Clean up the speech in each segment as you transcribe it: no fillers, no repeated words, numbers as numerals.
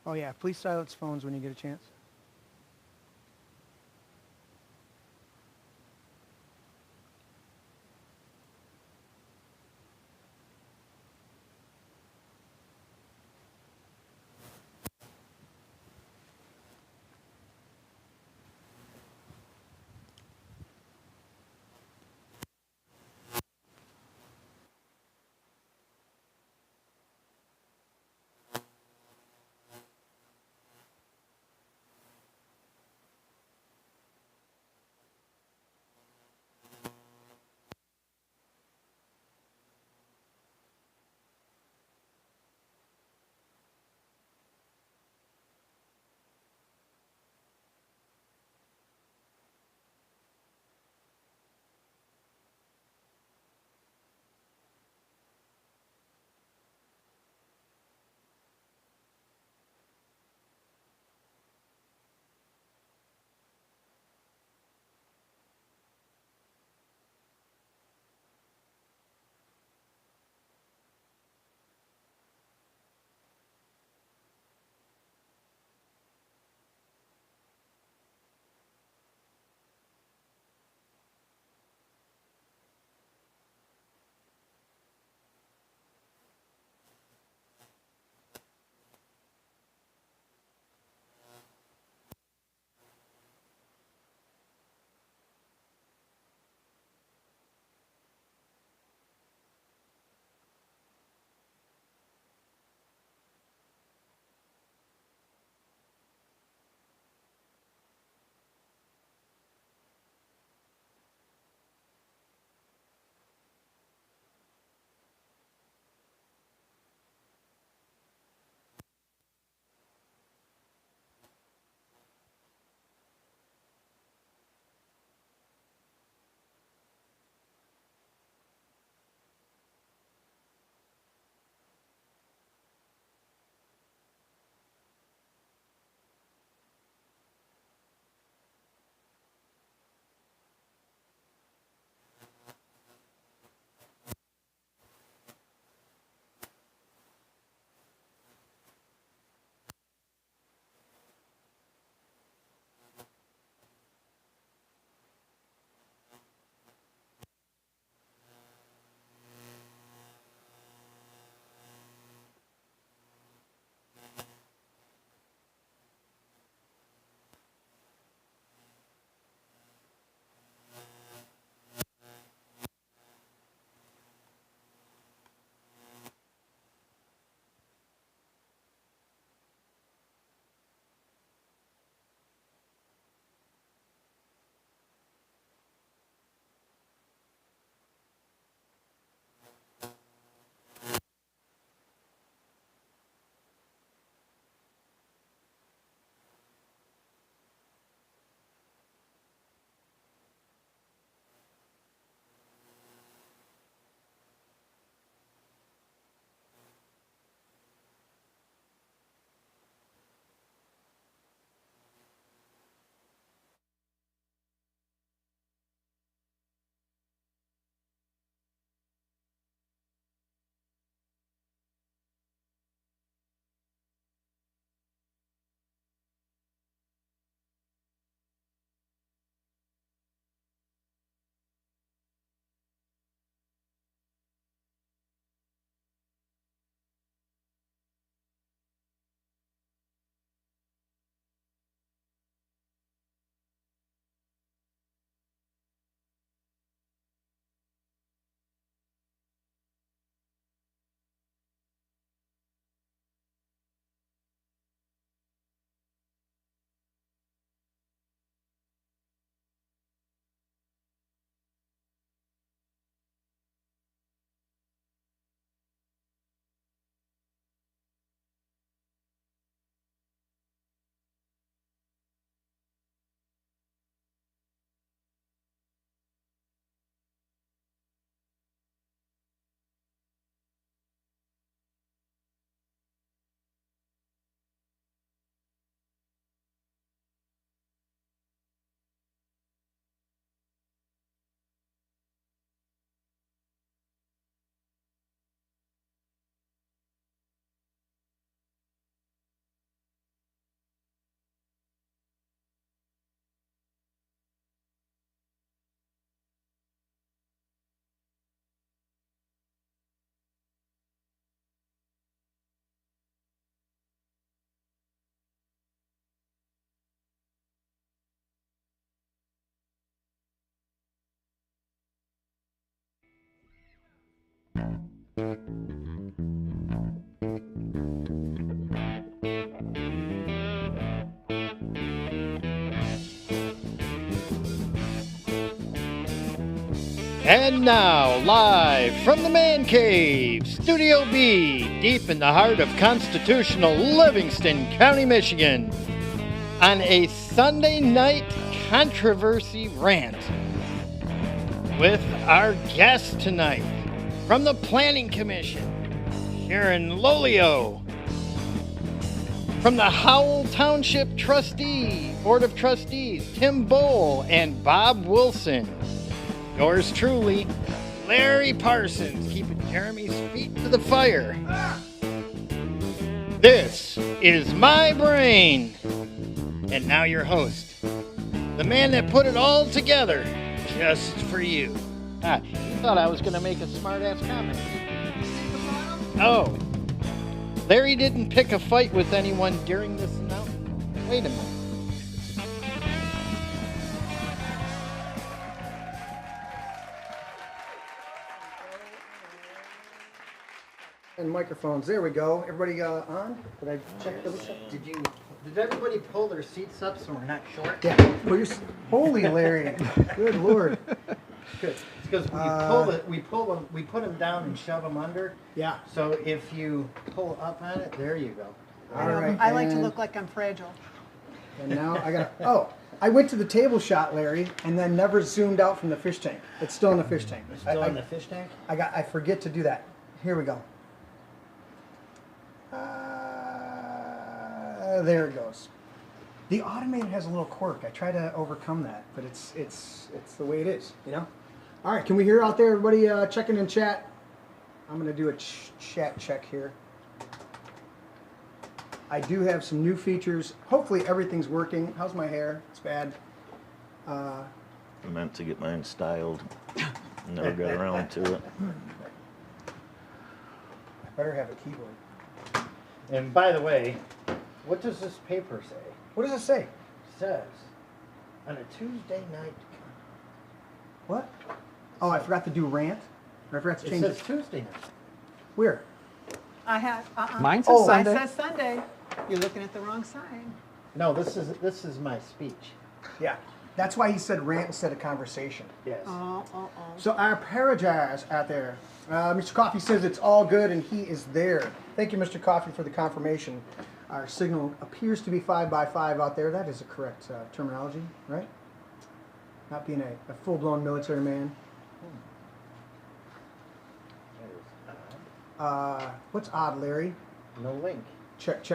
Oh yeah, please silence phones when you get a chance. And now, live from the Man Cave, Studio B, deep in the heart of constitutional Livingston County, Michigan, on a Sunday night controversy rant with our guest tonight from the Planning Commission, Sharon Lolio, from the Howell Township Board of Trustees, Tim Bowl and Bob Wilson. Yours truly, Larry Parsons, keeping Jeremy's feet to the fire. This is My Brain. And now your host, the man that put it all together just for you. You thought I was going to make a smart-ass comment. Oh, Larry didn't pick a fight with anyone during this announcement. Wait a minute. And microphones. There we go. Everybody on? Did I check those? Did everybody pull their seats up so we're not short? Yeah. Well, holy Larry. Good Lord. Good. It's because we put them down and shove them under. Yeah. So if you pull up on it, there you go. All right. I like to look like I'm fragile. And now I got. I went to the table shot, Larry, and then never zoomed out from the fish tank. It's still in the fish tank. It's still in the fish tank? I forget to do that. Here we go. There it goes. The automated has a little quirk. I try to overcome that, but it's the way it is, you know. All right, can we hear out there, everybody checking in chat? I'm gonna do a chat check here. I do have some new features. Hopefully everything's working. How's my hair? It's bad. I meant to get mine styled. Never got around to it. I better have a keyboard. And by the way, what does this paper say? What does it say? It says, on a Tuesday night. What? Oh, I forgot to do rant. Or I forgot to change it. It says Tuesday night. Where? I have. Mine says Sunday. Mine says Sunday. You're looking at the wrong side. No, this is my speech. Yeah. That's why he said rant instead of conversation. Yes. So I apologize out there. Mr. Coffee says it's all good and he is there. Thank you, Mr. Coffee, for the confirmation. Our signal appears to be 5x5 out there. That is a correct terminology, right? Not being a full-blown military man. What's odd, Larry? No link. Check.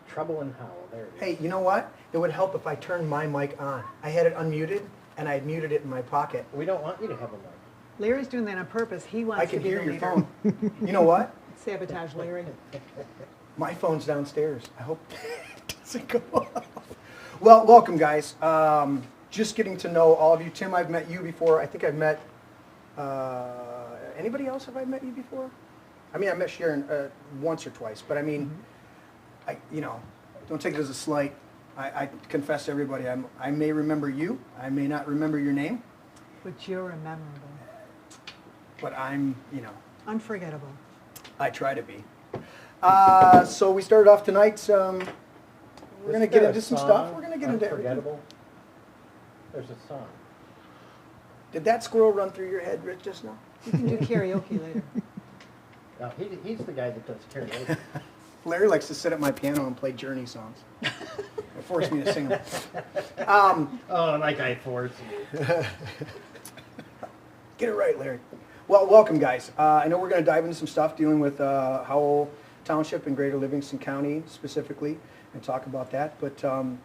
Trouble in Howell. There it is. Hey, you know what? It would help if I turned my mic on. I had it unmuted, and I had muted it in my pocket. We don't want you to have a mic. Larry's doing that on purpose. He wants I to can be hear the your leader. phone. You know what? Sabotage Larry. My phone's downstairs. I hope it doesn't go off. Well, welcome, guys. Just getting to know all of you. Tim, I've met you before. I think I've met... anybody else have I met you before? I mean, I met Sharon once or twice, but I mean, don't take it as a slight. I confess to everybody, I may remember you. I may not remember your name. But you're memorable. But I'm, Unforgettable. I try to be. So we started off tonight. We're going to get into some stuff. We're going to get into Unforgettable. There's a song. Did that squirrel run through your head, Rich, just now? You can do karaoke later. No, he's the guy that does karaoke. Larry likes to sit at my piano and play Journey songs. It forced me to sing them. Like I forced you. Get it right, Larry. Well, welcome, guys. I know we're going to dive into some stuff dealing with Howell Township and Greater Livingston County specifically and talk about that. But tell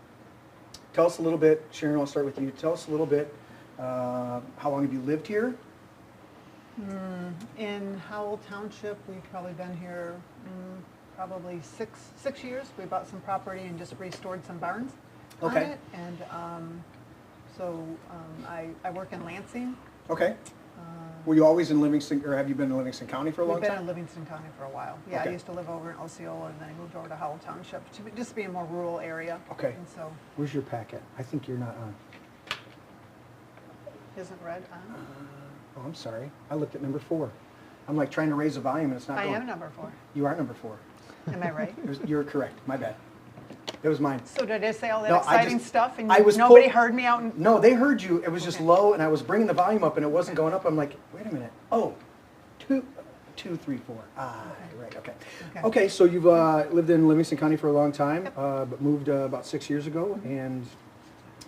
us a little bit, Sharon, I'll start with you. Tell us a little bit, how long have you lived here? In Howell Township, we've probably been here probably six years. We bought some property and just restored some barns on it. And I work in Lansing. Okay. Were you always in Livingston, or have you been in Livingston County for a long We've been time? in Livingston County for a while. Yeah, Okay. I used to live over in Osceola, and then I moved over to Howell Township to just be a more rural area. Okay. And so, Where's your packet? I think you're not on. isn't red on? Oh, I'm sorry. I looked at number 4. I'm like trying to raise the volume and it's not I going. am number 4. You are number 4. Am I right? You're correct. My bad. It was mine. So did I say all that No, exciting stuff and I was nobody heard me out? No, they heard you. It was just Okay. low, and I was bringing the volume up, and it wasn't going up. I'm like, wait a minute. Oh, 2, 3, 4. Ah, right. Okay. Okay. Okay. So you've lived in Livingston County for a long time, but moved about 6 years ago. And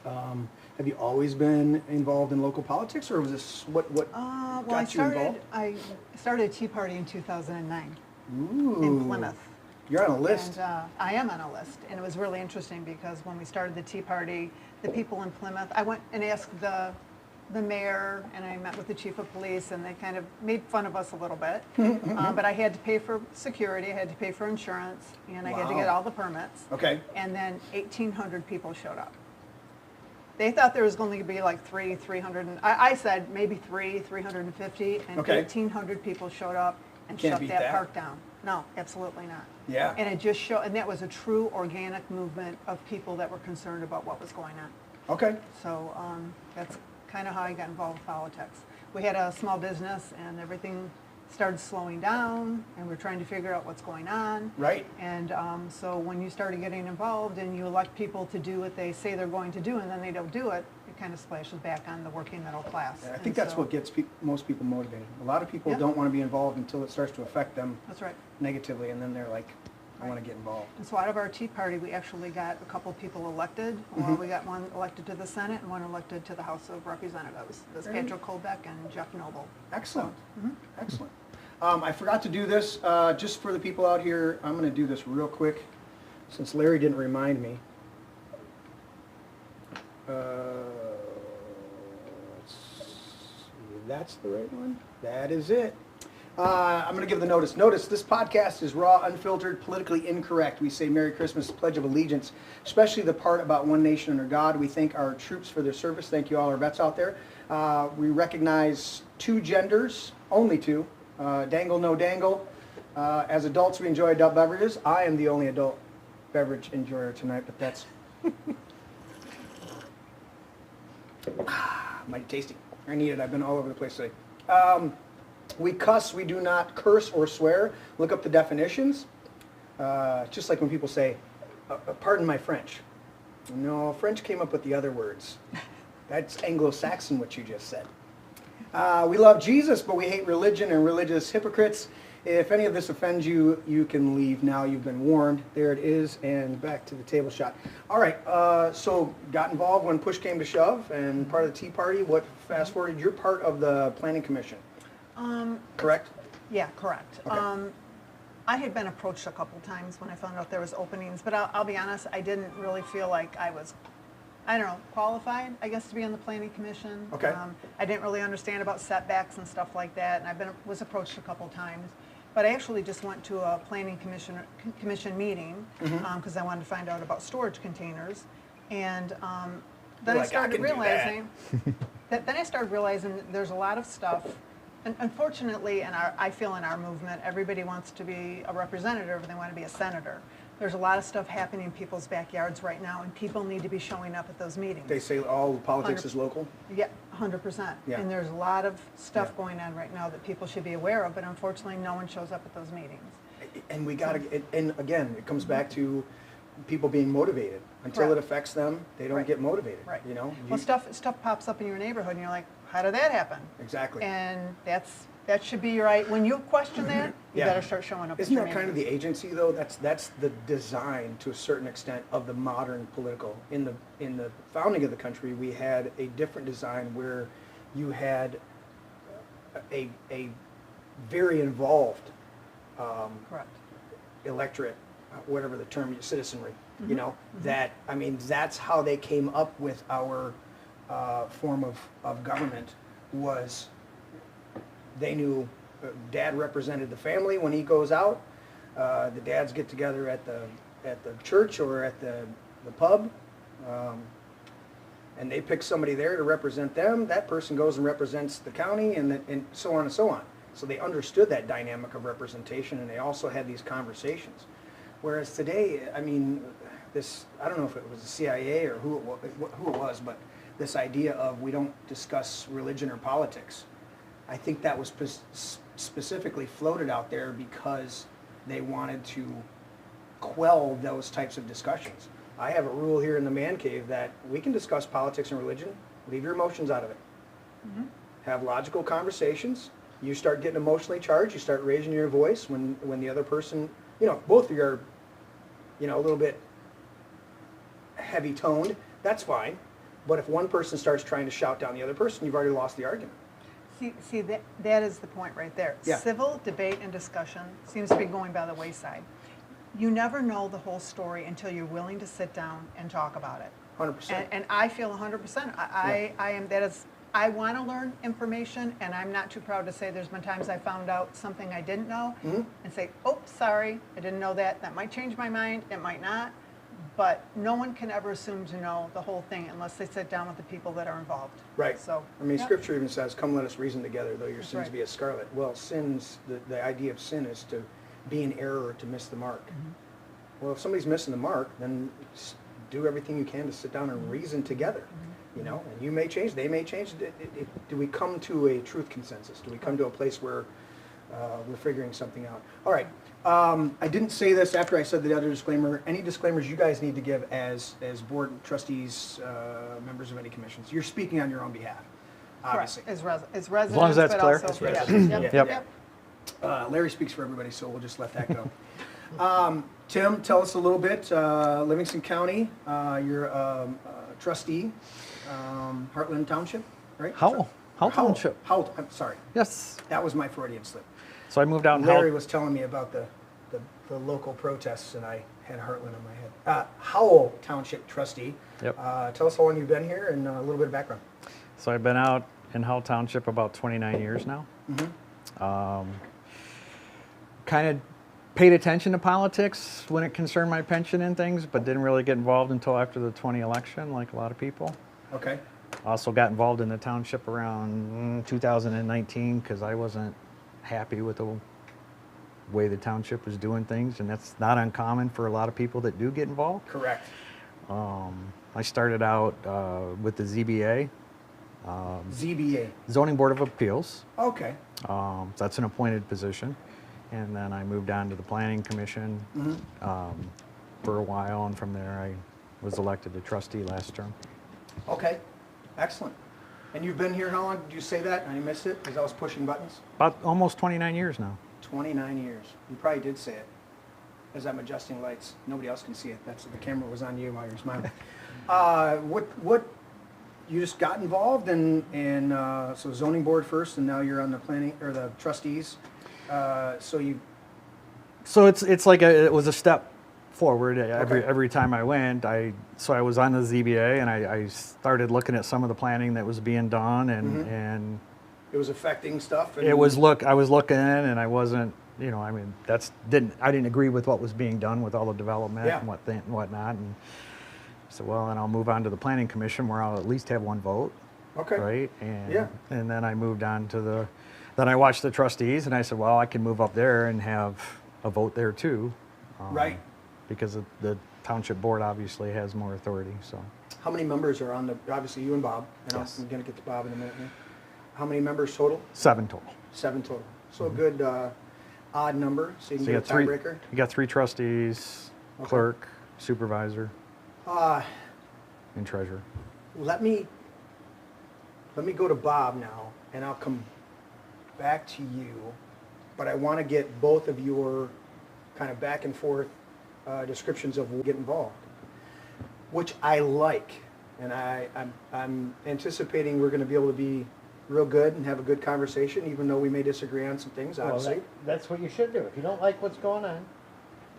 have you always been involved in local politics, or was this what Well, got you involved? I started a Tea Party in 2009 Ooh. in Plymouth. You're on a list. And I am on a list, and it was really interesting because when we started the Tea Party, the people in Plymouth, I went and asked the mayor, and I met with the chief of police, and they kind of made fun of us a little bit. But I had to pay for security, I had to pay for insurance, and I had to get Wow. all the permits. Okay. And then 1,800 people showed up. They thought there was going to be like 300, I said maybe 350, and Okay. 1,800 people showed up and Can't shut beat that that. park down. No, absolutely not. Yeah. And it just showed, and that was a true organic movement of people that were concerned about what was going on. Okay. So that's kind of how I got involved with politics. We had a small business, and everything started slowing down, and we're trying to figure out what's going on. Right. And so when you started getting involved and you elect people to do what they say they're going to do, and then they don't do it, it kind of splashes back on the working middle class. I think And that's so- what gets most people motivated. A lot of people Yeah. don't want to be involved until it starts to affect them That's right. negatively, and then they're like, I want to get involved. And so out of our Tea Party, we actually got a couple people elected. Mm-hmm. Well, we got one elected to the Senate and one elected to the House of Representatives. It was Very Patrick Colbeck and Jeff Noble. Excellent. Mm-hmm. Excellent. I forgot to do this, just for the people out here. I'm going to do this real quick, since Larry didn't remind me. Let's see, that's the right one. That is it. I'm going to give the notice. Notice, this podcast is raw, unfiltered, politically incorrect. We say Merry Christmas, Pledge of Allegiance, especially the part about one nation under God. We thank our troops for their service. Thank you all our vets out there. We recognize 2 genders, only 2. Dangle, no dangle. As adults, we enjoy adult beverages. I am the only adult beverage enjoyer tonight, but that's mighty tasty. I need it. I've been all over the place today. We cuss. We do not curse or swear. Look up the definitions. Just like when people say, pardon my French. No, French came up with the other words. That's Anglo-Saxon, what you just said. We love Jesus, but we hate religion and religious hypocrites. If any of this offends you, you can leave now. You've been warned. There it is, and back to the table shot. All right, so got involved when push came to shove, and part of the Tea Party. What, fast forwarded, you're part of the Planning Commission, correct? Yeah, correct. Okay. I had been approached a couple times when I found out there was openings, but I'll be honest, I didn't really feel like I was, I don't know, qualified, I guess, to be on the Planning Commission. Okay. I didn't really understand about setbacks and stuff like that, and was approached a couple times. But I actually just went to a Planning Commission meeting because I wanted to find out about storage containers. And then You're I like, started "I can do that." realizing then I started realizing that there's a lot of stuff. And unfortunately, I feel in our movement, everybody wants to be a representative, and they want to be a senator. There's a lot of stuff happening in people's backyards right now, and people need to be showing up at those meetings. They say all politics is local. Yeah, 100%. Yeah. And there's a lot of stuff Yeah. going on right now that people should be aware of, but unfortunately, no one shows up at those meetings. And we got to, and again, it comes back to people being motivated. Until it Correct. affects them, they don't Right. get motivated. Right. You know? Well, stuff pops up in your neighborhood, and you're like, how did that happen? Exactly. And that should be right. When you question that, you Yeah. better start showing up. Isn't at your that kind of the meetings. agency, though? That's the design, to a certain extent, of the modern political. In the founding of the country, we had a different design where you had a very involved Correct. electorate, whatever the term, citizenry. You know, that, I mean, that's how they came up with our form of government. Was they knew Dad represented the family when he goes out. The dads get together at the church or at the pub, and they pick somebody there to represent them. That person goes and represents the county, and so on and so on. So they understood that dynamic of representation, and they also had these conversations. Whereas today, I mean, I don't know if it was the CIA or who it was, but this idea of we don't discuss religion or politics. I think that was specifically floated out there because they wanted to quell those types of discussions. I have a rule here in the man cave that we can discuss politics and religion, leave your emotions out of it. Have logical conversations. You start getting emotionally charged, you start raising your voice when the other person, both of you are, a little bit heavy toned, that's fine. But if one person starts trying to shout down the other person, you've already lost the argument. See that is the point right there. Yeah. Civil debate and discussion seems to be going by the wayside. You never know the whole story until you're willing to sit down and talk about it. 100%. And I feel 100%. I want to learn information, and I'm not too proud to say there's been times I found out something I didn't know and say, oh, sorry, I didn't know that. That might change my mind. It might not. But no one can ever assume to know the whole thing unless they sit down with the people that are involved. Right. So, yep. Scripture even says, come let us reason together, though your That's sins right. be as scarlet. Well, the idea of sin is to be in error or to miss the mark. Well, if somebody's missing the mark, then do everything you can to sit down and reason together. And you may change, they may change. Do we come to a truth consensus? Do we come to a place where we're figuring something out? All right. I didn't say this after I said the other disclaimer. Any disclaimers you guys need to give as board trustees, members of any commissions? You're speaking on your own behalf, obviously. As residents, long as that's but clear. also- As residents. Yep. Yep. Larry speaks for everybody, so we'll just let that go. Tim, tell us a little bit. Livingston County, you're a trustee, Heartland Township, right? Howell Township. Howell, I'm sorry. Yes. That was my Freudian slip. So I moved out in Larry Howell. was telling me about the local protests, and I had Heartland in my head. Howell Township trustee. Yep. Tell us how long you've been here and a little bit of background. So I've been out in Howell Township about 29 years now. Kind of paid attention to politics when it concerned my pension and things, but didn't really get involved until after the 20 election, like a lot of people. Okay. Also got involved in the township around 2019 because I wasn't happy with the way the township was doing things, and that's not uncommon for a lot of people that do get involved. Correct. I started out with the ZBA, ZBA. Zoning Board of Appeals. Okay. That's an appointed position. And then I moved on to the Planning Commission for a while, and from there I was elected a trustee last term. Okay. Excellent. And you've been here how long? Did you say that? I missed it because I was pushing buttons. About almost 29 years now. 29 years. You probably did say it. As I'm adjusting lights, nobody else can see it. That's the camera was on you while you're smiling. What? You just got involved in so zoning board first, and now you're on the planning or the trustees. So it's like it was a step forward every time I went. I was on the ZBA, and I started looking at some of the planning that was being done, and it was affecting stuff. And I was looking, and I wasn't, I didn't agree with what was being done with all the development and whatnot. And so, well, and I'll move on to the Planning Commission where I'll at least have one vote. Okay. Right. And then I moved on to then I watched the trustees, and I said, well, I can move up there and have a vote there too. Right. Because the township board obviously has more authority. So. How many members are on the? Obviously, you and Bob. And Yes. I'm going to get to Bob in a minute here. How many members total? 7 total. 7 total. So a good odd number. So you can So get a tiebreaker. You got 3 trustees, Okay. clerk, supervisor, and treasurer. Let me go to Bob now, and I'll come back to you. But I want to get both of your kind of back and forth descriptions of get involved, which I like, and I'm anticipating we're going to be able to be real good and have a good conversation, even though we may disagree on some things. Well, Obviously, that's what you should do. If you don't like what's going on,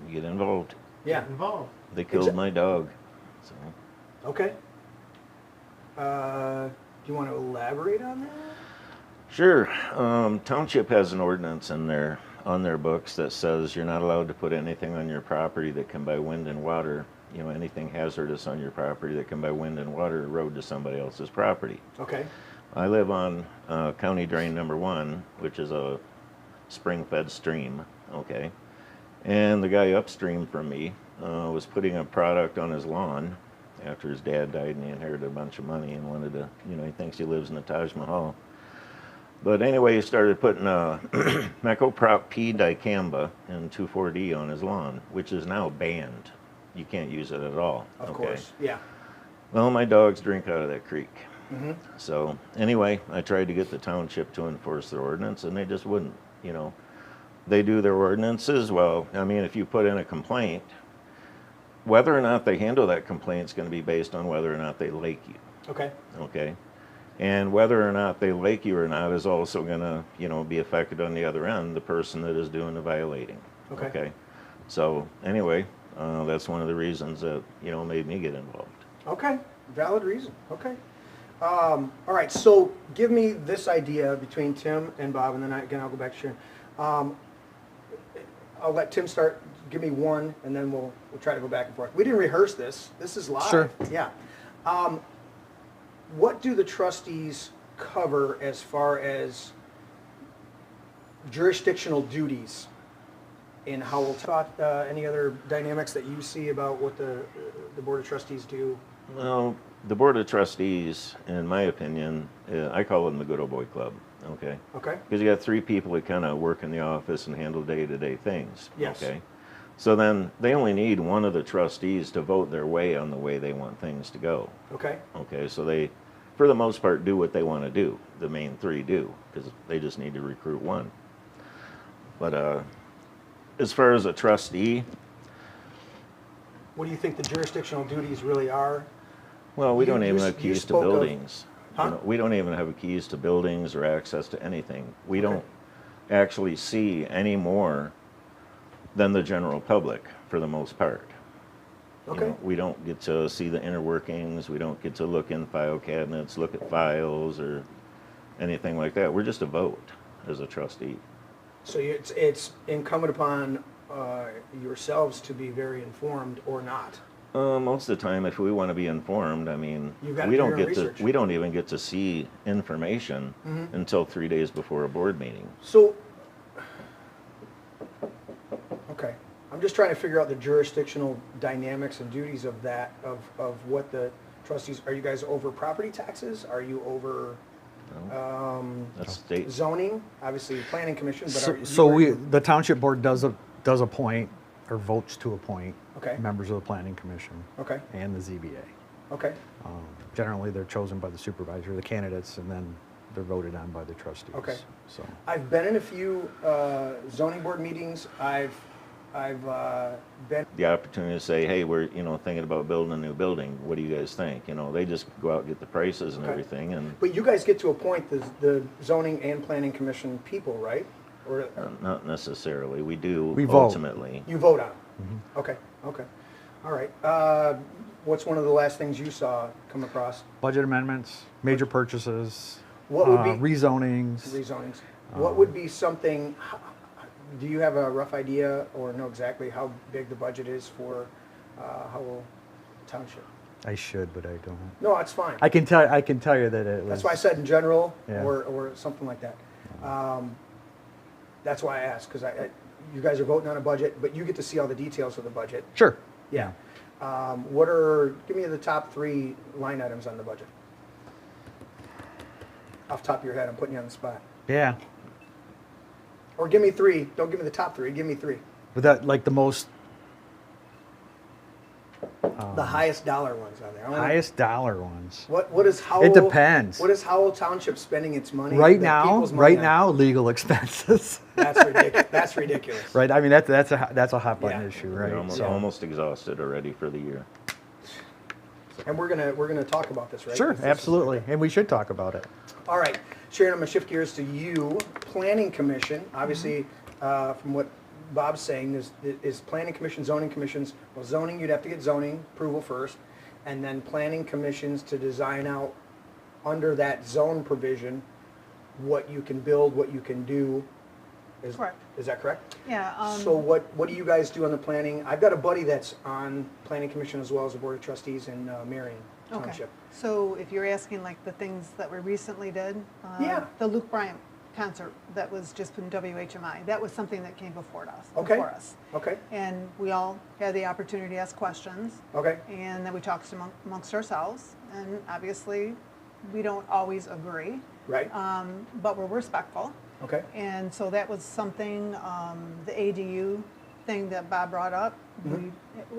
You get involved. yeah. get involved. They killed my dog. So Okay. Do you want to elaborate on that? sure. Township has an ordinance on their books that says you're not allowed to put anything on your property that can by wind and water, anything hazardous on your property that can by wind and water erode to somebody else's property. Okay. I live on County Drain Number 1, which is a spring-fed stream, okay? And the guy upstream from me was putting a product on his lawn after his dad died, and he inherited a bunch of money and wanted to, he thinks he lives in the Taj Mahal. But anyway, he started putting Mecoprop P dicamba and 2,4-D on his lawn, which is now banned. You can't use it at all. Of course. Yeah. Well, my dogs drink out of that creek. Mm-hmm. So anyway, I tried to get the township to enforce their ordinance, and they just wouldn't. You know, they do their ordinances. Well, I mean, if you put in a complaint, whether or not they handle that complaint is going to be based on whether or not they lake you. Okay. Okay. And whether or not they lake you or not is also going to, you know, be affected on the other end, the person that is doing the violating. Okay. So anyway, that's one of the reasons that, you know, made me get involved. Okay. Valid reason. Okay. All right. So give me this idea between Tim and Bob, and then I'll go back to Sharon. I'll let Tim start. Give me one, and then we'll try to go back and forth. We didn't rehearse this. This is live. Sure. Yeah. What do the trustees cover as far as jurisdictional duties in Howell? Any other dynamics that you see about what the Board of Trustees do? Well, the Board of Trustees, in my opinion, I call them the good old boy club. Okay. Okay. Because you got 3 people that kind of work in the office and handle day-to-day things. Yes. Okay. So then they only need one of the trustees to vote their way on the way they want things to go. Okay. Okay, so they, for the most part, do what they want to do. The main 3 do, because they just need to recruit one. But as far as a trustee, What do you think the jurisdictional duties really are? well, we You- don't even you- have you keys to spoke of- buildings. Huh? You know, we don't even have keys to buildings or access to anything. We Okay. don't actually see any more than the general public for the most part. You Okay. know, we don't get to see the inner workings. We don't get to look in file cabinets, look at files, or anything like that. We're just a vote as a trustee. So it's incumbent upon yourselves to be very informed or not. Most of the time, if we want to be informed, I mean, You've got to we do don't your own get to. research. We don't even get to see information Mhm. until 3 days before a board meeting. So, okay, I'm just trying to figure out the jurisdictional dynamics and duties of that, of what the trustees, are you guys over property taxes? Are you over That's state. zoning? Obviously, planning commission, but are So you? the township board does appoint or votes to appoint Okay. members of the planning commission Okay, and the ZBA. okay, Generally, they're chosen by the supervisor, the candidates, and then they're voted on by the trustees. Okay. So, I've been in a few zoning board meetings. I've been, The opportunity to say, hey, we're thinking about building a new building. What do you guys think? They just go out and get the prices and Okay. everything, and but you guys get to appoint the zoning and planning commission people, right? Or not necessarily. We do We vote. ultimately. you vote on them? Okay, okay. All right. What's one of the last things you saw come across? budget amendments, major purchases, What would be rezonings. rezonings? What would be something, do you have a rough idea or know exactly how big the budget is for Howell Township? I should, but I don't. No, it's fine. I can tell you that it was. That's why I said in general, Yeah. or something like that. That's why I asked, because you guys are voting on a budget, but you get to see all the details of the budget. Sure. Yeah. Give me the top 3 line items on the budget. Off the top of your head, I'm putting you on the spot. Yeah. Or give me 3. Don't give me the top 3. Give me 3. But that, like the most The highest dollar ones on there. I wanna- highest dollar ones. What is Howell? It depends. What is Howell Township spending its money? Right that now, people's money on? legal expenses. That's ridiculous. That's ridiculous. Right. I mean, that's a hot button Yeah. issue, We're right? almost, So- almost exhausted already for the year. And we're gonna talk about this, right? Sure, This is- absolutely, and we should talk about it. All right, Sharon, I'm gonna shift gears to you. Planning Commission, obviously, from what Bob's saying, is Planning Commission, zoning commissions. Well, zoning, you'd have to get zoning approval first, and then planning commissions to design out under that zone provision what you can build, what you can do. Correct. Is that correct? Yeah. So what do you guys do on the planning? I've got a buddy that's on Planning Commission as well as the Board of Trustees in Marion Okay. Township. So if you're asking like the things that we recently did, Yeah. the Luke Bryant concert that was just in WHMI, that was something that came before us. Okay. Before us. Okay, And we all had the opportunity to ask questions, okay, and then we talked amongst ourselves. And obviously, we don't always agree. Right. But we're respectful. Okay. And so that was something, the ADU thing that Bob brought up,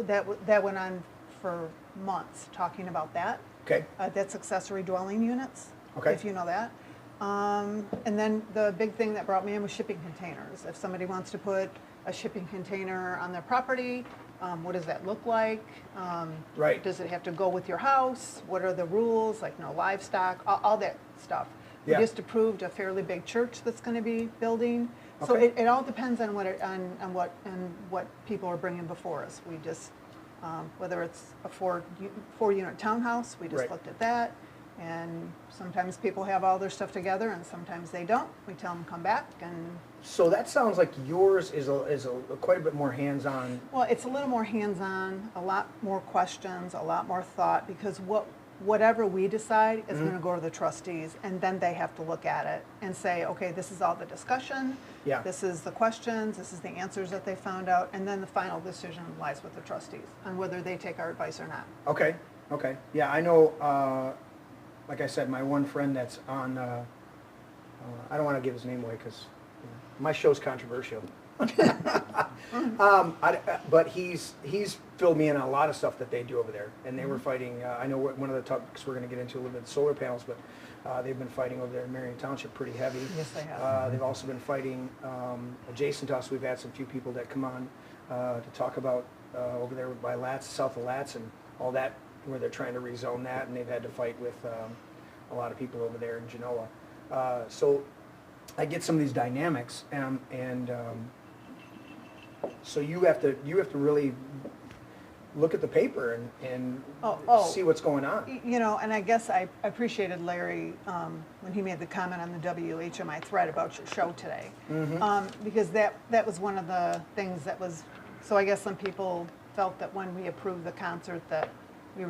that went on for months, talking about that. Okay. That's accessory dwelling units, Okay. if you know that. And then the big thing that brought me in was shipping containers. If somebody wants to put a shipping container on their property, what does that look like? Right. Does it have to go with your house? What are the rules, like no livestock, all that stuff. We Yeah. just approved a fairly big church that's going to be building. So Okay. it all depends on what people are bringing before us. We just, whether it's a four-unit townhouse, we just Right. looked at that. And sometimes people have all their stuff together and sometimes they don't. We tell them come back and, So that sounds like yours is quite a bit more hands-on. well, it's a little more hands-on, a lot more questions, a lot more thought, because whatever we decide is going to go to the trustees, and then they have to look at it and say, okay, this is all the discussion, Yeah. this is the questions, this is the answers that they found out, and then the final decision lies with the trustees on whether they take our advice or not. Okay. Okay. Yeah, I know. Like I said, my one friend that's on. I don't want to give his name away because my show's controversial. But he's filled me in on a lot of stuff that they do over there, and they were fighting. I know one of the topics we're going to get into a little bit, solar panels, but they've been fighting over there in Marion Township pretty heavy. Yes, they have. They've also been fighting adjacent to us. We've had some few people that come on to talk about over there by Latz, south of Latz, and all that, where they're trying to rezone that, and they've had to fight with a lot of people over there in Genoa. So I get some of these dynamics, and so you have to really look at the paper and see what's going on. You know, and I guess I appreciated Larry when he made the comment on the WHMI thread about your show today. Because that was one of the things that was, so I guess some people felt that when we approved the concert that we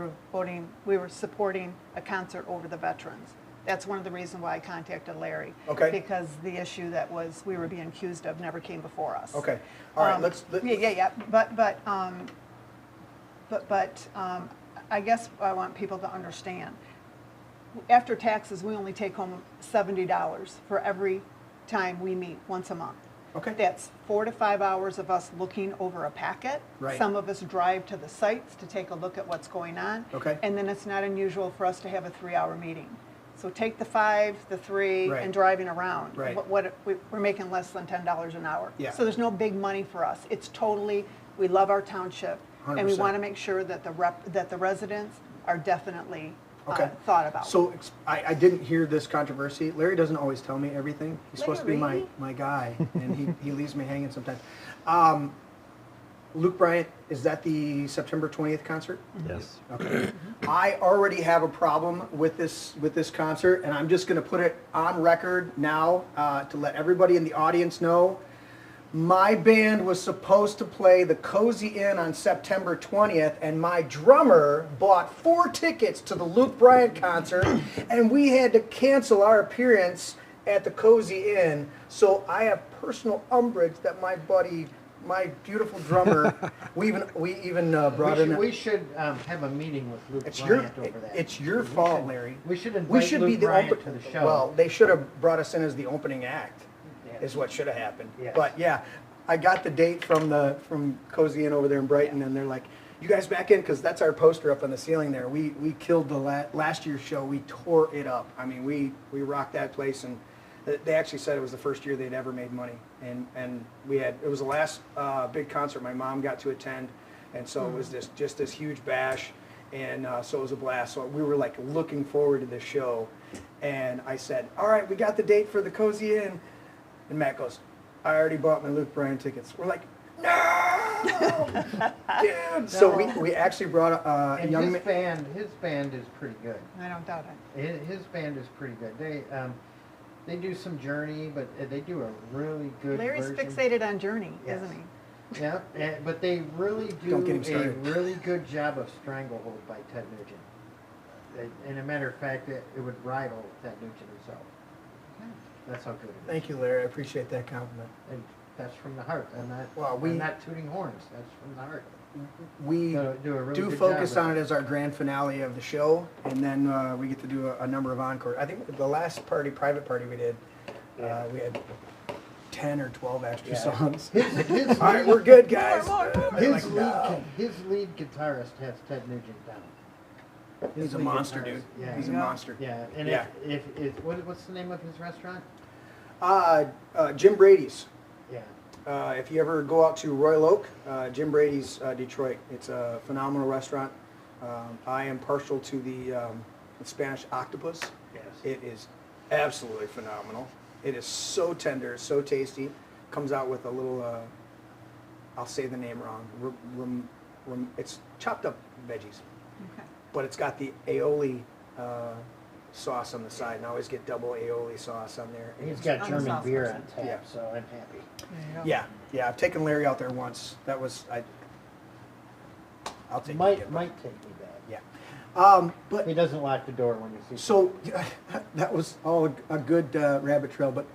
were supporting a concert over the veterans. That's one of the reasons why I contacted Larry. Okay. Because the issue that we were being accused of never came before us. Okay, all right, let's Yeah. But I guess I want people to understand. After taxes, we only take home $70 for every time we meet once a month. Okay. That's 4 to 5 hours of us looking over a packet. Right. Some of us drive to the sites to take a look at what's going on. Okay. And then it's not unusual for us to have a 3-hour meeting. So take the 5, the 3, Right. and driving around. Right. We're making less than $10 an hour. Yeah. So there's no big money for us. It's totally, we love our township, and we 100%. want to make sure that the residents are definitely Okay. thought about. So I didn't hear this controversy. Larry doesn't always tell me everything. He's supposed to be Larry? my guy, and he leaves me hanging sometimes. Luke Bryant, is that the September 20th concert? Yes. Okay. I already have a problem with this concert, and I'm just going to put it on record now to let everybody in the audience know. My band was supposed to play the Cozy Inn on September 20th, and my drummer bought 4 tickets to the Luke Bryant concert, and we had to cancel our appearance at the Cozy Inn. So I have personal umbrage that my buddy, my beautiful drummer, we even brought in. We should have a meeting with Luke It's your Bryant over that. it's your fault, Larry. We should invite We should be Luke the Bryant to the show. Well, they should have brought us in as the opening act. Is what should have happened. Yes. But yeah, I got the date from Cozy Inn over there in Brighton, and they're like, "You guys back in?" Because that's our poster up on the ceiling there. We killed the last year's show. We tore it up. I mean, we rocked that place, and they actually said it was the first year they'd ever made money. And it was the last big concert my mom got to attend, and so it was just this huge bash, and so it was a blast. So we were like looking forward to this show, and I said, "All right, we got the date for the Cozy Inn." And Matt goes, "I already bought my Luke Bryant tickets." We're like, "No, dude!" So we actually brought a and young his man. band is pretty good. I don't doubt it. His band is pretty good. They do some Journey, but they do a really good Larry's version. fixated on Journey, Yes. isn't he? Yeah, but they really do Don't get him a started. really good job of Stranglehold by Ted Nugent. And a matter of fact, it would rival Ted Nugent himself. That's how good it is. Thank you, Larry. I appreciate that compliment. And that's from the heart. I'm Well, not tooting horns. That's from the heart. we Do a really do good focus job on with it as our grand finale of the show, and then we get to do a number of encore. I think the last private party we did, we had 10 or 12 extra songs. His All right, we're good, guys. his lead guitarist has Ted Nugent down. He's a lead monster, guitarist, dude. Yeah. He's a monster. Yeah, and Yeah. what's the name of his restaurant? Jim Brady's. Yeah. If you ever go out to Royal Oak, Jim Brady's Detroit. It's a phenomenal restaurant. I am partial to the Spanish octopus. Yes. It is absolutely phenomenal. It is so tender, so tasty. Comes out with a little, I'll say the name wrong. It's chopped up veggies, Okay. but it's got the aioli sauce on the side. And I always get double aioli sauce on there. And He's it's- got I'm a German sauce beer person. on tap, Yeah. so I'm happy. There you go. Yeah, I've taken Larry out there once. That was I'll take it Might again. take me back. Yeah. But He doesn't lock the door when you see. so that was all a good rabbit trail. But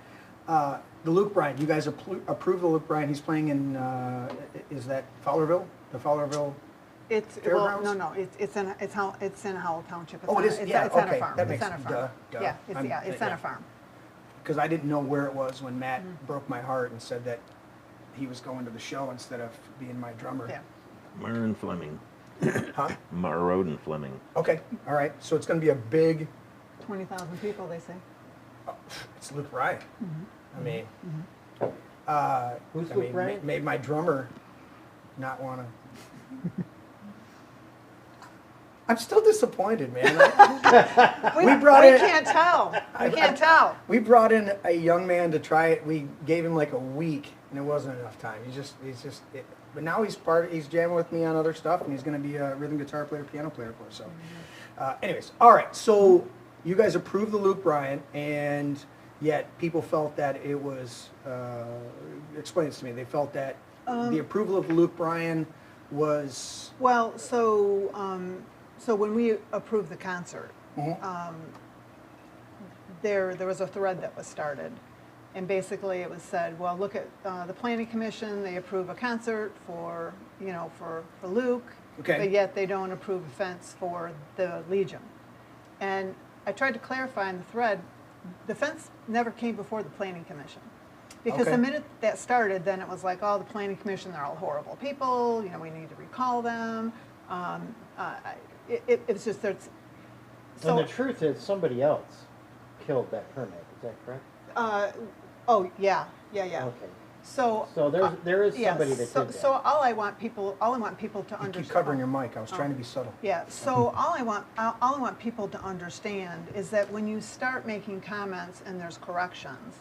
the Luke Bryan, you guys approve the Luke Bryan. He's playing in is that Fowlerville? The Fowlerville. It's Fairgrounds? no. It's in Howell Township. It's Oh, it is? It's, Yeah, it's on okay. a farm. That It's makes- on a farm. duh. Yeah, it's on yeah. a farm. Because I didn't know where it was when Matt broke my heart and said that he was going to the show instead of being my drummer. Yeah. Marin Fleming. Huh? Roden Fleming. Okay. All right. So it's going to be a big. 20,000 people, they say. It's Luke Bryan. I mean, Who's I Luke mean, Bryan? made my drummer not want to. I'm still disappointed, man. We brought in- can't tell. We can't tell. We brought in a young man to try it. We gave him like a week, and it wasn't enough time. But now he's jamming with me on other stuff, and he's going to be a rhythm guitar player, piano player for us. So, anyways, all right. So you guys approved the Luke Bryan, and yet people felt that it was. Explain this to me. They felt that the approval of Luke Bryan was. Well, so when we approved the concert, there was a thread that was started, and basically it was said, well, look at the Planning Commission. They approve a concert for Luke, Okay. but yet they don't approve a fence for the Legion. And I tried to clarify in the thread, the fence never came before the Planning Commission. Because Okay. the minute that started, then it was like, oh, the Planning Commission, they're all horrible people, we need to recall them. It's just, there's, And the truth is, somebody else killed that permit. Is that correct? oh, yeah. Okay. So. So there is yeah, somebody that so, did that. So all I want people to You understand. keep covering your mic. I was trying to be subtle. Yeah, so all I want people to understand is that when you start making comments and there's corrections,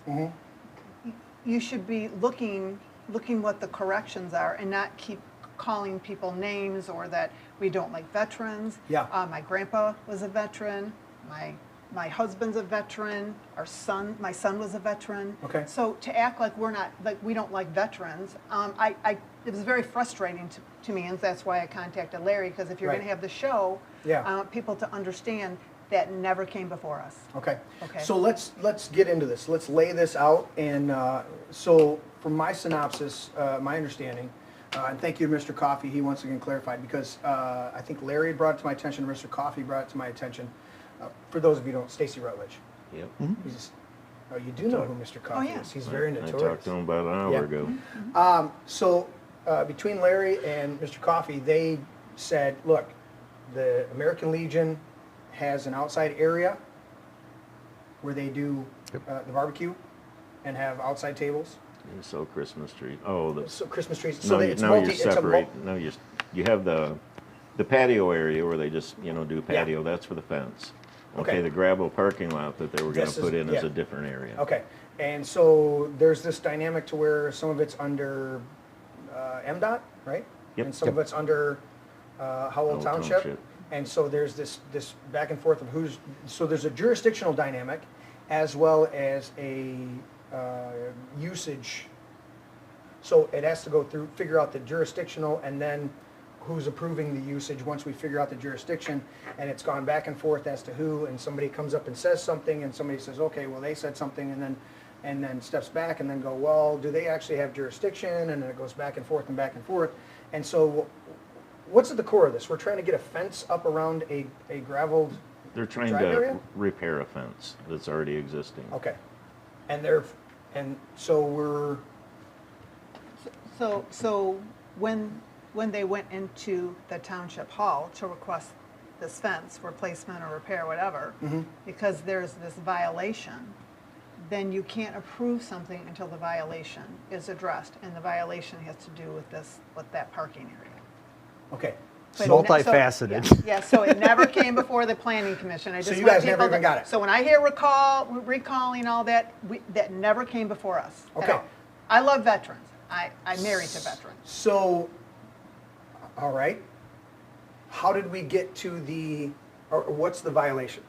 you should be looking what the corrections are and not keep calling people names or that we don't like veterans. Yeah. My grandpa was a veteran. My husband's a veteran. My son was a veteran. Okay. So to act like we don't like veterans, it was very frustrating to me, and that's why I contacted Larry, because if you're Right. going to have the show, Yeah. I want people to understand that never came before us. Okay. Okay. So let's get into this. Let's lay this out. And so, from my synopsis, my understanding, and thank you to Mr. Coffey. He once again clarified because I think Larry brought it to my attention. Mr. Coffey brought it to my attention. For those of you who don't, Stacy Rutledge. Yep. He's you do know who Mr. Coffey yeah. is. He's very I notorious. talked to him about an hour Yeah. ago. So between Larry and Mr. Coffey, they said, look, the American Legion has an outside area where they do the barbecue and have outside tables. You sell Christmas trees. Oh, So Christmas trees. no, it's now multi. you're It's a separate. No, you have the patio area where they just do patio. That's for the fence. Okay, Okay. the gravel parking lot that they were going This to is- put in is yeah. a different area. Okay, and so there's this dynamic to where some of it's under MDOT, right? Yep. And some of it's under Howell Howell Township. Township. And so there's this back and forth of so there's a jurisdictional dynamic as well as a usage. So it has to go through, figure out the jurisdictional and then who's approving the usage once we figure out the jurisdiction, and it's gone back and forth as to who, and somebody comes up and says something, and somebody says, okay, well, they said something, and then steps back and then go, well, do they actually have jurisdiction? And then it goes back and forth and back and forth. And so what's at the core of this? We're trying to get a fence up around a graveled. They're trying Drive to area? repair a fence that's already existing. Okay, and so we're. So when they went into the township hall to request this fence replacement or repair, whatever, because there's this violation, then you can't approve something until the violation is addressed, and the violation has to do with that parking area. Okay. But Multifaceted. Yeah, so it never came before the planning commission. I So just you want guys never people even to- got it? So when I hear recalling all that, that never came before us. at Okay. all. I love veterans. I'm married to veterans. So, all right. How did we get to or what's the violation?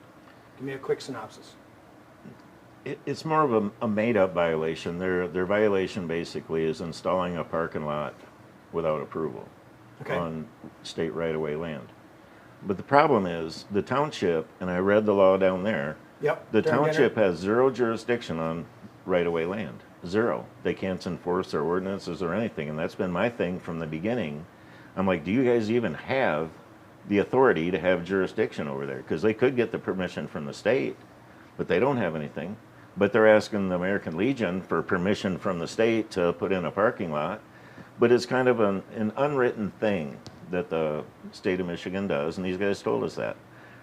Give me a quick synopsis. It's more of a made-up violation. Their violation basically is installing a parking lot without approval Okay. on state right-of-way land. But the problem is, the township, and I read the law down there, Yep. the during dinner. township has zero jurisdiction on right-of-way land. Zero. They can't enforce their ordinances or anything, and that's been my thing from the beginning. I'm like, do you guys even have the authority to have jurisdiction over there? Because they could get the permission from the state, but they don't have anything. But they're asking the American Legion for permission from the state to put in a parking lot. But it's kind of an unwritten thing that the state of Michigan does, and these guys told us that.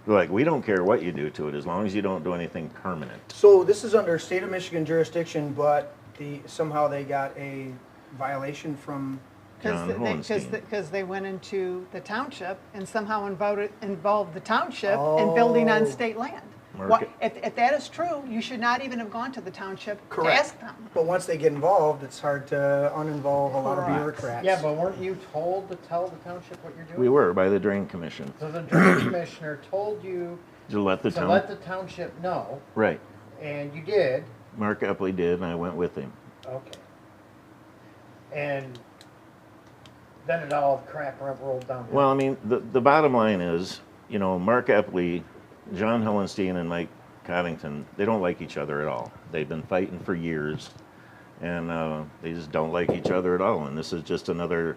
They're like, we don't care what you do to it as long as you don't do anything permanent. So this is under state of Michigan jurisdiction, but somehow they got a violation from. John Hohenstein. Because they went into the township and somehow involved the township in building on state land. Market. If that is true, you should not even have gone to the township to Correct. ask them. But once they get involved, it's hard to uninvolve a lot of Correct. bureaucrats. Yeah, but weren't you told to tell the township what you're doing? We were by the Drain Commission So the drain commissioner told you to let the to town. let the township know, Right. and you did. Mark Epley did, and I went with him. Okay. And then it all crap rolled down. Well, I mean, the bottom line is, you know, Mark Epley, John Hohenstein, and Mike Coddington, they don't like each other at all. They've been fighting for years, and they just don't like each other at all. And this is just another,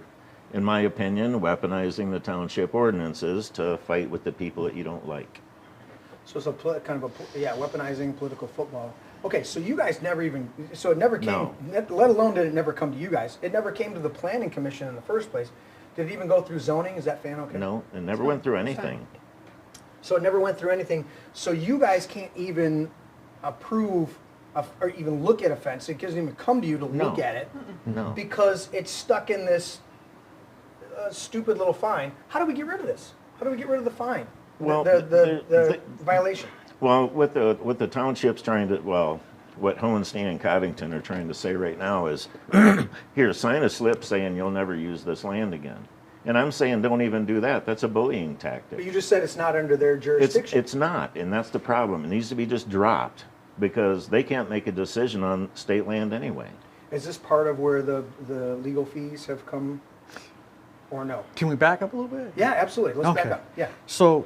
in my opinion, weaponizing the township ordinances to fight with the people that you don't like. So it's weaponizing political football. Okay, so you guys never even, so it never came, No. let alone did it never come to you guys. It never came to the planning commission in the first place. Did it even go through zoning? Is that fan okay? No, it never went through anything. So it never went through anything. So you guys can't even approve or even look at a fence. It doesn't even come to you to look No. at it No. because it's stuck in this stupid little fine. How do we get rid of this? How do we get rid of the fine? Well, the violation. Well, what the township's trying to, what Hohenstein and Coddington are trying to say right now is, here, sign a slip saying you'll never use this land again. And I'm saying don't even do that. That's a bullying tactic. But you just said it's not under their jurisdiction. It's not, and that's the problem. It needs to be just dropped because they can't make a decision on state land anyway. Is this part of where the legal fees have come, or no? Can we back up a little bit? Yeah, absolutely. Let's back Okay. up. Yeah. So,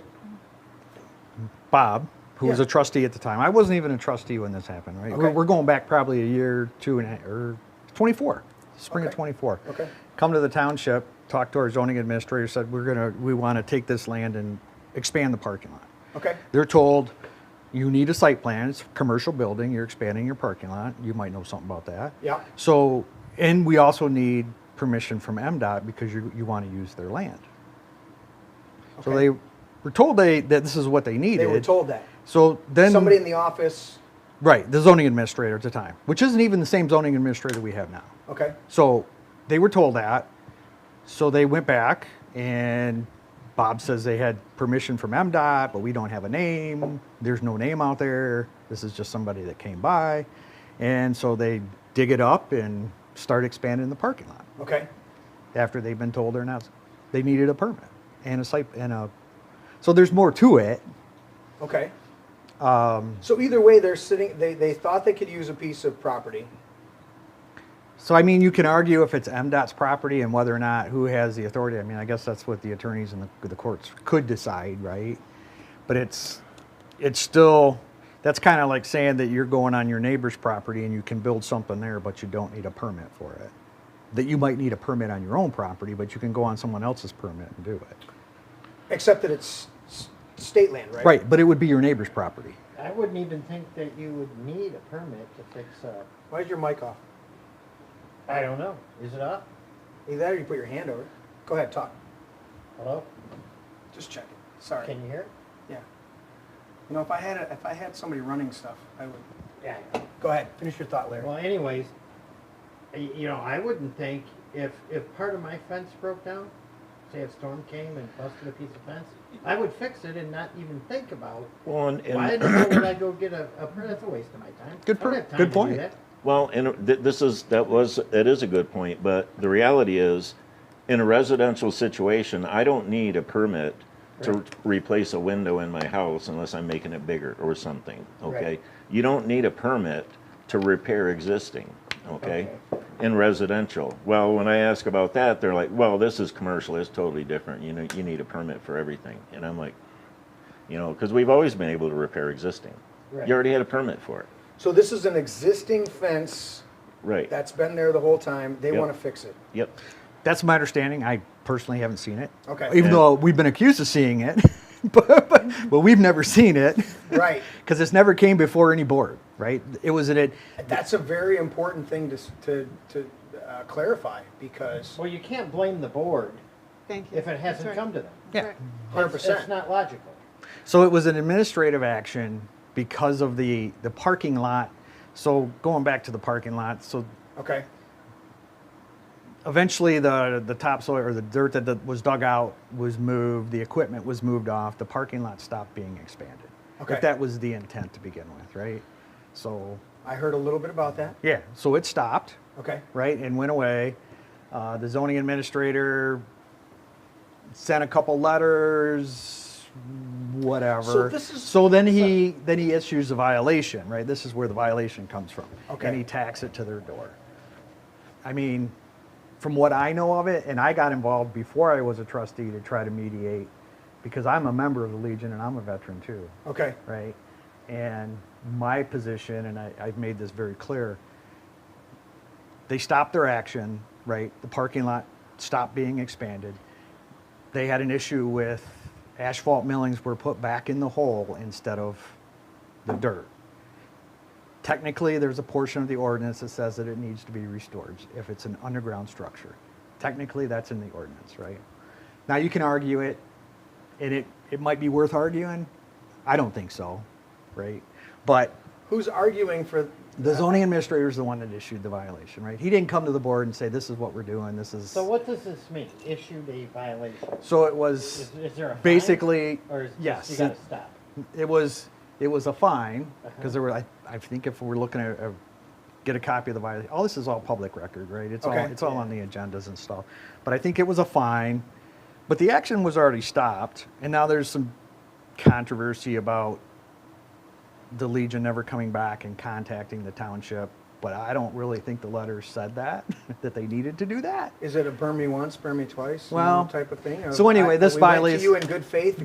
Bob, who was Yeah. a trustee at the time, I wasn't even a trustee when this happened, right? Okay. We're going back probably a year, or 24, spring of Okay. 24. Okay. Come to the township, talk to our zoning administrator, said we want to take this land and expand the parking lot. Okay. They're told, you need a site plan, it's a commercial building, you're expanding your parking lot, you might know something about that. Yeah. So, and we also need permission from MDOT because you want to use their land. So Okay. they were told that this is what they needed. They were told that. So then, Somebody in the office. right, the zoning administrator at the time, which isn't even the same zoning administrator we have now. Okay. So they were told that. So they went back, and Bob says they had permission from MDOT, but we don't have a name. There's no name out there. This is just somebody that came by. And so they dig it up and start expanding the parking lot Okay. after they've been told they needed a permit and a site so there's more to it. Okay. So either way, they're sitting. They thought they could use a piece of property. So I mean, you can argue if it's MDOT's property and whether or not who has the authority. I mean, I guess that's what the attorneys and the courts could decide, right? But it's still, that's kind of like saying that you're going on your neighbor's property and you can build something there, but you don't need a permit for it. that you might need a permit on your own property, but you can go on someone else's permit and do it. Except that it's state land, right? Right, but it would be your neighbor's property. I wouldn't even think that you would need a permit to fix Why is your mic off? I don't know. Is it up? Either that or you put your hand over it. Go ahead, talk. Hello? Just check it. Sorry. Can you hear it? Yeah. You know, if I had somebody running stuff, I would. Yeah. Go ahead. Finish your thought, Larry. Well, anyways, you know, I wouldn't think if part of my fence broke down, say a storm came and busted a piece of fence, I would fix it and not even think about Well, why the hell would I go get a permit? That's a waste of my time. Good I don't have time good to do point. that. Well, and that is a good point, but the reality is, in a residential situation, I don't need a permit to replace a window in my house unless I'm making it bigger or something, okay? Right. You don't need a permit to repair existing, okay? In residential. Well, when I ask about that, they're like, well, this is commercial, it's totally different. You know, you need a permit for everything. And I'm like, you know, because we've always been able to repair existing. Right. You already had a permit for it. So this is an existing fence Right. that's been there the whole time. They Yep. want to fix it. Yep. That's my understanding. I personally haven't seen it. Okay. Even And- though we've been accused of seeing it, but we've never seen it. Right. Because it's never came before any board, right? It was That's a very important thing to clarify because Well, you can't blame the board Thank you. if it That's hasn't right. come to them. Yeah. Right. 100%. It's not logical. So it was an administrative action because of the parking lot. So going back to the parking lot, so okay. eventually the topsoil or the dirt that was dug out was moved, the equipment was moved off, the parking lot stopped being expanded. Okay. If that was the intent to begin with, right? So, I heard a little bit about that. yeah, so it stopped, Okay. right, and went away. The zoning administrator sent a couple letters, whatever. So this is- So then he issues a violation, right? This is where the violation comes from. Okay. And he tacks it to their door. I mean, from what I know of it, and I got involved before I was a trustee to try to mediate, because I'm a member of the Legion and I'm a veteran too, Okay. right? And my position, and I've made this very clear, they stopped their action, right? The parking lot stopped being expanded. They had an issue with asphalt millings were put back in the hole instead of the dirt. Technically, there's a portion of the ordinance that says that it needs to be restored if it's an underground structure. Technically, that's in the ordinance, right? Now, you can argue it, and it might be worth arguing. I don't think so, right? But Who's arguing for? the zoning administrator is the one that issued the violation, right? He didn't come to the board and say, this is what we're doing, this is... So what does this mean? Issued a violation? So it was Is there a fine? basically, Or is yes, you gotta stop? it was a fine, because there were, I think if we're looking at, get a copy of the violation, all this is all public record, right? It's Okay. all on the agendas and stuff. But I think it was a fine, but the action was already stopped, and now there's some controversy about the Legion never coming back and contacting the township, but I don't really think the letter said that, that they needed to do that. Is it a burn me once, burn me twice, Well, type of thing? so anyway, this we went violates- to you in good faith,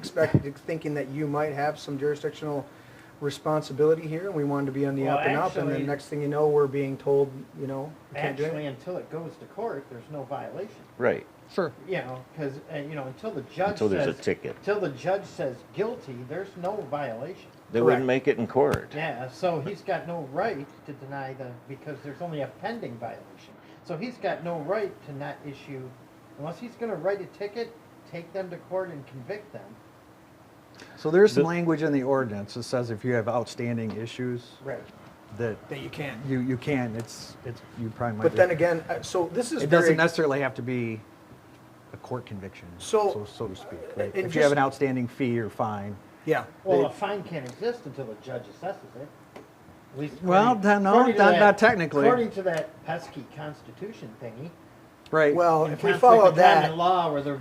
thinking that you might have some jurisdictional responsibility here, and we wanted to be on the Well, up and up, and then actually- next thing you know, we're being told, you know, you can't do Actually, it. until it goes to court, there's no violation. Right. Sure. You know, because, you know, until the judge Until there's a says- ticket. Until the judge says guilty, there's no violation. They Correct. wouldn't make it in court. Yeah, so he's got no right to deny because there's only a pending violation. So he's got no right to not issue, unless he's gonna write a ticket, take them to court and convict them. So there's some The- language in the ordinance that says if you have outstanding issues, Right. that That you can. you can, you probably might. But then again, so this is It very, doesn't necessarily have to be a court conviction, So- so to speak. Right? and If you have just- an outstanding fee or fine. yeah. Well, a fine can't exist until the judge assesses it. At least Well, according- no, according to not that- technically. According to that pesky constitution thingy. Right. Well, in if we conflict followed of common that, law where the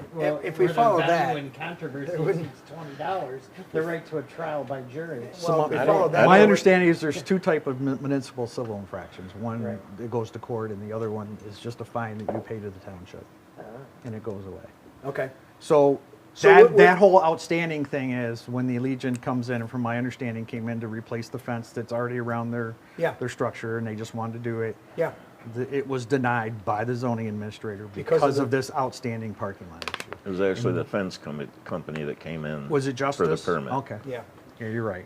if we where followed the value that, in controversy there wouldn't- exceeds $20, the right to a trial by jury. well, if we I followed don't- that, My then understanding is there's two type of municipal civil infractions. One Right. that goes to court, and the other one is just a fine that you pay to the township, Uh, and it goes away. okay. So So that, what- that whole outstanding thing is when the Legion comes in, and from my understanding, came in to replace the fence that's already around Yeah. their structure, and they just wanted to do it. Yeah. It was denied by the zoning administrator Because because of of this outstanding parking lot issue. It was actually the fence company that came in. Was it just for the this? permit? Okay. Yeah. Yeah, you're right.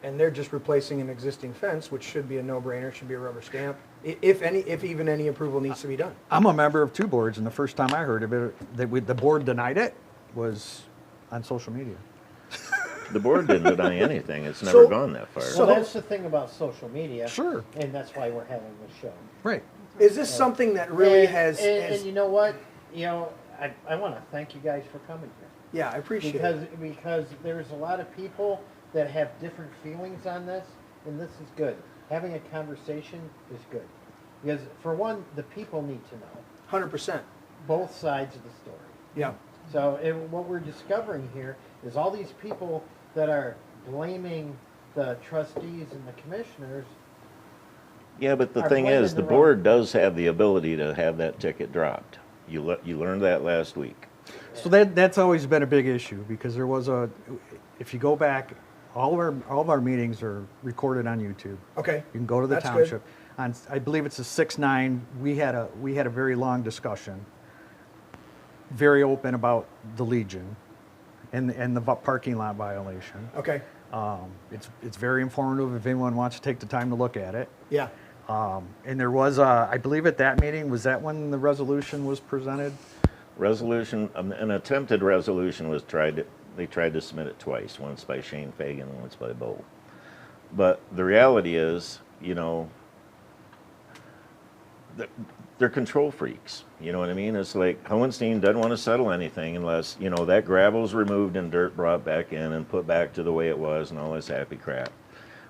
And they're just replacing an existing fence, which should be a no-brainer, should be a rubber stamp, if even any approval needs to be done. I'm a member of two boards, and the first time I heard of it, the board denied it, was on social media. The board didn't deny anything. It's So- never gone that far. so- Well, that's the thing about social media. Sure. And that's why we're having this show. Right. Is this something that really And you know what? You know, I want to thank you guys for coming here. yeah, I appreciate it. Because there's a lot of people that have different feelings on this, and this is good. Having a conversation is good. Because for one, the people need to know 100%. both sides of the story. Yeah. So what we're discovering here is all these people that are blaming the trustees and the commissioners. Yeah, but the Are thing blaming is, the the board wrong- does have the ability to have that ticket dropped. You learned that last week. So that's always been a big issue, because there was if you go back, all of our meetings are recorded on YouTube. Okay. You can go to the That's good. township. On, I believe it's a 6-9, we had a very long discussion, very open about the Legion and the parking lot violation. Okay. It's very informative if anyone wants to take the time to look at it. Yeah. And there was, I believe at that meeting, was that when the resolution was presented? Resolution, an attempted resolution was they tried to submit it twice, once by Shane Fagan and once by Bo. But the reality is, you know, they're control freaks. You know what I mean? It's like Hohenstein doesn't want to settle anything unless, you know, that gravel's removed and dirt brought back in and put back to the way it was and all this happy crap.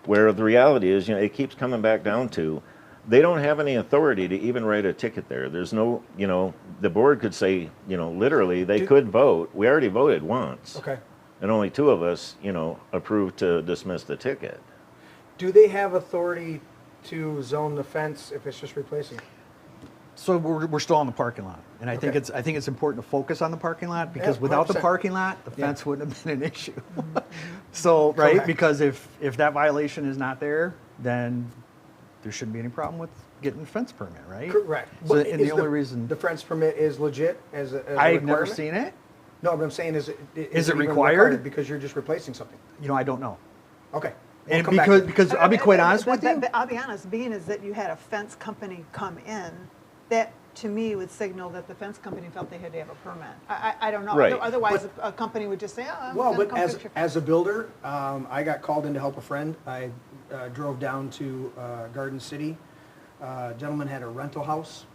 Where the reality is, you know, it keeps coming back down to, they don't have any authority to even write a ticket there. There's no, you know, the board could say, you know, literally, they could vote. We already voted once. Okay. And only 2 of us, you know, approved to dismiss the ticket. Do they have authority to zone the fence if it's just replacing? So we're still on the parking lot, and I think Okay. it's important to focus on the parking lot, because Yeah, without the 100%. parking lot, the Yeah. fence wouldn't have been an issue. So, right, Correct. because if that violation is not there, then there shouldn't be any problem with getting a fence permit, right? Correct. So, But and is the only reason the fence permit is legit as a I've never requirement? seen it. No, but I'm saying is Is it even required? because you're just replacing something? You know, I don't know. Okay. We'll And come back to because it. I'll be quite honest with you. But I'll be honest, being is that you had a fence company come in, that to me would signal that the fence company felt they had to have a permit. I don't know. Right. Otherwise, a company would just say, oh, I'm Well, gonna but come fix your fence. as a builder, I got called in to help a friend. I drove down to Garden City. A gentleman had a rental house,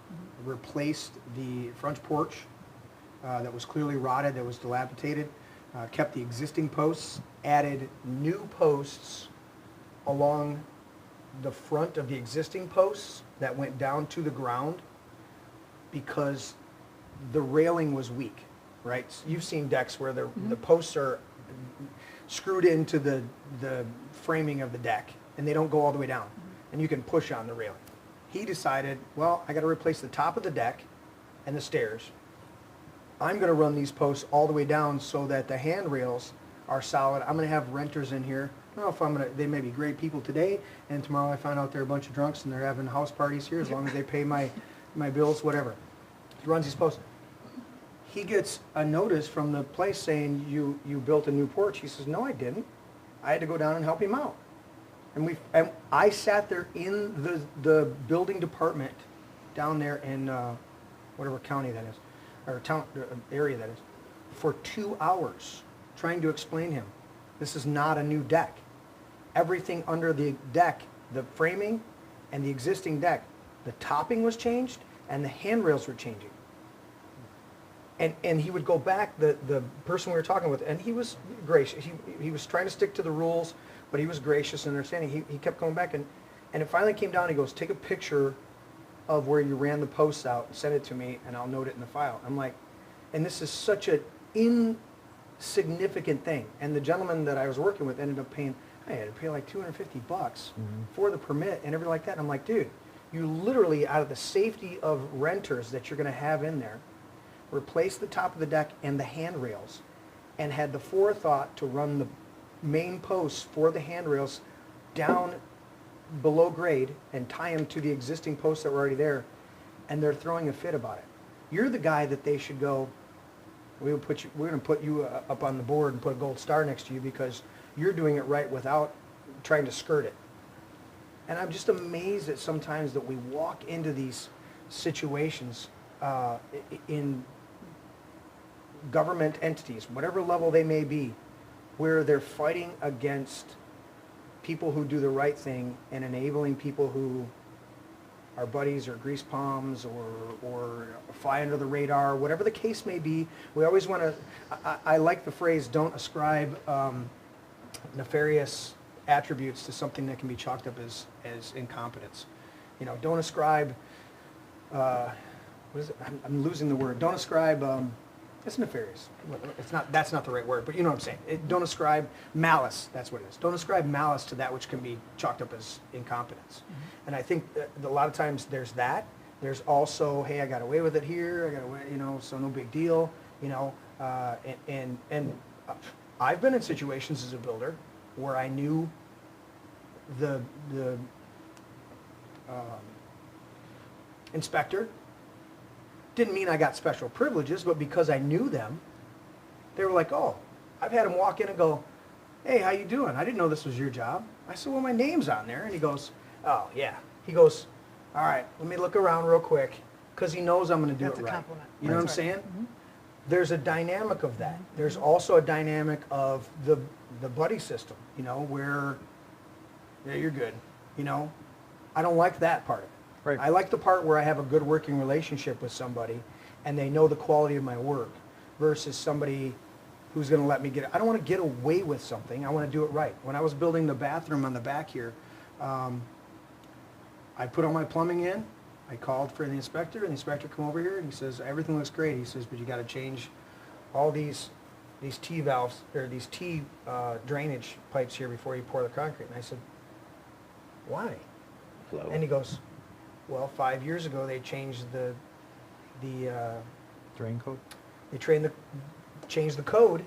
replaced the front porch that was clearly rotted, that was dilapidated, kept the existing posts, added new posts along the front of the existing posts that went down to the ground because the railing was weak, right? You've seen decks where the posts are screwed into the framing of the deck and they don't go all the way down, and you can push on the railing. He decided, well, I got to replace the top of the deck and the stairs. I'm going to run these posts all the way down so that the handrails are solid. I'm going to have renters in here. I don't know if I'm going to, they may be great people today, and tomorrow I find out they're a bunch of drunks and they're having house parties here, as long as they pay my bills, whatever. He runs these posts. He gets a notice from the place saying, you built a new porch. He says, no, I didn't. I had to go down and help him out. And I sat there in the building department down there in whatever county that is, or town area that is, for 2 hours trying to explain to him, this is not a new deck. Everything under the deck, the framing and the existing deck, the topping was changed and the handrails were changing. And he would go back, the person we were talking with, and he was gracious. He was trying to stick to the rules, but he was gracious and understanding. He kept going back, and it finally came down. He goes, take a picture of where you ran the posts out and send it to me, and I'll note it in the file. I'm like, and this is such an insignificant thing. And the gentleman that I was working with ended up paying, I had to pay like $250 for the permit and everything like that. And I'm like, dude, you literally, out of the safety of renters that you're going to have in there, replaced the top of the deck and the handrails, and had the forethought to run the main posts for the handrails down below grade and tie them to the existing posts that were already there, and they're throwing a fit about it. You're the guy that they should go, we're going to put you up on the board and put a gold star next to you because you're doing it right without trying to skirt it. And I'm just amazed that sometimes that we walk into these situations in government entities, whatever level they may be, where they're fighting against people who do the right thing and enabling people who are buddies or grease palms or fly under the radar, whatever the case may be. We always want to, I like the phrase, don't ascribe nefarious attributes to something that can be chalked up as incompetence. You know, don't ascribe, what is it? I'm losing the word. Don't ascribe, it's nefarious. It's not, that's not the right word, but you know what I'm saying. Don't ascribe malice, that's what it is. Don't ascribe malice to that which can be chalked up as incompetence. Mm-hmm. And I think that a lot of times there's that. There's also, hey, I got away with it here, I got away, you know, so no big deal, you know. And I've been in situations as a builder where I knew the inspector. Didn't mean I got special privileges, but because I knew them, they were like, oh, I've had him walk in and go, hey, how you doing? I didn't know this was your job. I said, well, my name's on there. And he goes, oh, yeah. He goes, all right, let me look around real quick, because he knows I'm going to do That's it a right. compliment. You know what I'm That's saying? right. Mm-hmm. There's a dynamic of that. There's also a dynamic of the buddy system, you know, where, yeah, you're good, you know. I don't like that part of it. Right. I like the part where I have a good working relationship with somebody and they know the quality of my work versus somebody who's going to let me get it. I don't want to get away with something. I want to do it right. When I was building the bathroom on the back here, I put all my plumbing in. I called for the inspector, and the inspector come over here, and he says, everything looks great. He says, but you got to change all these T valves, or these T drainage pipes here before you pour the concrete. And I said, why? Flow. And he goes, well, 5 years ago they changed the Drain code? they changed the code,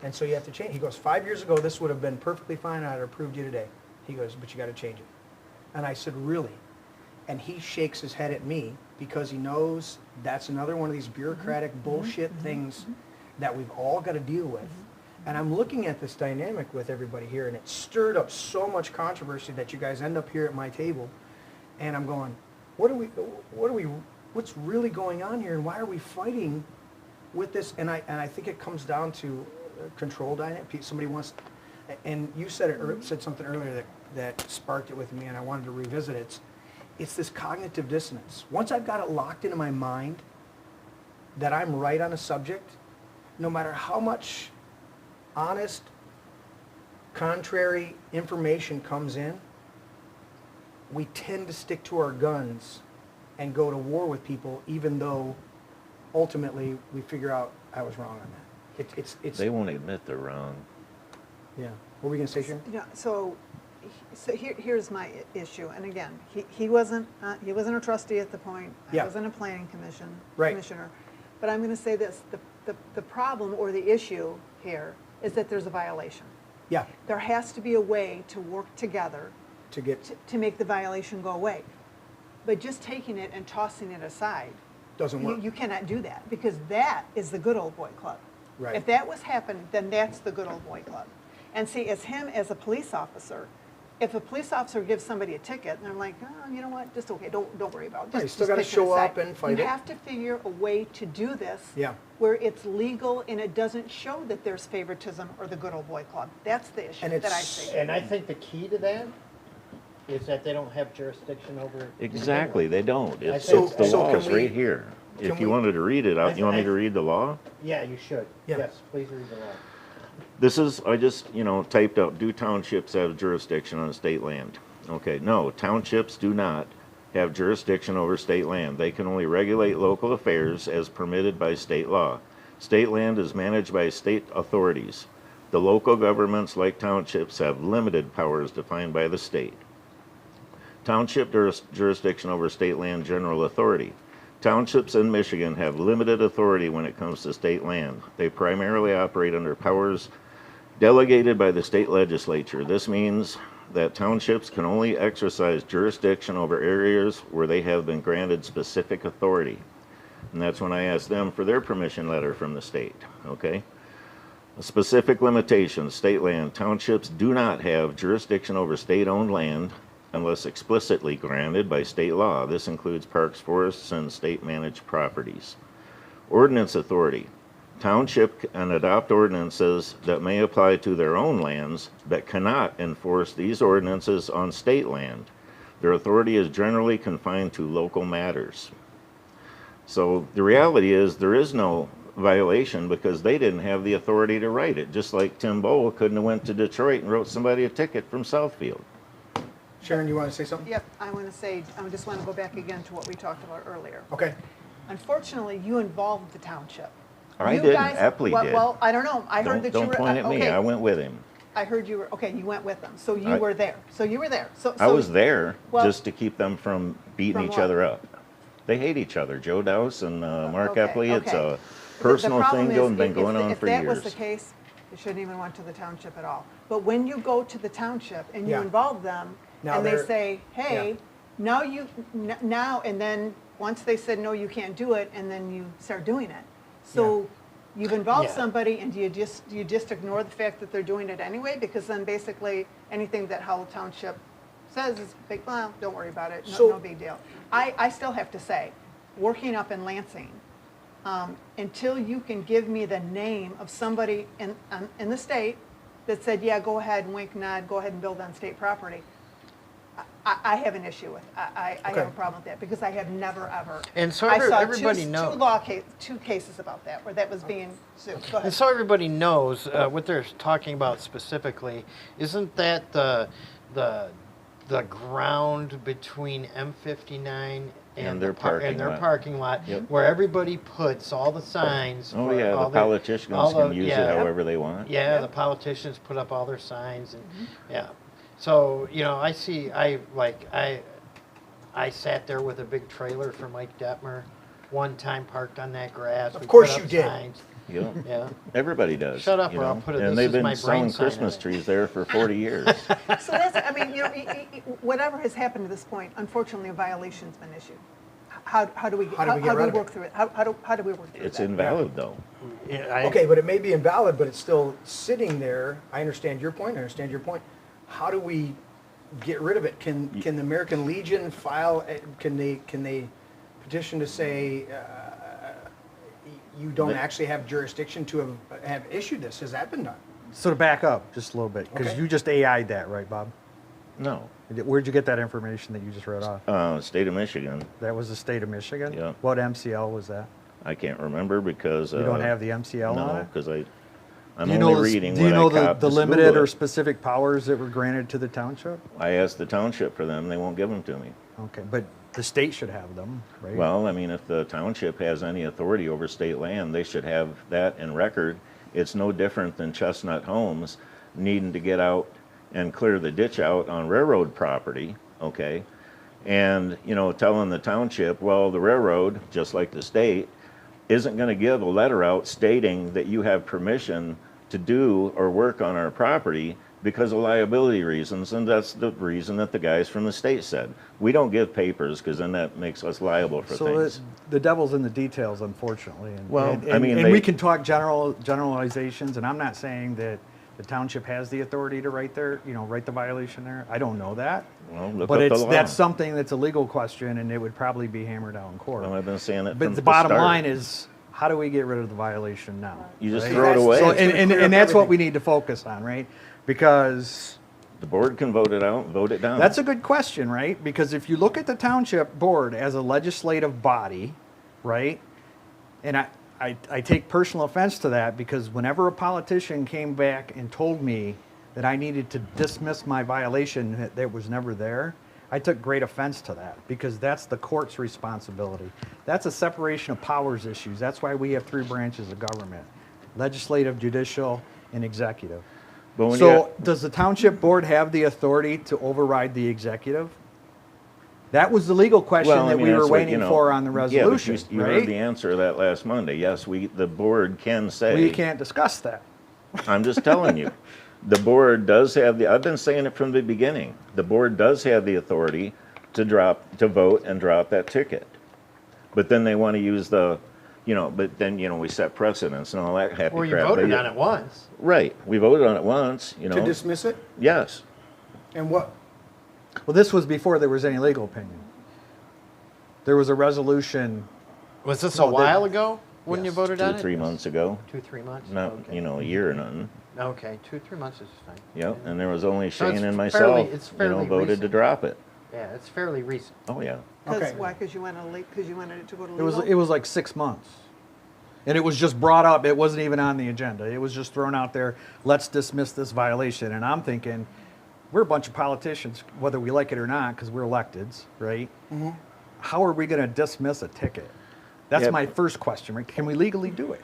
and so you have to change. He goes, 5 years ago this would have been perfectly fine. I'd have approved you today. He goes, but you got to change it. And I said, really? And he shakes his head at me because he knows that's another one of these bureaucratic bullshit things that we've all got to deal with. And I'm looking at this dynamic with everybody here, and it stirred up so much controversy that you guys end up here at my table, and I'm going, what's really going on here, and why are we fighting with this? And I think it comes down to control dynamic. Somebody wants, and you said something earlier that sparked it with me, and I wanted to revisit it. It's this cognitive dissonance. Once I've got it locked into my mind that I'm right on a subject, no matter how much honest, contrary information comes in, we tend to stick to our guns and go to war with people, even though ultimately we figure out I was wrong on that. It's They won't admit they're wrong. yeah. What were we going to say, Sharon? Yeah, so here's my issue, and again, he wasn't a trustee at the point. Yeah. I wasn't a planning Right. commissioner. But I'm going to say this, the problem or the issue here is that there's a violation. Yeah. There has to be a way to work together To get to make the violation go away. But just taking it and tossing it aside, doesn't work. you cannot do that, because that is the good old boy club. Right. If that was happening, then that's the good old boy club. And see, as a police officer, if a police officer gives somebody a ticket, and they're like, oh, you know what, just okay, don't worry about it. Right, you still just gotta push it show aside. up and fight You it. have to figure a way to do this Yeah. where it's legal and it doesn't show that there's favoritism or the good old boy club. That's the issue And that I it's- see. And I think the key to that is that they don't have jurisdiction over it. Exactly, they don't. It's, So- it's the so law can is we- right here. can If you we- wanted to read it out, you want me to read the law? Yeah, you should. Yeah. Yes, please read the law. This is, I just, typed out, do townships have jurisdiction on state land? Okay, no, townships do not have jurisdiction over state land. They can only regulate local affairs as permitted by state law. State land is managed by state authorities. The local governments, like townships, have limited powers defined by the state. Township jurisdiction over state land general authority. Townships in Michigan have limited authority when it comes to state land. They primarily operate under powers delegated by the state legislature. This means that townships can only exercise jurisdiction over areas where they have been granted specific authority. And that's when I asked them for their permission letter from the state, okay? Specific limitations, state land. Townships do not have jurisdiction over state-owned land unless explicitly granted by state law. This includes parks, forests, and state-managed properties. Ordinance authority. Township can adopt ordinances that may apply to their own lands, but cannot enforce these ordinances on state land. Their authority is generally confined to local matters. So the reality is there is no violation because they didn't have the authority to write it, just like Tim Bowl couldn't have went to Detroit and wrote somebody a ticket from Southfield. Sharon, you want to say something? Yep, I want to say, I just want to go back again to what we talked about earlier. Okay. Unfortunately, you involved the township. I You didn't, guys- Epley well, did. Well, I don't know. I heard that you Don't were. point at me, okay. I went with him. I heard you were, okay, you went with them. So you I- were there. So you were there. So I was there well- just to keep them from beating From each what? other up. They hate each other, Joe Dowse and Mark Okay, Epley. It's okay. a personal problem thing is, been going on if for that years. was the case, it shouldn't even went to the township at all. But when you go to the township and you Yeah. involve them, Now and they they're- say, hey, now, and then once they said, no, you can't do it, and then you start doing it. So you've involved Yeah. somebody, and do you just ignore the fact that they're doing it anyway? Because then basically, anything that Howell Township says is big, well, don't worry about it, So- no big deal. I still have to say, working up in Lansing, until you can give me the name of somebody in the state that said, yeah, go ahead, wink, nod, go ahead and build on state property, I have an issue with. I Okay. have a problem with that because I have never ever. And so I saw everybody two, knows. two cases about that where that was being sued. Go ahead. And so everybody knows what they're talking about specifically. Isn't that the ground between M59 And their and parking their lot. parking lot, Yep. where everybody puts all the signs? Oh for yeah, all the politicians all can the- use yeah. it however they want. Yeah, Yep. the politicians put up all their signs, and yeah. So I sat there with a big trailer for Mike Detmer, one time parked on that grass. Of We course put you up did. signs. Yeah. Yeah. Everybody does. Shut up, you or I'll know? put it- And this they've is been my brain selling sign in Christmas it. trees there for 40 years. So that's, I mean, whatever has happened to this point, unfortunately, a violation's been issued. How do we How do we get rid of it? work through it? How do we work through It's that? invalid though. Okay, but it may be invalid, but it's still sitting there. I understand your point. How do we get rid of it? Can the American Legion file? Can they petition to say you don't actually have jurisdiction to have issued this? Has that been done? So to back up just a little bit, because Okay. you just AI'd that, right, Bob? No. Where'd you get that information that you just read off? State of Michigan. That was the state of Michigan? Yeah. What MCL was that? I can't remember because You don't have the MCL on no, it? because I'm Do you only know reading Do you what know I copped. the Just limited Google or it. specific powers that were granted to the township? I asked the township for them. They won't give them to me. Okay, but the state should have them, right? Well, I mean, if the township has any authority over state land, they should have that in record. It's no different than Chestnut Homes needing to get out and clear the ditch out on railroad property, okay? And, telling the township, well, the railroad, just like the state, isn't going to give a letter out stating that you have permission to do or work on our property because of liability reasons, and that's the reason that the guys from the state said. We don't give papers because then that makes us liable for So things. the devil's in the details, unfortunately. And, Well, and, I mean, and they- we can talk generalizations, and I'm not saying that the township has the authority to write the violation there. I don't know that. Well, look But up the law. that's something that's a legal question, and it would probably be hammered out in court. Well, I've been saying it from But the the bottom start. line is, how do we get rid of the violation now? You just right? throw it away. So, It's gonna and clear up that's what everything. we need to focus on, right? Because The board can vote it out, vote it down. that's a good question, right? Because if you look at the township board as a legislative body, right? And I take personal offense to that because whenever a politician came back and told me that I needed to dismiss my violation that was never there, I took great offense to that because that's the court's responsibility. That's a separation of powers issues. That's why we have three branches of government: legislative, judicial, and executive. But when So does the township board have the authority to override the executive? That was the legal question Well, I that mean, we were that's what, waiting for on the resolution, Yeah, but you right? heard the answer to that last Monday. Yes, the board can say. We can't discuss that. I'm just telling you. The board does have I've been saying it from the beginning. The board does have the authority to vote and drop that ticket. But then they want to use but then, we set precedents and all that happy Or you crap. voted But on it once. Right. We voted on it once, To dismiss it? Yes. And what? Well, this was before there was any legal opinion. There was a resolution. Was this No, a while ago when you yes, voted on it? 3 months ago. 2-3 months? Not, Okay. a year or nothing. Okay, 2-3 months is fine. Yep. And there was only So it's Shane and fairly- myself, it's fairly voted to recent. drop it. Yeah, it's fairly recent. Oh, yeah. Because Okay. why? Because you wanted it to go to It legal? was like 6 months. And it was just brought up. It wasn't even on the agenda. It was just thrown out there. Let's dismiss this violation. And I'm thinking, we're a bunch of politicians, whether we like it or not, because we're electeds, right? How are we going to dismiss a ticket? That's Yeah. my first question. Right? Can we legally do it?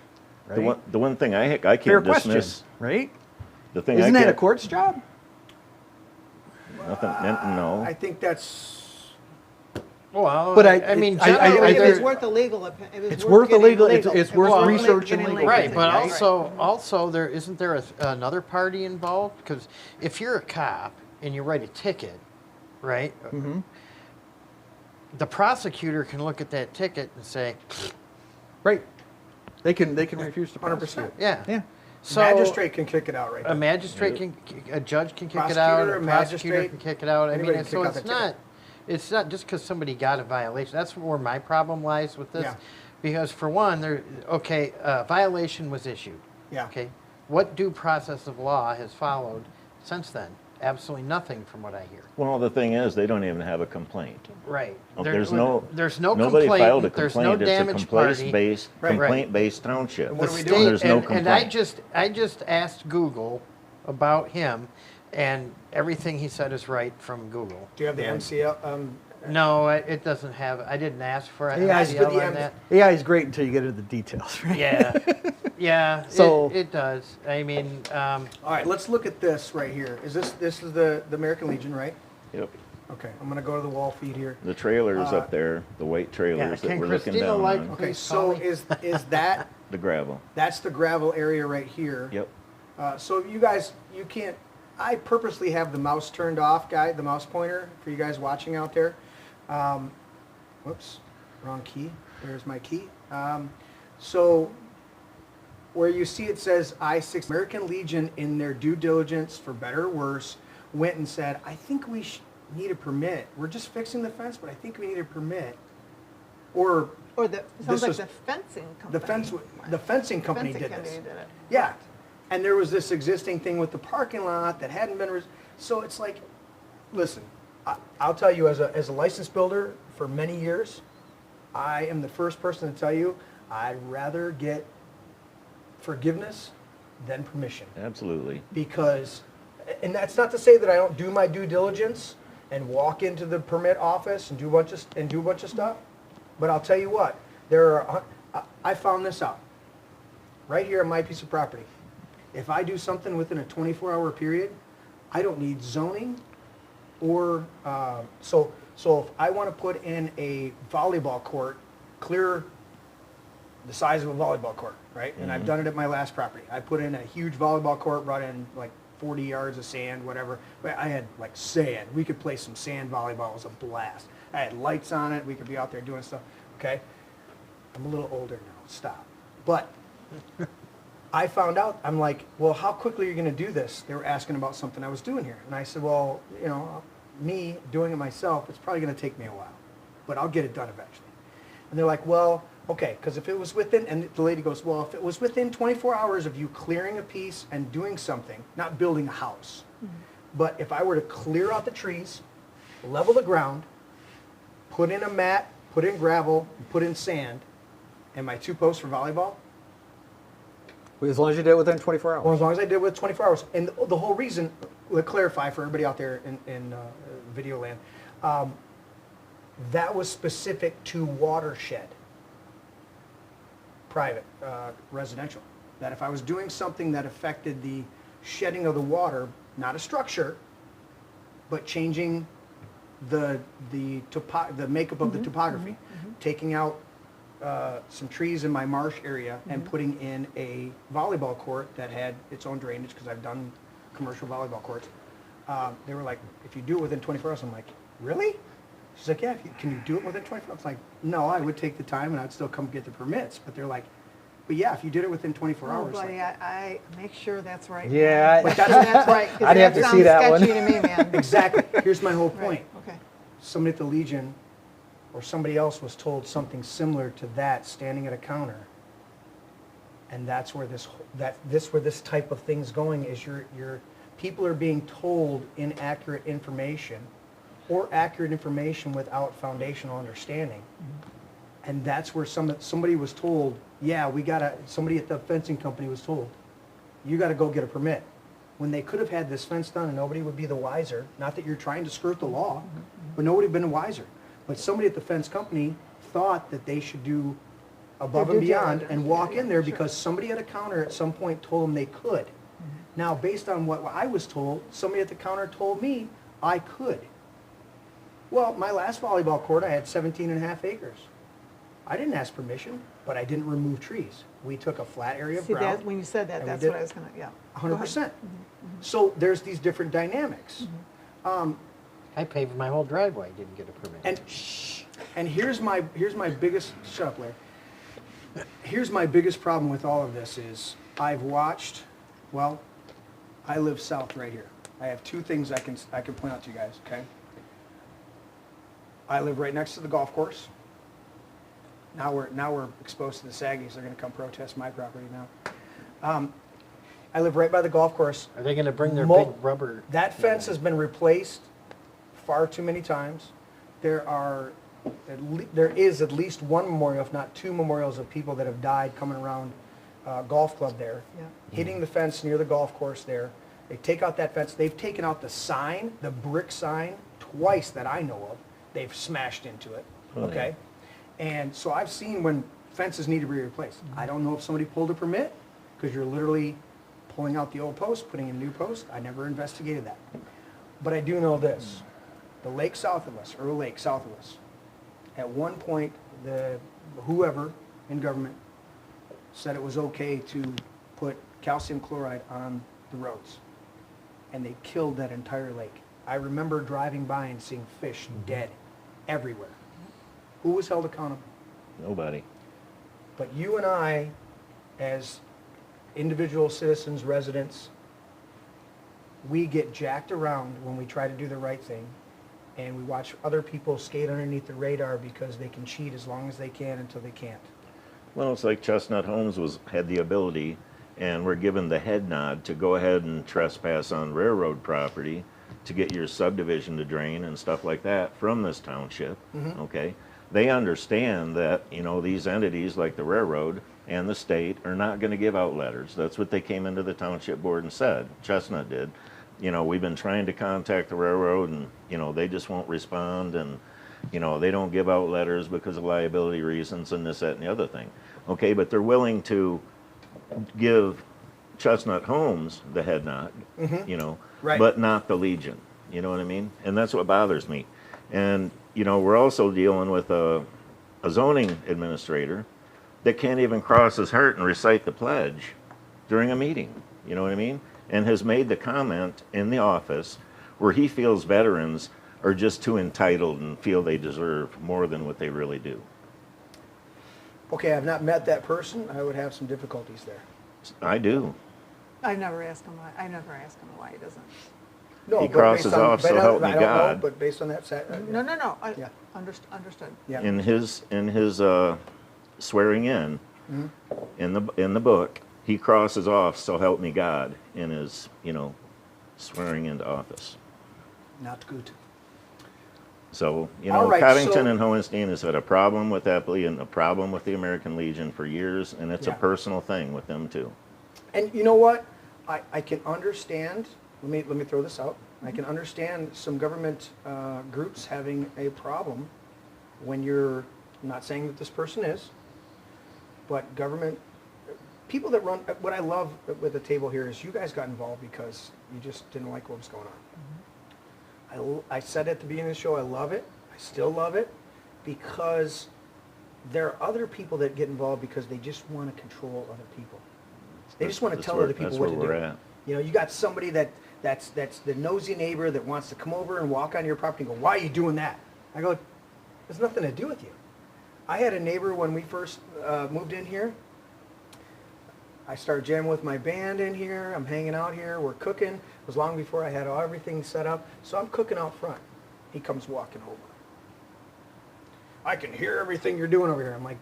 Right? The one thing I Fair can't question, dismiss. right? The thing Isn't I that a can't, court's job? Nothing. No. I think that's. Well, But I mean, I- generally, If it's there- worth a legal opinion. It's worth a getting legal- it's It worth was researching getting legal. right, but opinion, also there isn't there another party involved? Because if you're a cop and you write a ticket, right? Mm-hmm. The prosecutor can look at that ticket and say, Right. They can refuse to 100%. prosecute. yeah. Yeah. So Magistrate can kick it out right a there. magistrate a judge can kick it out, Prosecutor, a prosecutor magistrate, can kick it out. I mean, anybody can so kick out it's the ticket. not, it's not just because somebody got a violation. That's where my problem lies with this, Yeah. because for one, a violation was issued. Yeah. Okay, what due process of law has followed since then? Absolutely nothing, from what I hear. Well, the thing is, they don't even have a complaint. Right. There's no complaint. nobody filed a There's no complaint. It's a damage party. complaint-based Right. complaint-based township. And what The are we state, doing? There's no and complaint. I just asked Google about him, and everything he said is right from Google. Do you have the MCL? No, it doesn't have. I didn't ask for an Yeah, MCL but the on that. AI is great until you get into the details, right? Yeah, yeah. So- it does. I mean, All right, let's look at this right here. This is the American Legion, right? Yep. Okay, I'm gonna go to the wall feed here. The trailers up there, the white trailers that can we're looking Christina down like- on, Okay, Please, so Polly. is that the gravel. that's the gravel area right here? Yep. So you guys, you can't. I purposely have the mouse turned off, the mouse pointer for you guys watching out there. Whoops, wrong key. There's my key. So where you see it says I-6, American Legion, in their due diligence, for better or worse, went and said, I think we need a permit. We're just fixing the fence, but I think we need a permit. Or Or the, This sounds like was- the fencing company. the fencing company Fencing did this. did it. Yeah, and there was this existing thing with the parking lot that hadn't been, so it's like, listen, I'll tell you as a licensed builder for many years, I am the first person to tell you, I'd rather get forgiveness than permission. Absolutely. Because, and that's not to say that I don't do my due diligence and walk into the permit office and do a bunch of stuff, but I'll tell you what, I found this out right here on my piece of property. If I do something within a 24-hour period, I don't need zoning or, so if I want to put in a volleyball court, clear the size of a volleyball court, right? And I've done it at my last property. I put in a huge volleyball court, brought in like 40 yards of sand, whatever. But I had like sand. We could play some sand volleyball. It was a blast. I had lights on it. We could be out there doing stuff. Okay? I'm a little older now. Stop. But I found out, I'm like, well, how quickly are you going to do this? They were asking about something I was doing here. And I said, well, you know, me doing it myself, it's probably going to take me a while. But I'll get it done eventually. And they're like, well, okay, because if it was within, and the lady goes, well, if it was within 24 hours of you clearing a piece and doing something, not building a house, but if I were to clear out the trees, level the ground, put in a mat, put in gravel, put in sand, and my 2 posts for volleyball, As long as you did it within 24 hours. well, as long as I did it with 24 hours. And the whole reason, to clarify for everybody out there in video land, that was specific to watershed, private, residential. That if I was doing something that affected the shedding of the water, not a structure, but changing the makeup of the topography, taking out some trees in my marsh area and putting in a volleyball court that had its own drainage, because I've done commercial volleyball courts. They were like, if you do it within 24 hours, I'm like, really? She's like, yeah, can you do it within 24 hours? I was like, no, I would take the time and I'd still come get the permits. But they're like, but yeah, if you did it within 24 Oh, hours. buddy, like, I make sure that's right. Yeah, Make sure that's right. 'cause I'd have to see that one. sounds sketchy to me, man. exactly. Here's my whole point. Right, okay. Somebody at the Legion or somebody else was told something similar to that standing at a counter. And that's where where this type of thing's going is your people are being told inaccurate information or accurate information without foundational understanding. And that's where somebody was told, yeah, somebody at the fencing company was told, you gotta go get a permit. When they could have had this fence done and nobody would be the wiser, not that you're trying to skirt the law, but nobody would have been the wiser. But somebody at the fence company thought that they should do above Their and due beyond diligence. and walk in there Sure. because somebody at a counter at some point told them they could. Now, based on what I was told, somebody at the counter told me I could. Well, my last volleyball court, I had 17 and a half acres. I didn't ask permission, but I didn't remove trees. We took a flat area of See, ground. that, when you said that, and we that's did what I was gonna, yeah. Go 100%. ahead. So there's these different dynamics. I paved my whole driveway, didn't get a permit. And here's my biggest, shut up, Larry. Here's my biggest problem with all of this is I've watched, well, I live south right here. I have two things I can point out to you guys, okay? I live right next to the golf course. Now we're exposed to the Saggies. They're going to come protest my property now. I live right by the golf course. Are they gonna bring their Mo- big rubber? That fence has been replaced far too many times. There is at least one memorial, if not two memorials, of people that have died coming around golf club there, Yeah. hitting the fence near the golf course there. They take out that fence. They've taken out the sign, the brick sign, twice that I know of. They've smashed into it. Oh, Okay, and so I've seen when fences need to be replaced. I don't know if somebody pulled a permit because you're literally pulling out the old post, putting in a new post. I never investigated that, but I do know this: the lake south of us, Earl Lake south of us. At one point, whoever in government said it was okay to put calcium chloride on the roads, and they killed that entire lake. I remember driving by and seeing fish dead everywhere. Who was held accountable? Nobody. But you and I, as individual citizens, residents, we get jacked around when we try to do the right thing, and we watch other people skate underneath the radar because they can cheat as long as they can until they can't. Well, it's like Chestnut Homes had the ability, and were given the head nod to go ahead and trespass on railroad property to get your subdivision to drain and stuff like that from this township. Okay, they understand that these entities like the railroad and the state are not going to give out letters. That's what they came into the township board and said. Chestnut did. We've been trying to contact the railroad, and they just won't respond, and they don't give out letters because of liability reasons and this, that, and the other thing. Okay, but they're willing to give Chestnut Homes the head nod, Right. but not the Legion. You know what I mean? And that's what bothers me. And we're also dealing with a zoning administrator that can't even cross his heart and recite the pledge during a meeting. You know what I mean? And has made the comment in the office where he feels veterans are just too entitled and feel they deserve more than what they really do. Okay, I've not met that person. I would have some difficulties there. I do. I've never asked him why he doesn't. No, He but crosses based on- off, but so I help me don't know, God. but based on that, No, Yeah. understood. Yeah. In his swearing in, in the book, he crosses off "so help me God" in his swearing into office. Not good. So All right, Covington so- and Hohenstein has had a problem with Epley and a problem with the American Legion for years, and it's Yeah. a personal thing with them too. And you know what? I can understand, let me throw this out. I can understand some government groups having a problem when you're, I'm not saying that this person is, but government, people that run, what I love with the table here is you guys got involved because you just didn't like what was going on. I said at the beginning of the show, I love it. I still love it because there are other people that get involved because they just want to control other people. They just want to That's tell where- other people that's what where to we're do. at. You got somebody that That's the nosy neighbor that wants to come over and walk on your property and go, why are you doing that? I go, there's nothing to do with you. I had a neighbor when we first moved in here. I started jamming with my band in here. I'm hanging out here. We're cooking. It was long before I had everything set up. So I'm cooking out front. He comes walking over. I can hear everything you're doing over here. I'm like,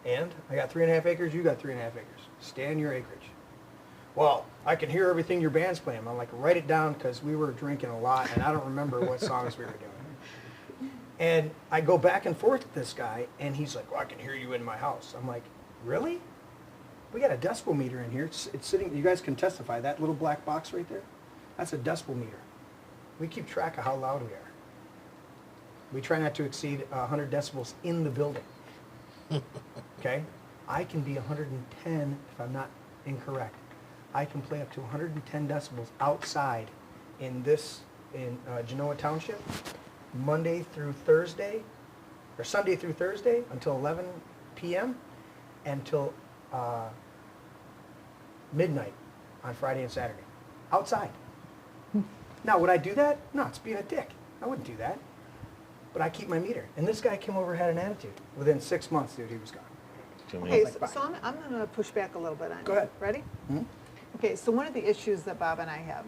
and? I got 3.5 acres. You got 3.5 acres. Stay in your acreage. Well, I can hear everything your band's playing. I'm like, write it down because we were drinking a lot and I don't remember what songs we were doing. And I go back and forth with this guy and he's like, well, I can hear you in my house. I'm like, really? We got a decibel meter in here. It's sitting, you guys can testify, that little black box right there, that's a decibel meter. We keep track of how loud we are. We try not to exceed 100 decibels in the building. Okay? I can be 110 if I'm not incorrect. I can play up to 110 decibels outside in Genoa Township, Monday through Thursday, or Sunday through Thursday until 11 p.m. until midnight on Friday and Saturday. Outside. Now, would I do that? No, it's being a dick. I wouldn't do that. But I keep my meter. And this guy came over and had an attitude. Within 6 months, dude, he was gone. Okay, Like, bye. so I'm going to push back a little bit on you. Go ahead. Ready? Mhm. Okay, so one of the issues that Bob and I have,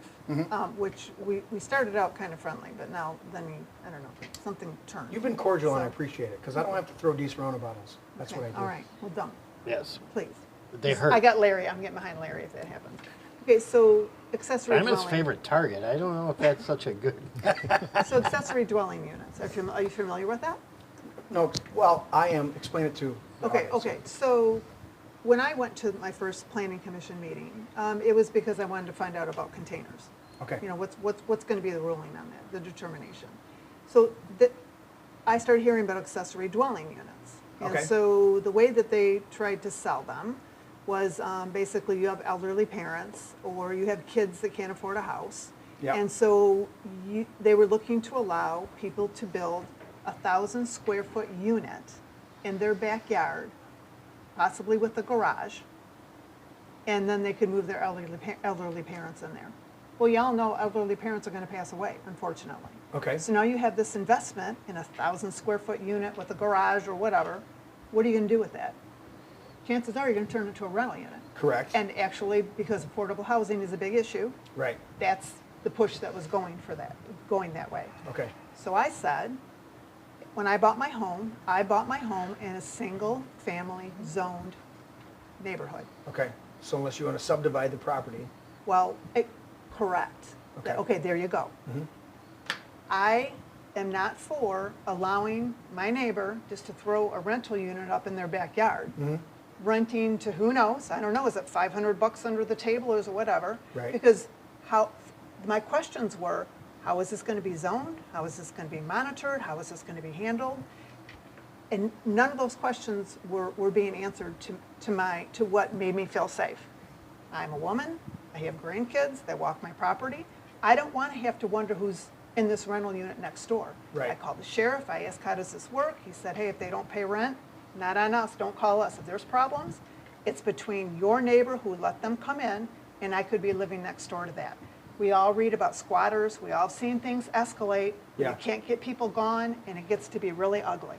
which we started out kind of friendly, but now then I don't know, something turned. You've been cordial and I So- appreciate it, because I don't have to throw Dees Rona bottles. That's Okay, what I do. All right, well, don't, Yes. please. They hurt. I got Larry, I'm getting behind Larry if that happens. Okay, so accessory I'm dwelling. his favorite target. I don't know if that's such a good. So accessory dwelling units, are you familiar with that? No, well, I am. Explain it to the Okay, audience. okay, so when I went to my first planning commission meeting, it was because I wanted to find out about containers. Okay. You know, what's going to be the ruling on that, the determination. So I started hearing about accessory dwelling units. And Okay. so the way that they tried to sell them was basically you have elderly parents or you have kids that can't afford a house. Yep. And so they were looking to allow people to build 1,000 square foot unit in their backyard, possibly with a garage, and then they could move their elderly parents in there. Well, y'all know elderly parents are going to pass away, unfortunately. Okay. So now you have this investment in 1,000 square foot unit with a garage or whatever. What are you going to do with that? Chances are you're going to turn it into a rental unit. Correct. And actually, because affordable housing is a big issue, Right. that's the push that was going that way. Okay. So I said, when I bought my home in a single family zoned neighborhood. Okay. So unless you want to subdivide the property. Well, correct. Okay. Okay, there you go. I am not for allowing my neighbor just to throw a rental unit up in their backyard. Renting to who knows, I don't know, is it $500 under the table or is it whatever? Right. Because my questions were, how is this going to be zoned? How is this going to be monitored? How is this going to be handled? And none of those questions were being answered to what made me feel safe. I'm a woman, I have grandkids that walk my property. I don't want to have to wonder who's in this rental unit next door. Right. I called the sheriff, I asked, how does this work? He said, hey, if they don't pay rent, not on us, don't call us. If there's problems, it's between your neighbor who let them come in, and I could be living next door to that. We all read about squatters, we all seen things escalate. Yeah. You can't get people gone, and it gets to be really ugly.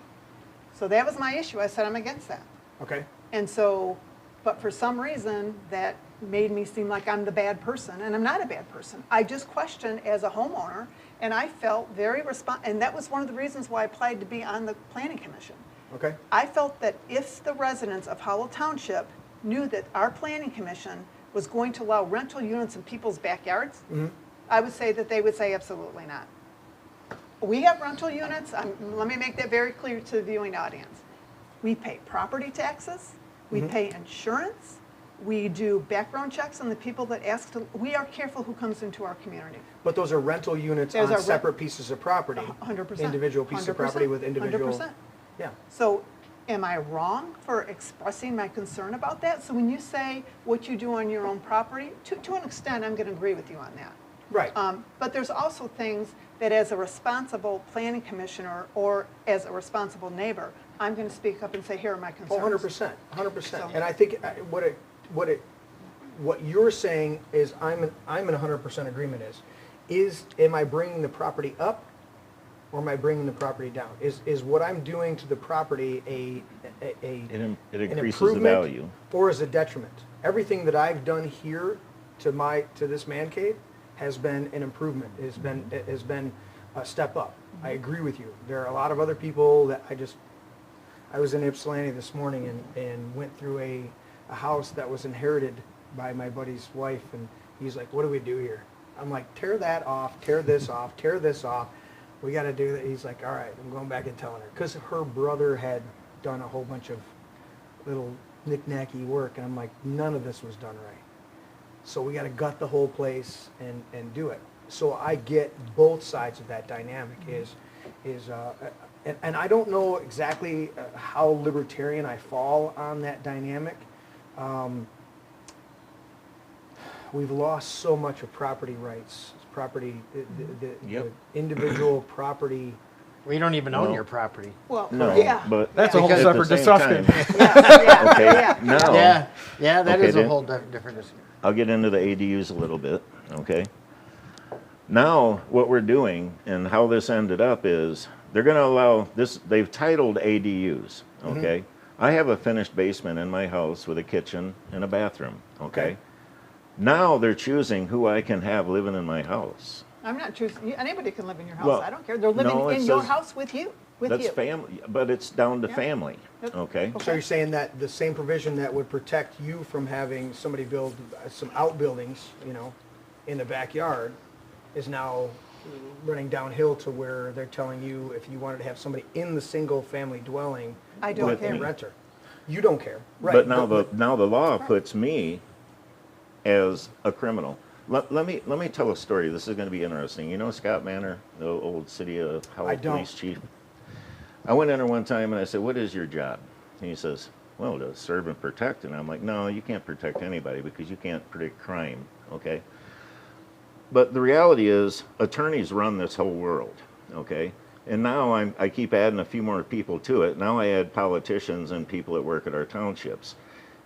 So that was my issue. I said, I'm against that. Okay. And so, but for some reason, that made me seem like I'm the bad person, and I'm not a bad person. I just questioned as a homeowner, and I felt very and that was one of the reasons why I applied to be on the Planning Commission. Okay. I felt that if the residents of Howell Township knew that our Planning Commission was going to allow rental units in people's backyards, I would say that they would say absolutely not. We have rental units. Let me make that very clear to the viewing audience. We pay property taxes. We pay insurance. We do background checks on the people that ask to. We are careful who comes into our community. But those are rental units Those on are separate pieces of property. 100%. Individual pieces of property with individual. 100%. Yeah. So am I wrong for expressing my concern about that? So when you say what you do on your own property, to an extent, I'm going to agree with you on that. Right. But there's also things that as a responsible planning commissioner or as a responsible neighbor, I'm going to speak up and say, here are my concerns. Oh, 100%, 100%. So- And I think what it what you're saying is I'm in 100% agreement am I bringing the property up or am I bringing the property down? Is what I'm doing to the property It an increases the improvement value. or is a detriment? Everything that I've done here to this man cave has been an improvement. It has been a step up. I agree with you. There are a lot of other people that I was in Ypsilanti this morning and went through a house that was inherited by my buddy's wife, and he's like, what do we do here? I'm like, tear that off, tear this off, tear this off. We got to do that. He's like, all right, I'm going back and telling her. Because her brother had done a whole bunch of little knick-knacky work, and I'm like, none of this was done right. So we got to gut the whole place and do it. So I get both sides of that dynamic and I don't know exactly how libertarian I fall on that dynamic. We've lost so much of property rights, the individual property. We don't even own Well, your property. Well, No, yeah. but That's a whole at the separate same discussion. time- Yeah, Okay, yeah. now Yeah, that Okay, is a then. whole different discussion. I'll get into the ADUs a little bit, okay? Now, what we're doing and how this ended up is they're going to allow this, they've titled ADUs, okay? I have a finished basement in my house with a kitchen and a bathroom, okay? Now they're choosing who I can have living in my house. I'm not choosing, anybody can live in your house, Well, I don't care. They're living no, it in your says- house with you, That's family, but it's down to Yeah. family, Yep. okay? So you're saying that the same provision that would protect you from having somebody build some outbuildings, in the backyard is now running downhill to where they're telling you if you wanted to have somebody in the single family dwelling. I don't with care. a renter. You don't care, right? But now the law puts me as a criminal. Let me tell a story. This is going to be interesting. You know Scott Manor, the old city of Howell I don't. police chief? I went in there one time and I said, what is your job? And he says, well, to serve and protect. And I'm like, no, you can't protect anybody because you can't predict crime, okay? But the reality is attorneys run this whole world, okay? And now I keep adding a few more people to it. Now I add politicians and people that work at our townships.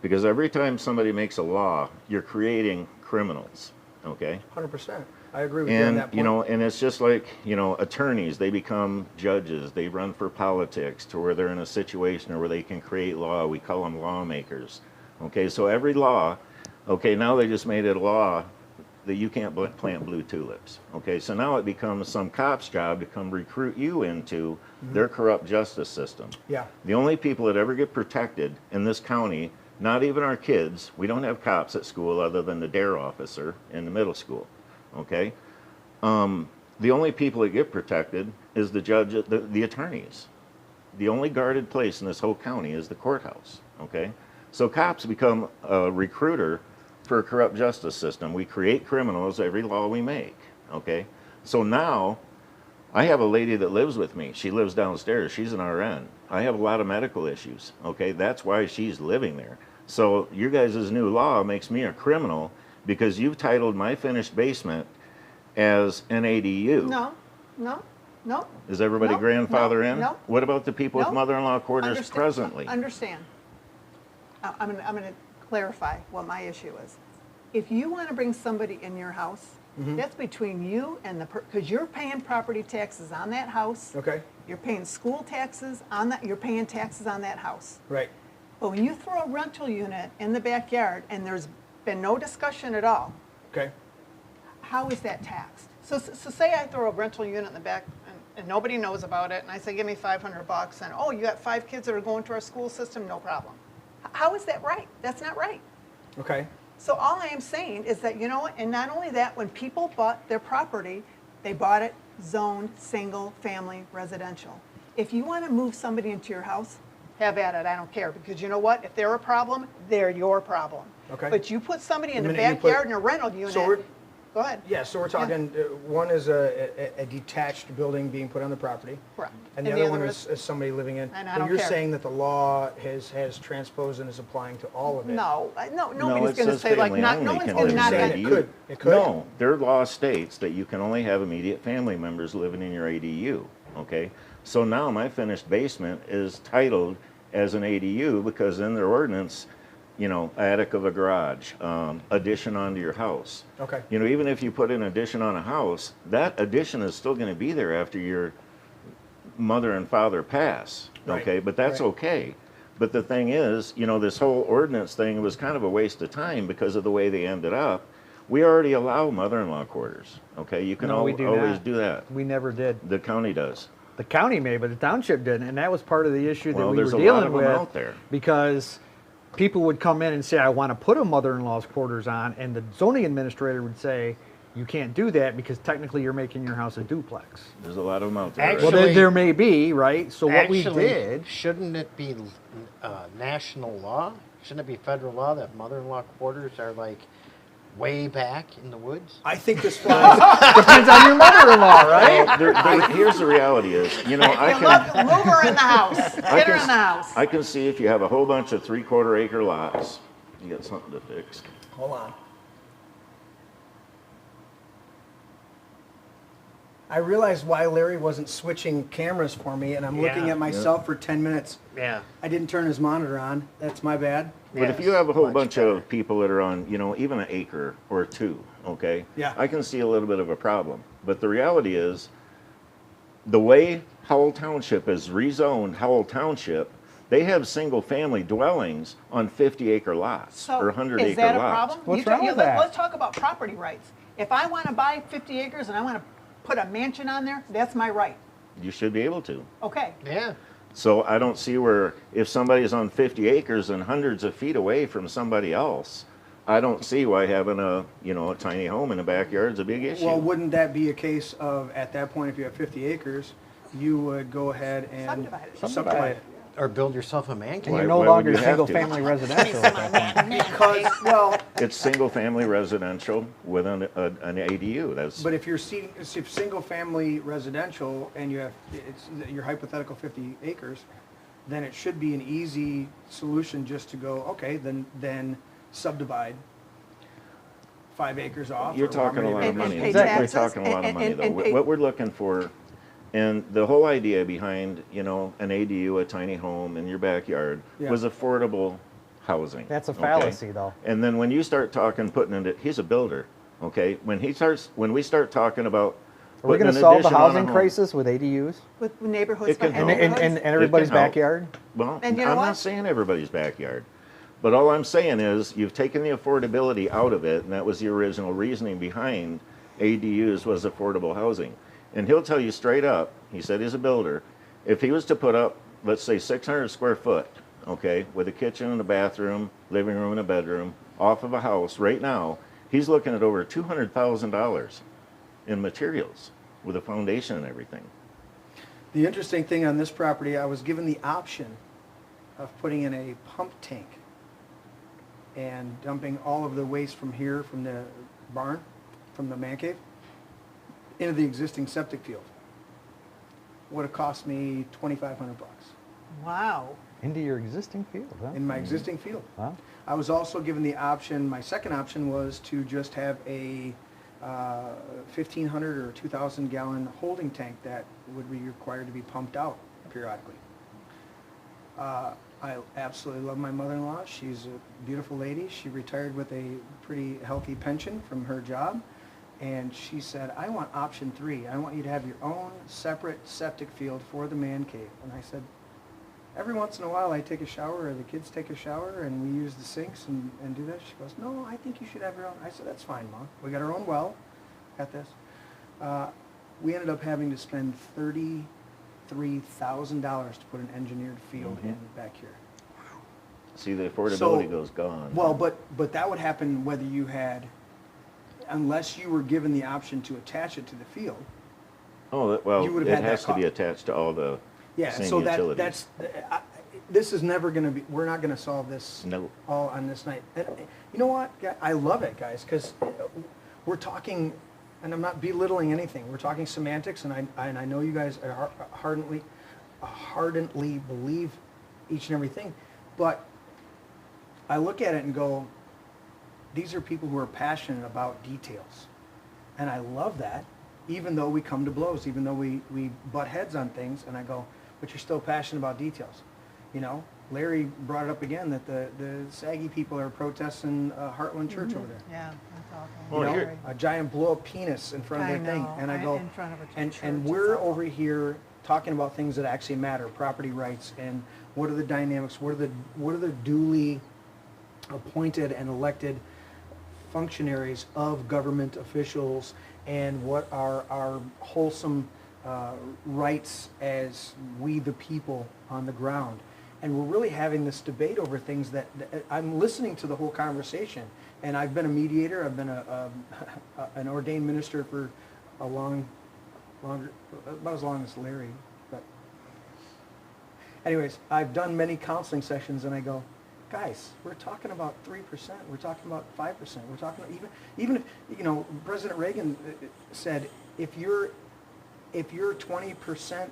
Because every time somebody makes a law, you're creating criminals, okay? 100%. I agree with you on And, that point. and it's just like, attorneys, they become judges. They run for politics to where they're in a situation where they can create law. We call them lawmakers, okay? So every law, okay, now they just made it a law that you can't plant blue tulips, okay? So now it becomes some cop's job to come recruit you into their corrupt justice system. Yeah. The only people that ever get protected in this county, not even our kids, we don't have cops at school other than the DARE officer in the middle school, okay? The only people that get protected is the judge, the attorneys. The only guarded place in this whole county is the courthouse, okay? So cops become a recruiter for a corrupt justice system. We create criminals every law we make, okay? So now, I have a lady that lives with me. She lives downstairs. She's an RN. I have a lot of medical issues, okay? That's why she's living there. So your guys' new law makes me a criminal because you've titled my finished basement as an ADU. No. Is everybody No, grandfather in? no. What about the people with No. mother-in-law quarters Understand- presently? Understand. I'm going to clarify what my issue is. If you want to bring somebody in your house, that's between you and because you're paying property taxes on that house. Okay. You're paying school taxes on that, you're paying taxes on that house. Right. But when you throw a rental unit in the backyard and there's been no discussion at all, Okay. how is that taxed? So say I throw a rental unit in the back and nobody knows about it, and I say, give me $500, and oh, you got 5 kids that are going to our school system, no problem. How is that right? That's not right. Okay. So all I am saying is that, and not only that, when people bought their property, they bought it zoned single family residential. If you want to move somebody into your house, have at it, I don't care, because you know what? If they're a problem, they're your problem. Okay. But you put somebody in the minute you put- backyard in a rental unit, So we're- go ahead. Yeah, so we're talking, one is a detached building being put on the property. Correct. And the other one is somebody living in. And I But don't you're care. saying that the law has transposed and is applying to all of it. No, No, nobody's it going to says say like, family no only one's can going to live not. in saying an it ADU. could. It could. No, their law states that you can only have immediate family members living in your ADU, okay? So now my finished basement is titled as an ADU because in their ordinance, attic of a garage, addition onto your house. Okay. Even if you put an addition on a house, that addition is still going to be there after your mother and father pass. Right. Okay, but that's Right. okay. But the thing is, this whole ordinance thing was kind of a waste of time because of the way they ended up. We already allow mother-in-law quarters. Okay, you can No, we do always not. do that. We never did. The county does. The county may, but the township didn't, and that was part of the issue that Well, we there's were a lot dealing of them with. out there. Because people would come in and say, I want to put a mother-in-law's quarters on, and the zoning administrator would say, you can't do that because technically you're making your house a duplex. There's a lot of them out there. Actually- Well, there may be, right? So what we Actually, did, shouldn't it be national law? Shouldn't it be federal law that mother-in-law quarters are like way back in the woods? I think this flies. depends on your mother-in-law, right? Well, here's the reality is, I If can... you love, move her in the house. I Get her can, in the house. I can see if you have a whole bunch of 3/4 acre lots, you got something to fix. Hold on. I realized why Larry wasn't switching cameras for me, and I'm looking Yeah. at myself for 10 minutes. Yeah. I didn't turn his monitor on. That's my bad. But if you have a whole Much bunch better. of people that are on, even an acre or two, okay? Yeah. I can see a little bit of a problem. But the reality is, the way Howell Township is rezoned Howell Township, they have single-family dwellings on 50-acre lots So or is 100-acre that a lots. problem? What's wrong with that? Let's talk about property rights. If I want to buy 50 acres and I want to put a mansion on there, that's my right. You should be able to. Okay. Yeah. So I don't see where, if somebody's on 50 acres and hundreds of feet away from somebody else, I don't see why having a tiny home in the backyard is a big issue. Well, wouldn't that be a case of, at that point, if you have 50 acres, you would go ahead and Subdivide it. subdivide it? Or build yourself a man And cave. Why- you're no why would longer you have to? single-family residential at that point. Because, well, It's single-family residential with an ADU. That's but if you're single-family residential and you have, it's your hypothetical 50 acres, then it should be an easy solution just to go, okay, then subdivide 5 acres off. you're or talking a lot of And money. pay We're taxes talking a lot of money and though. pay- What we're looking for, and the whole idea behind an ADU, a tiny home in your backyard, Yeah. was affordable housing. That's a okay? fallacy, though. And then when you start talking, he's a builder, okay? When we start talking about Are we putting going to an solve the addition on a housing home- crisis with ADUs? With neighborhoods. It can behind help. And, neighborhoods. everybody's It can help. backyard? Well, And you know I'm what? not saying everybody's backyard, but all I'm saying is you've taken the affordability out of it, and that was the original reasoning behind ADUs was affordable housing. And he'll tell you straight up, he said he's a builder, if he was to put up, let's say 600 square foot, okay, with a kitchen and a bathroom, living room and a bedroom, off of a house right now, he's looking at over $200,000 in materials with a foundation and everything. The interesting thing on this property, I was given the option of putting in a pump tank and dumping all of the waste from here, from the barn, from the man cave, into the existing septic field. Would have cost me $2,500 Wow. Into your existing field, huh? in my existing field. Wow. I was also given the option, my second option was to just have a 1,500 or 2,000 gallon holding tank that would be required to be pumped out periodically. I absolutely love my mother-in-law. She's a beautiful lady. She retired with a pretty healthy pension from her job. And she said, I want option 3. I want you to have your own separate septic field for the man cave. And I said, every once in a while I take a shower or the kids take a shower and we use the sinks and do this. She goes, no, I think you should have your own. I said, that's fine, Mom. We got our own well. Got this. We ended up having to spend $33,000 to put an engineered field in back here. See, the affordability So- goes gone. Well, but that would happen whether you had, unless you were given the option to attach it to the field. Oh, well, You would've it had that has to be cost. attached to all the Yeah, same so utilities. this is never going to be, we're not going to solve this No. all on this night. And you know what? I love it, guys, because we're talking, and I'm not belittling anything, we're talking semantics, and I know you guys are ardently believe each and everything, but I look at it and go, these are people who are passionate about details. And I love that, even though we come to blows, even though we butt heads on things, and I go, but you're still passionate about details, you know? Larry brought it up again that the Saggy people are protesting Heartland Church over there. Yeah, that's awful. Well, You know, here- a giant blow up penis in front of I their thing, know, and I go, in front of a and church, we're it's awful. over here talking about things that actually matter, property rights, and what are the dynamics, what are the duly appointed and elected functionaries of government officials, and what are our wholesome rights as we the people on the ground. And we're really having this debate over things that I'm listening to the whole conversation. And I've been a mediator. I've been an ordained minister for about as long as Larry. But anyways, I've done many counseling sessions, and I go, guys, we're talking about 3%. We're talking about 5%. We're talking about even if, you know, President Reagan said, if you're 20%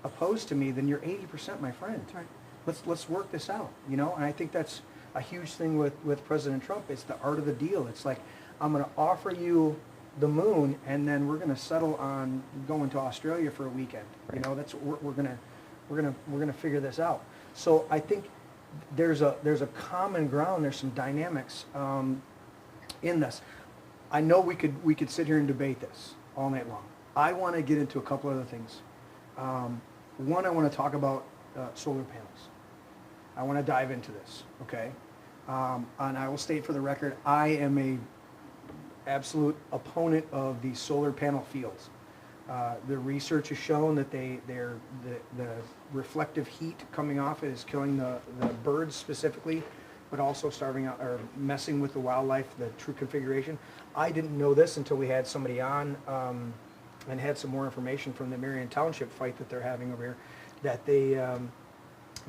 opposed to me, then you're 80% my friend. That's right. Let's work this out, you know. And I think that's a huge thing with President Trump. It's the art of the deal. It's like, I'm going to offer you the moon, and then we're going to settle on going to Australia for a weekend. Right. You know, that's we're gonna figure this out. So I think there's a common ground. There's some dynamics in this. I know we could sit here and debate this all night long. I want to get into a couple other things. One, I want to talk about solar panels. I want to dive into this, okay? And I will state for the record, I am a absolute opponent of the solar panel fields. The research has shown that the reflective heat coming off it is killing the birds specifically, but also starving out or messing with the wildlife, the true configuration. I didn't know this until we had somebody on and had some more information from the Marion Township fight that they're having over here, that the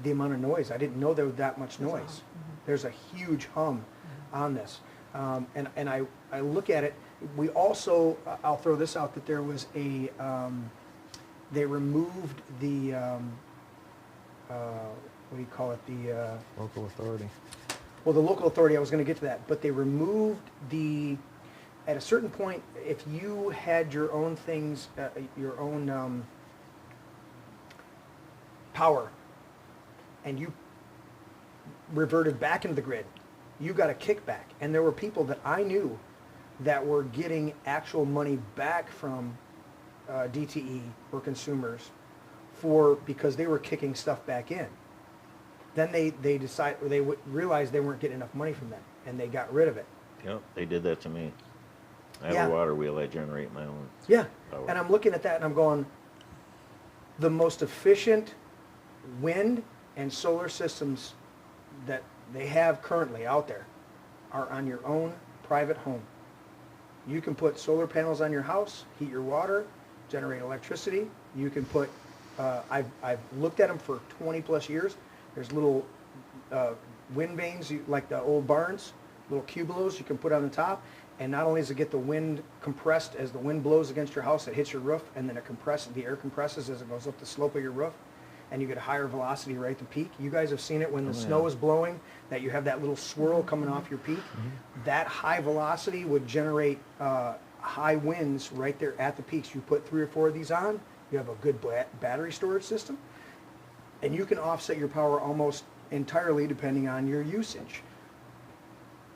amount of noise, I didn't know there was that much noise. There's a huge hum on this. And I look at it, we also, I'll throw this out, that there was they removed the, what do you call it, the... Local authority. Well, the local authority, I was going to get to that, but they removed at a certain point, if you had your own things, your own power, and you reverted back into the grid, you got a kickback. And there were people that I knew that were getting actual money back from DTE or consumers because they were kicking stuff back in. Then they realized they weren't getting enough money from them, and they got rid of it. Yep, they did that to me. I have Yeah. a water wheel. I generate my own Yeah, power. and I'm looking at that and I'm going, the most efficient wind and solar systems that they have currently out there are on your own private home. You can put solar panels on your house, heat your water, generate electricity. You can put, I've looked at them for 20 plus years. There's little wind vanes, like the old barns, little cupolas you can put on the top. And not only does it get the wind compressed as the wind blows against your house, it hits your roof, and then the air compresses as it goes up the slope of your roof, and you get a higher velocity right at the peak. You guys have seen it when the snow is blowing, that you have that little swirl coming off your peak. That high velocity would generate high winds right there at the peaks. You put 3 or 4 of these on, you have a good battery storage system, and you can offset your power almost entirely depending on your usage.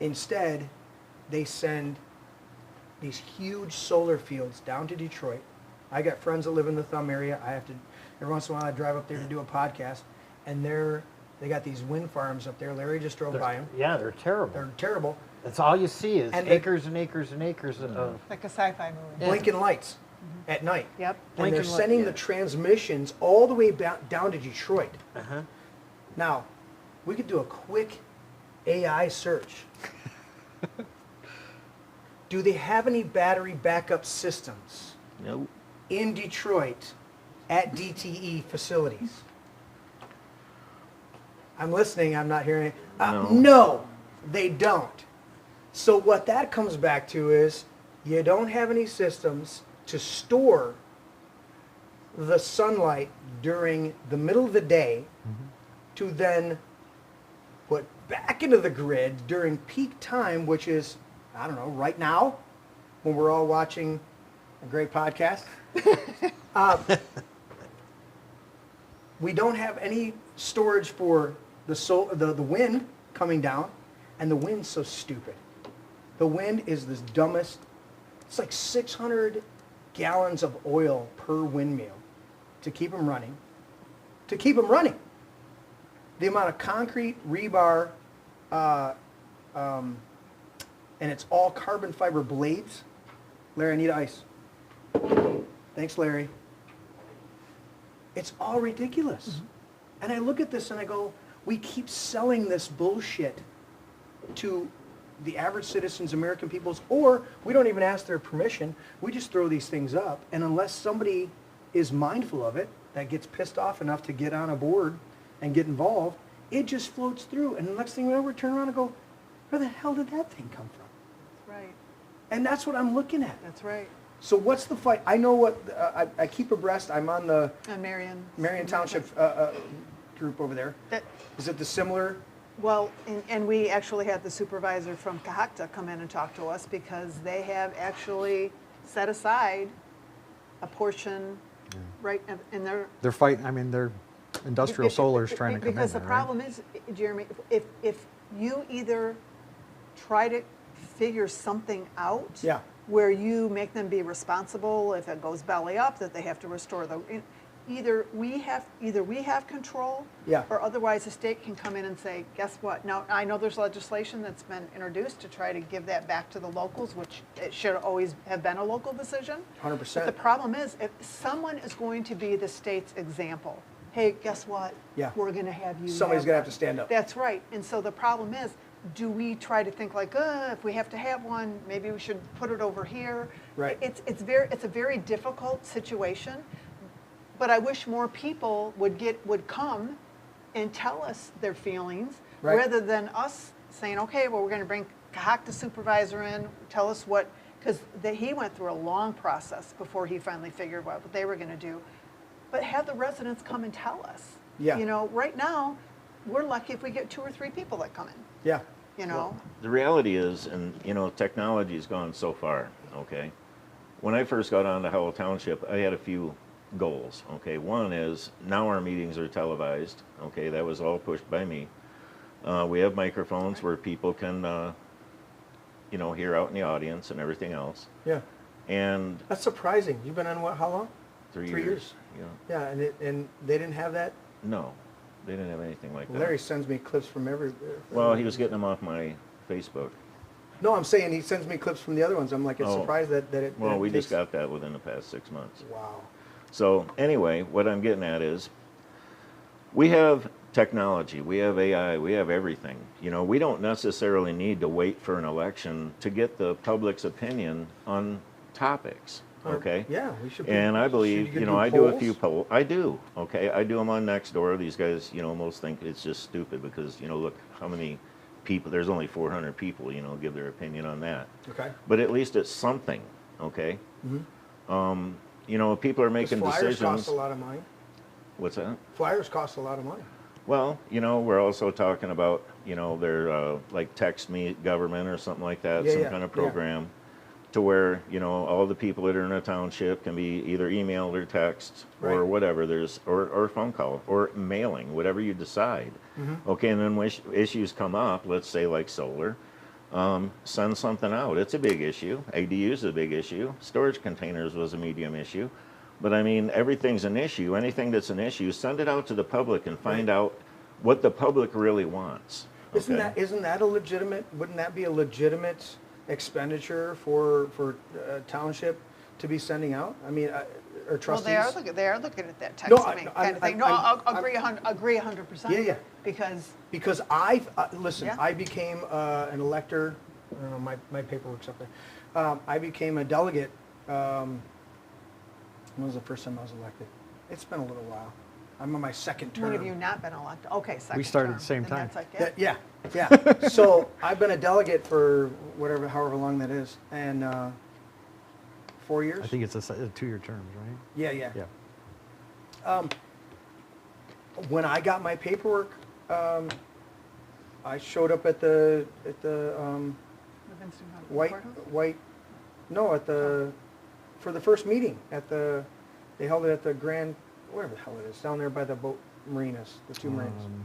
Instead, they send these huge solar fields down to Detroit. I got friends that live in the Thumb area. I have to, every once in a while, I drive up there to do a podcast, and they got these wind farms up there. Larry just drove by them. Yeah, they're terrible. They're terrible. That's all you see is And acres and acres and acres of. Like a sci-fi movie. Yeah. Blinking lights at night. Yep. And they're Blinking light, sending yeah. the transmissions all the way down to Detroit. Uh-huh. Now, we could do a quick AI search. Do they have any battery backup systems Nope. in Detroit at DTE facilities? I'm listening, I'm not hearing it. No, they don't. So what that comes back to is you don't have any systems to store the sunlight during the middle of the day to then put back into the grid during peak time, which is, I don't know, right now, when we're all watching a great podcast. We don't have any storage for the wind coming down, and the wind's so stupid. The wind is the dumbest. It's like 600 gallons of oil per windmill to keep them running. To keep them running. The amount of concrete, rebar, and it's all carbon fiber blades. Larry, I need ice. Thanks, Larry. It's all ridiculous. Mm-hmm. And I look at this and I go, we keep selling this bullshit to the average citizens, American peoples, or we don't even ask their permission. We just throw these things up. And unless somebody is mindful of it, that gets pissed off enough to get on a board and get involved, it just floats through. And the next thing we know, we turn around and go, where the hell did that thing come from? That's right. And that's what I'm looking at. That's right. So what's the fight? I know what, I keep abreast. I'm on the Marion Township group over there. Is it the similar? Well, and we actually had the supervisor from Cohocton come in and talk to us because they have actually set aside a portion right in their... They're fighting, I mean, they're industrial solar's trying to come in Because there, the problem is, Jeremy, if you either try to figure something out where you make them be responsible if it goes belly up, that they have to restore the... Either we have control, or otherwise the state can come in and say, guess what? Now, I know there's legislation that's been introduced to try to give that back to the locals, which it should always have been a local decision. 100%. But the problem is, if someone is going to be the state's example, hey, guess what? Yeah. We're going to have you. Somebody's going to have to stand up. That's right. And so the problem is, do we try to think like, if we have to have one, maybe we should put it over here? Right. It's a very difficult situation. But I wish more people would come and tell us their feelings rather than us saying, okay, well, we're going to bring Cohocton supervisor in, tell us what, because he went through a long process before he finally figured out what they were going to do. But have the residents come and tell us. Yeah. You know, right now, we're lucky if we get 2 or 3 people that come in. Yeah. You know? Well, the reality is, and you know, technology's gone so far, okay? When I first got on to Howell Township, I had a few goals, okay? One is, now our meetings are televised, okay? That was all pushed by me. We have microphones where people can, you know, hear out in the audience and everything else. Yeah. And that's surprising. You've been on what, how long? 3 3 years. Yeah. Yeah, and they didn't have that? No, they didn't have anything like that. Larry sends me clips from Well, he was getting them off my Facebook. No, I'm saying he sends me clips from the other ones. I'm like, it's surprised that it... Well, we just got that within the past 6 months. Wow. So anyway, what I'm getting at is, we have technology, we have AI, we have everything. You know, we don't necessarily need to wait for an election to get the public's opinion on topics, okay? Yeah, we should. And I believe, you know, I do a few polls. I do, okay? I do them on Nextdoor. These guys, you know, most think it's just stupid because, you know, look how many people, there's only 400 people, you know, give their opinion on that. Okay. But at least it's something, okay? Mm-hmm. You know, people are making decisions. Flyers cost a lot of money. What's that? Flyers cost a lot of money. Well, you know, we're also talking about, you know, their like text me government or something like that, some kind of program to where, you know, all the people that are in a township can be either emailed or text or whatever, there's, or phone call or mailing, whatever you decide. Mm-hmm. Okay, and then when issues come up, let's say like solar, send something out. It's a big issue. ADU is a big issue. Storage containers was a medium issue. But I mean, everything's an issue. Anything that's an issue, send it out to the public and find out what the public really wants. Okay? Isn't that a legitimate, wouldn't that be a legitimate expenditure for township to be sending out? I mean, or trustees? Well, they are looking at that text me kind of thing. No, I'll agree 100%. Yeah. Because listen, I became an elector. I don't know, my paperwork's up there. I became a delegate. When was the first time I was elected? It's been a little while. I'm on my second term. When have you not been elected? Okay, second term. We started at the same Then time. that's like, Yeah. So I've been a delegate for however long that is, and 4 years. I think it's a 2-year terms, right? Yeah. When I got my paperwork, I showed up at the for the first meeting they held it at the Grand wherever the hell it is, down there by the boat marinas, the two marinas. You know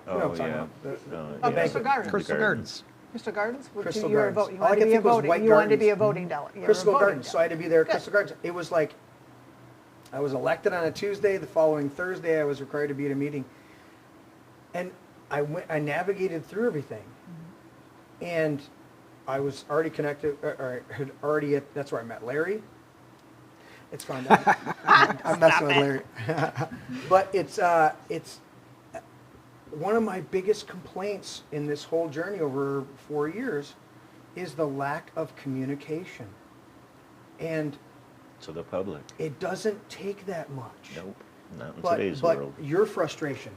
Oh, what I'm talking yeah. about. Oh, banquet. Crystal Gardens. Crystal Gardens. Crystal Gardens? What, Crystal you were a Gardens. vote- You All I wanted could to be a think was voting, White you wanted to be a Gardens. voting delegate. You were a Crystal voting Gardens. So I had to be there at Good. Crystal Gardens. It was like, I was elected on a Tuesday. The following Thursday, I was required to be at a meeting. And I navigated through everything. And I was already connected, or had already, that's where I met Larry. It's fun. I'm messing with Larry. But it's one of my biggest complaints in this whole journey over 4 years is the lack of communication. And To the public. it doesn't take that much. Nope. Not in But, today's but world. your frustration,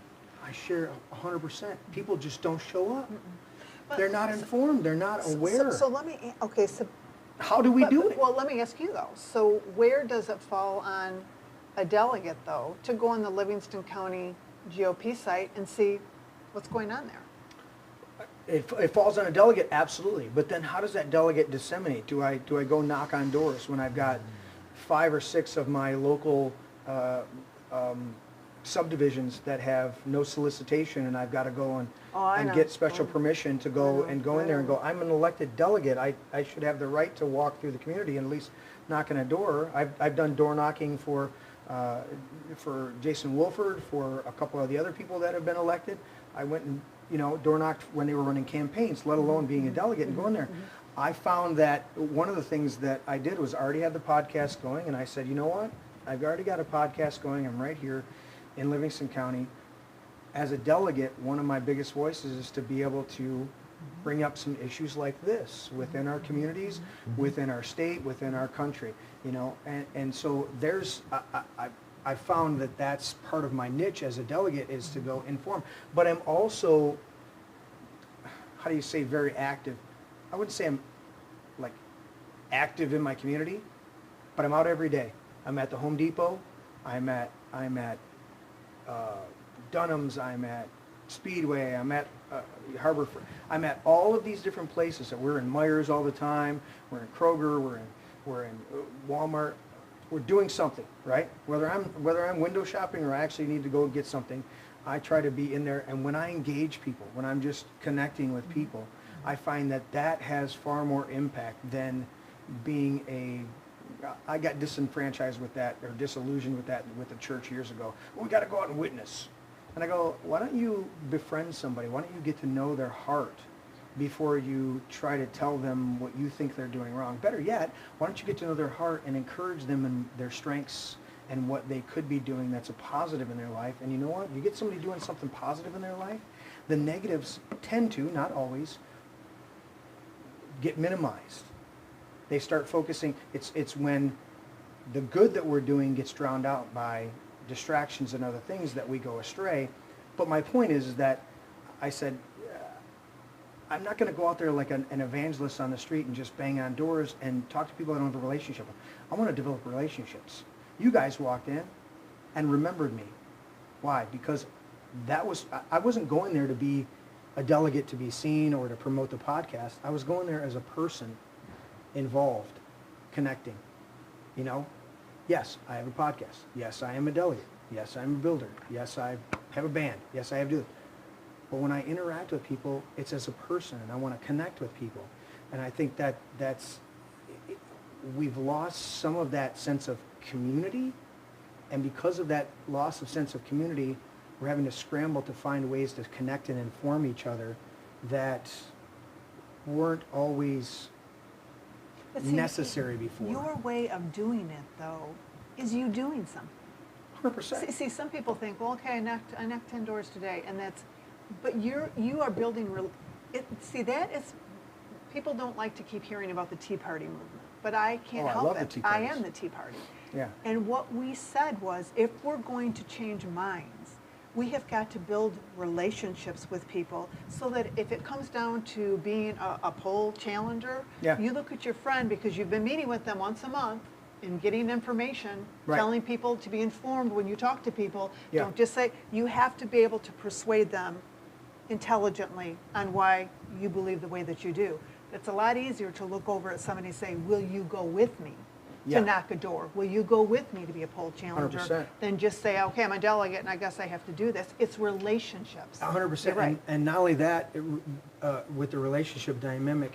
I share 100%. People just don't show up. They're not informed. They're not aware. So let me, okay, so. How do we do it? Well, let me ask you though, so where does it fall on a delegate though, to go on the Livingston County GOP site and see what's going on there? It falls on a delegate, absolutely. But then how does that delegate disseminate? Do I go knock on doors when I've got 5 or 6 of my local subdivisions that have no solicitation, and I've got to go Oh, I and know. get special permission to go I and know, go in I there and know. go, I'm an elected delegate. I should have the right to walk through the community and at least knock on a door. I've done door knocking for Jason Wolford, for a couple of the other people that have been elected. I went and, door knocked when they were running campaigns, let alone being a delegate and going there. I found that one of the things that I did was already had the podcast going, and I said, you know what? I've already got a podcast going. I'm right here in Livingston County. As a delegate, one of my biggest voices is to be able to bring up some issues like this within our communities, within our state, within our country, and so there's, I found that that's part of my niche as a delegate, is to go inform. But I'm also, how do you say, very active. I wouldn't say I'm like active in my community, but I'm out every day. I'm at the Home Depot, I'm at Dunham's, I'm at Speedway, I'm at Harbor, I'm at all of these different places. We're in Myers all the time, we're in Kroger, we're in Walmart. We're doing something, right? Whether I'm window shopping or I actually need to go get something, I try to be in there. And when I engage people, when I'm just connecting with people, I find that has far more impact than being I got disenfranchised with that, or disillusioned with that with the church years ago. Well, we got to go out and witness. And I go, why don't you befriend somebody? Why don't you get to know their heart before you try to tell them what you think they're doing wrong? Better yet, why don't you get to know their heart and encourage them in their strengths and what they could be doing that's a positive in their life? And you know what? You get somebody doing something positive in their life, the negatives tend to, not always, get minimized. They start focusing, it's when the good that we're doing gets drowned out by distractions and other things that we go astray. But my point is that I said, I'm not going to go out there like an evangelist on the street and just bang on doors and talk to people I don't have a relationship with. I want to develop relationships. You guys walked in and remembered me. Why? Because I wasn't going there to be a delegate to be seen or to promote the podcast. I was going there as a person involved, connecting. Yes, I have a podcast. Yes, I am a delegate. Yes, I'm a builder. Yes, I have a band. Yes, I have to do it. But when I interact with people, it's as a person, and I want to connect with people. And I think we've lost some of that sense of community, and because of that loss of sense of community, we're having to scramble to find ways to connect and inform each other that weren't always But see, necessary before. Your way of doing it though, is you doing something. 100%. See, some people think, well, okay, I knocked 10 doors today, and but you are building that is, people don't like to keep hearing about the Tea Party movement, but I can't I help love it. the Tea I Parties. am the Tea Party. Yeah. And what we said was, if we're going to change minds, we have got to build relationships with people so that if it comes down to being a poll challenger, Yeah. you look at your friend because you've been meeting with them once a month and getting information, Right. telling people to be informed when you talk to people. Yeah. Don't just say, you have to be able to persuade them intelligently on why you believe the way that you do. It's a lot easier to look over at somebody and say, will you go with me? Yeah. to knock a door. Will you go with me to be a poll challenger? 100%. Than just say, okay, I'm a delegate and I guess I have to do this. It's relationships. 100%. You're right. And not only that, with the relationship dynamic,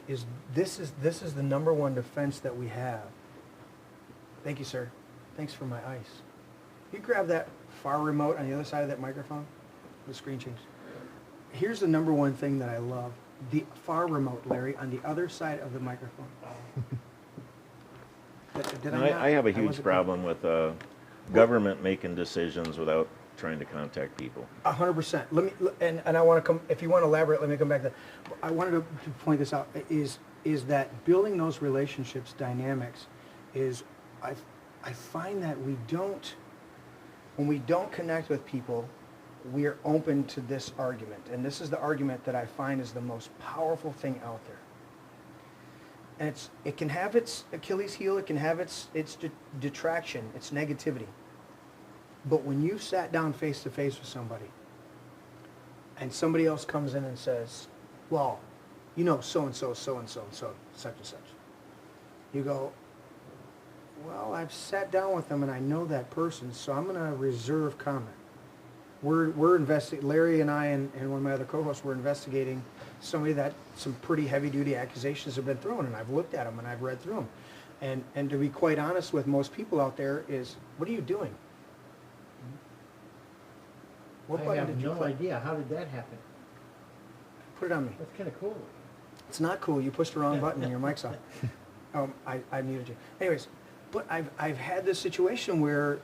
this is the number one defense that we have. Thank you, sir. Thanks for my ice. You grab that far remote on the other side of that microphone, the screen change. Here's the number one thing that I love. The far remote, Larry, on the other side of the microphone. Did No, not? I have a wasn't huge problem with government making decisions without trying to contact people. 100%. Let me, and I want to come, if you want to elaborate, let me come back to that. I wanted to point this out, is that building those relationships dynamics is, I find that when we don't connect with people, we are open to this argument. And this is the argument that I find is the most powerful thing out there. And it can have its Achilles heel, it can have its detraction, its negativity. But when you sat down face to face with somebody, and somebody else comes in and says, well, you know, so-and-so, so-and-so, so such and such. You go, well, I've sat down with them and I know that person, so I'm going to reserve comment. We're investigating, Larry and I and one of my other co-hosts were investigating somebody that some pretty heavy-duty accusations have been thrown, and I've looked at them and I've read through them. And to be quite honest with most people out there is, what are you doing? What I button have did you no click? idea. How did that happen? Put it on me. That's kind of cool. It's not cool. You pushed the wrong button and your mic's off. I muted you. Anyways, but I've had this situation where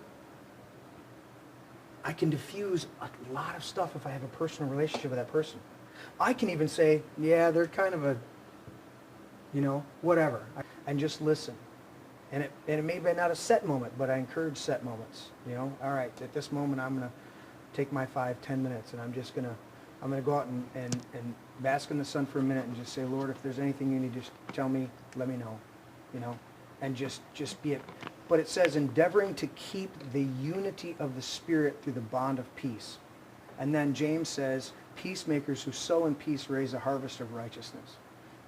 I can diffuse a lot of stuff if I have a personal relationship with that person. I can even say, yeah, they're kind of a, you know, whatever, and just listen. And it may be not a set moment, but I encourage set moments. You know, all right, at this moment I'm gonna take my 5-10 minutes, and I'm gonna go out and bask in the sun for a minute and just say, Lord, if there's anything you need to tell me, let me know. You know, and just be it. But it says, endeavoring to keep the unity of the Spirit through the bond of peace. And then James says, peacemakers who sow in peace raise a harvest of righteousness.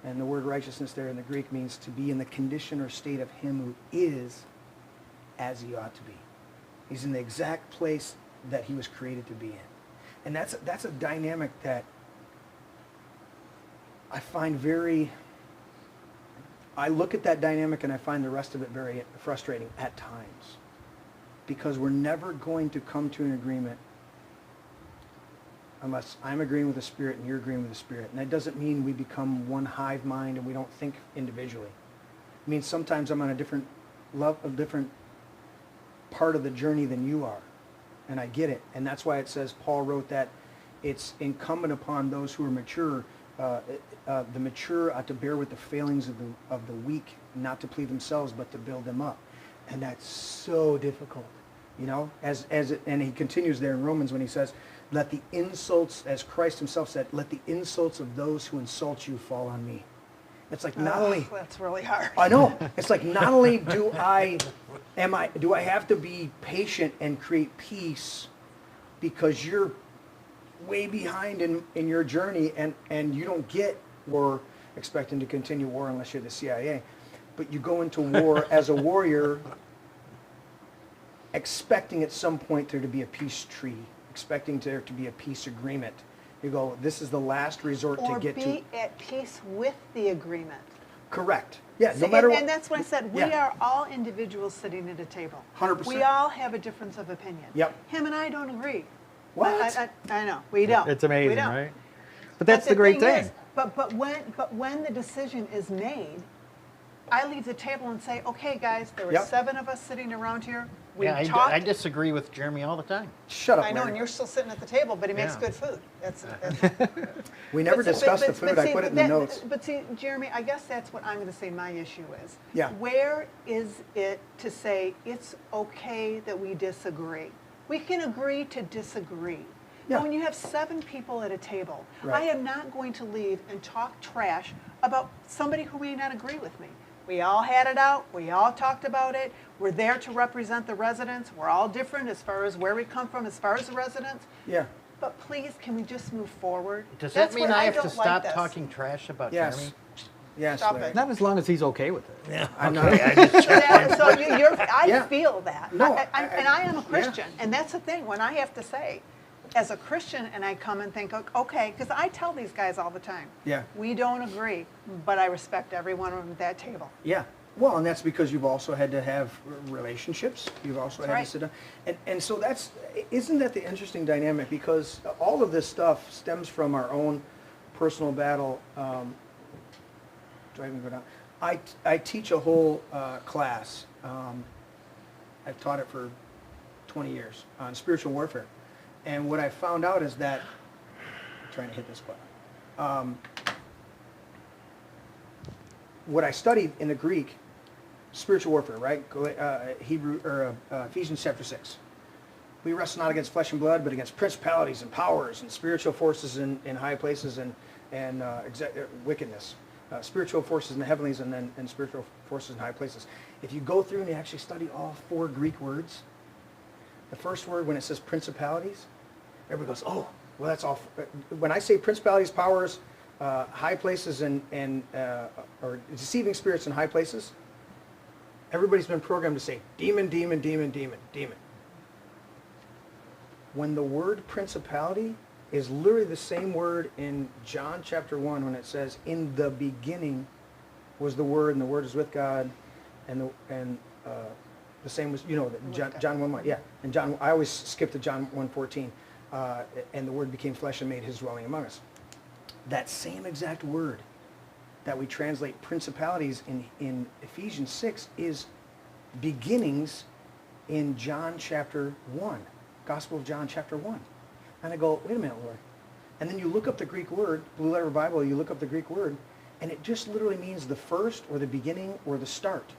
And the word righteousness there in the Greek means to be in the condition or state of him who is as he ought to be. He's in the exact place that he was created to be in. And that's a dynamic that I find I look at that dynamic and I find the rest of it very frustrating at times, because we're never going to come to an agreement unless I'm agreeing with the Spirit and you're agreeing with the Spirit. And that doesn't mean we become one hive mind and we don't think individually. It means sometimes I'm on a different part of the journey than you are, and I get it. And that's why it says, Paul wrote that it's incumbent upon those who are mature. The mature ought to bear with the failings of the weak, not to plead themselves, but to build them up. And that's so difficult, you know. And he continues there in Romans when he says, "Let the insults, as Christ Himself said, let the insults of those who insult you fall on me." It's like not only That's really hard. I know. It's like not only do I have to be patient and create peace because you're way behind in your journey and you don't get war expecting to continue war unless you're the CIA. But you go into war as a warrior expecting at some point there to be a peace treaty, expecting there to be a peace agreement. You go, this is the last resort Or to get to. be at peace with the agreement. Correct. Yeah, no See, matter what. and that's what I said. We Yeah. are all individuals sitting at a table. 100%. We all have a difference of opinion. Yep. Him and I don't agree. What? I know. We don't. It's amazing, We don't. right? But that's But the great thing. is, but when the decision is made, I leave the table and say, okay, guys, there were Yep. 7 of us sitting around here. We Yeah, talked. I disagree with Jeremy all the time. Shut up, I know, Larry. and you're still sitting at the table, but he makes Yeah. good food. That's We never But- discussed but- the food. but I see, put it in that- the notes. But see, Jeremy, I guess that's what I'm going to say my issue is. Yeah. Where is it to say it's okay that we disagree? We can agree to disagree. Yeah. But when you have 7 people at a table, Right. I am not going to leave and talk trash about somebody who may not agree with me. We all had it out. We all talked about it. We're there to represent the residents. We're all different as far as where we come from, as far as the residents. Yeah. But please, can we just move forward? Does That's that mean where I have to don't like stop this. talking trash about Yes. Jeremy? Yes, Stop Larry. it. Not as long as he's okay with it. Yeah. I'm not- So I Yeah. feel that. No, And I am a yeah. Christian, and that's the thing, when I have to say, as a Christian, and I come and think, okay, because I tell these guys all the time, Yeah. we don't agree, but I respect everyone at that table. Yeah. Well, and that's because you've also had to have relationships. You've also That's had right. to sit down. And so isn't that the interesting dynamic? Because all of this stuff stems from our own personal battle. Do I even go down? I teach a whole class. I've taught it for 20 years on spiritual warfare. And what I found out is that, I'm trying to hit this button. What I studied in the Greek, spiritual warfare, right? Ephesians chapter 6. We wrestle not against flesh and blood, but against principalities and powers and spiritual forces in high places and wickedness. Spiritual forces in the heavenlies and spiritual forces in high places. If you go through and you actually study all 4 Greek words, the first word, when it says principalities, everybody goes, oh, well, that's all. When I say principalities, powers, high places, or deceiving spirits in high places, everybody's been programmed to say demon, demon, demon, demon, demon. When the word principality is literally the same word in John chapter 1 when it says, in the beginning was the Word, and the Word is with God, and the same was, John 1:1, yeah. And John, I always skip to John 1:14, and the Word became flesh and made His dwelling among us. That same exact word that we translate principalities in Ephesians 6 is beginnings in John chapter 1, Gospel of John chapter 1. And I go, wait a minute, Lord. And then you look up the Greek word, Blue Letter Bible, you look up the Greek word, and it just literally means the first or the beginning or the start.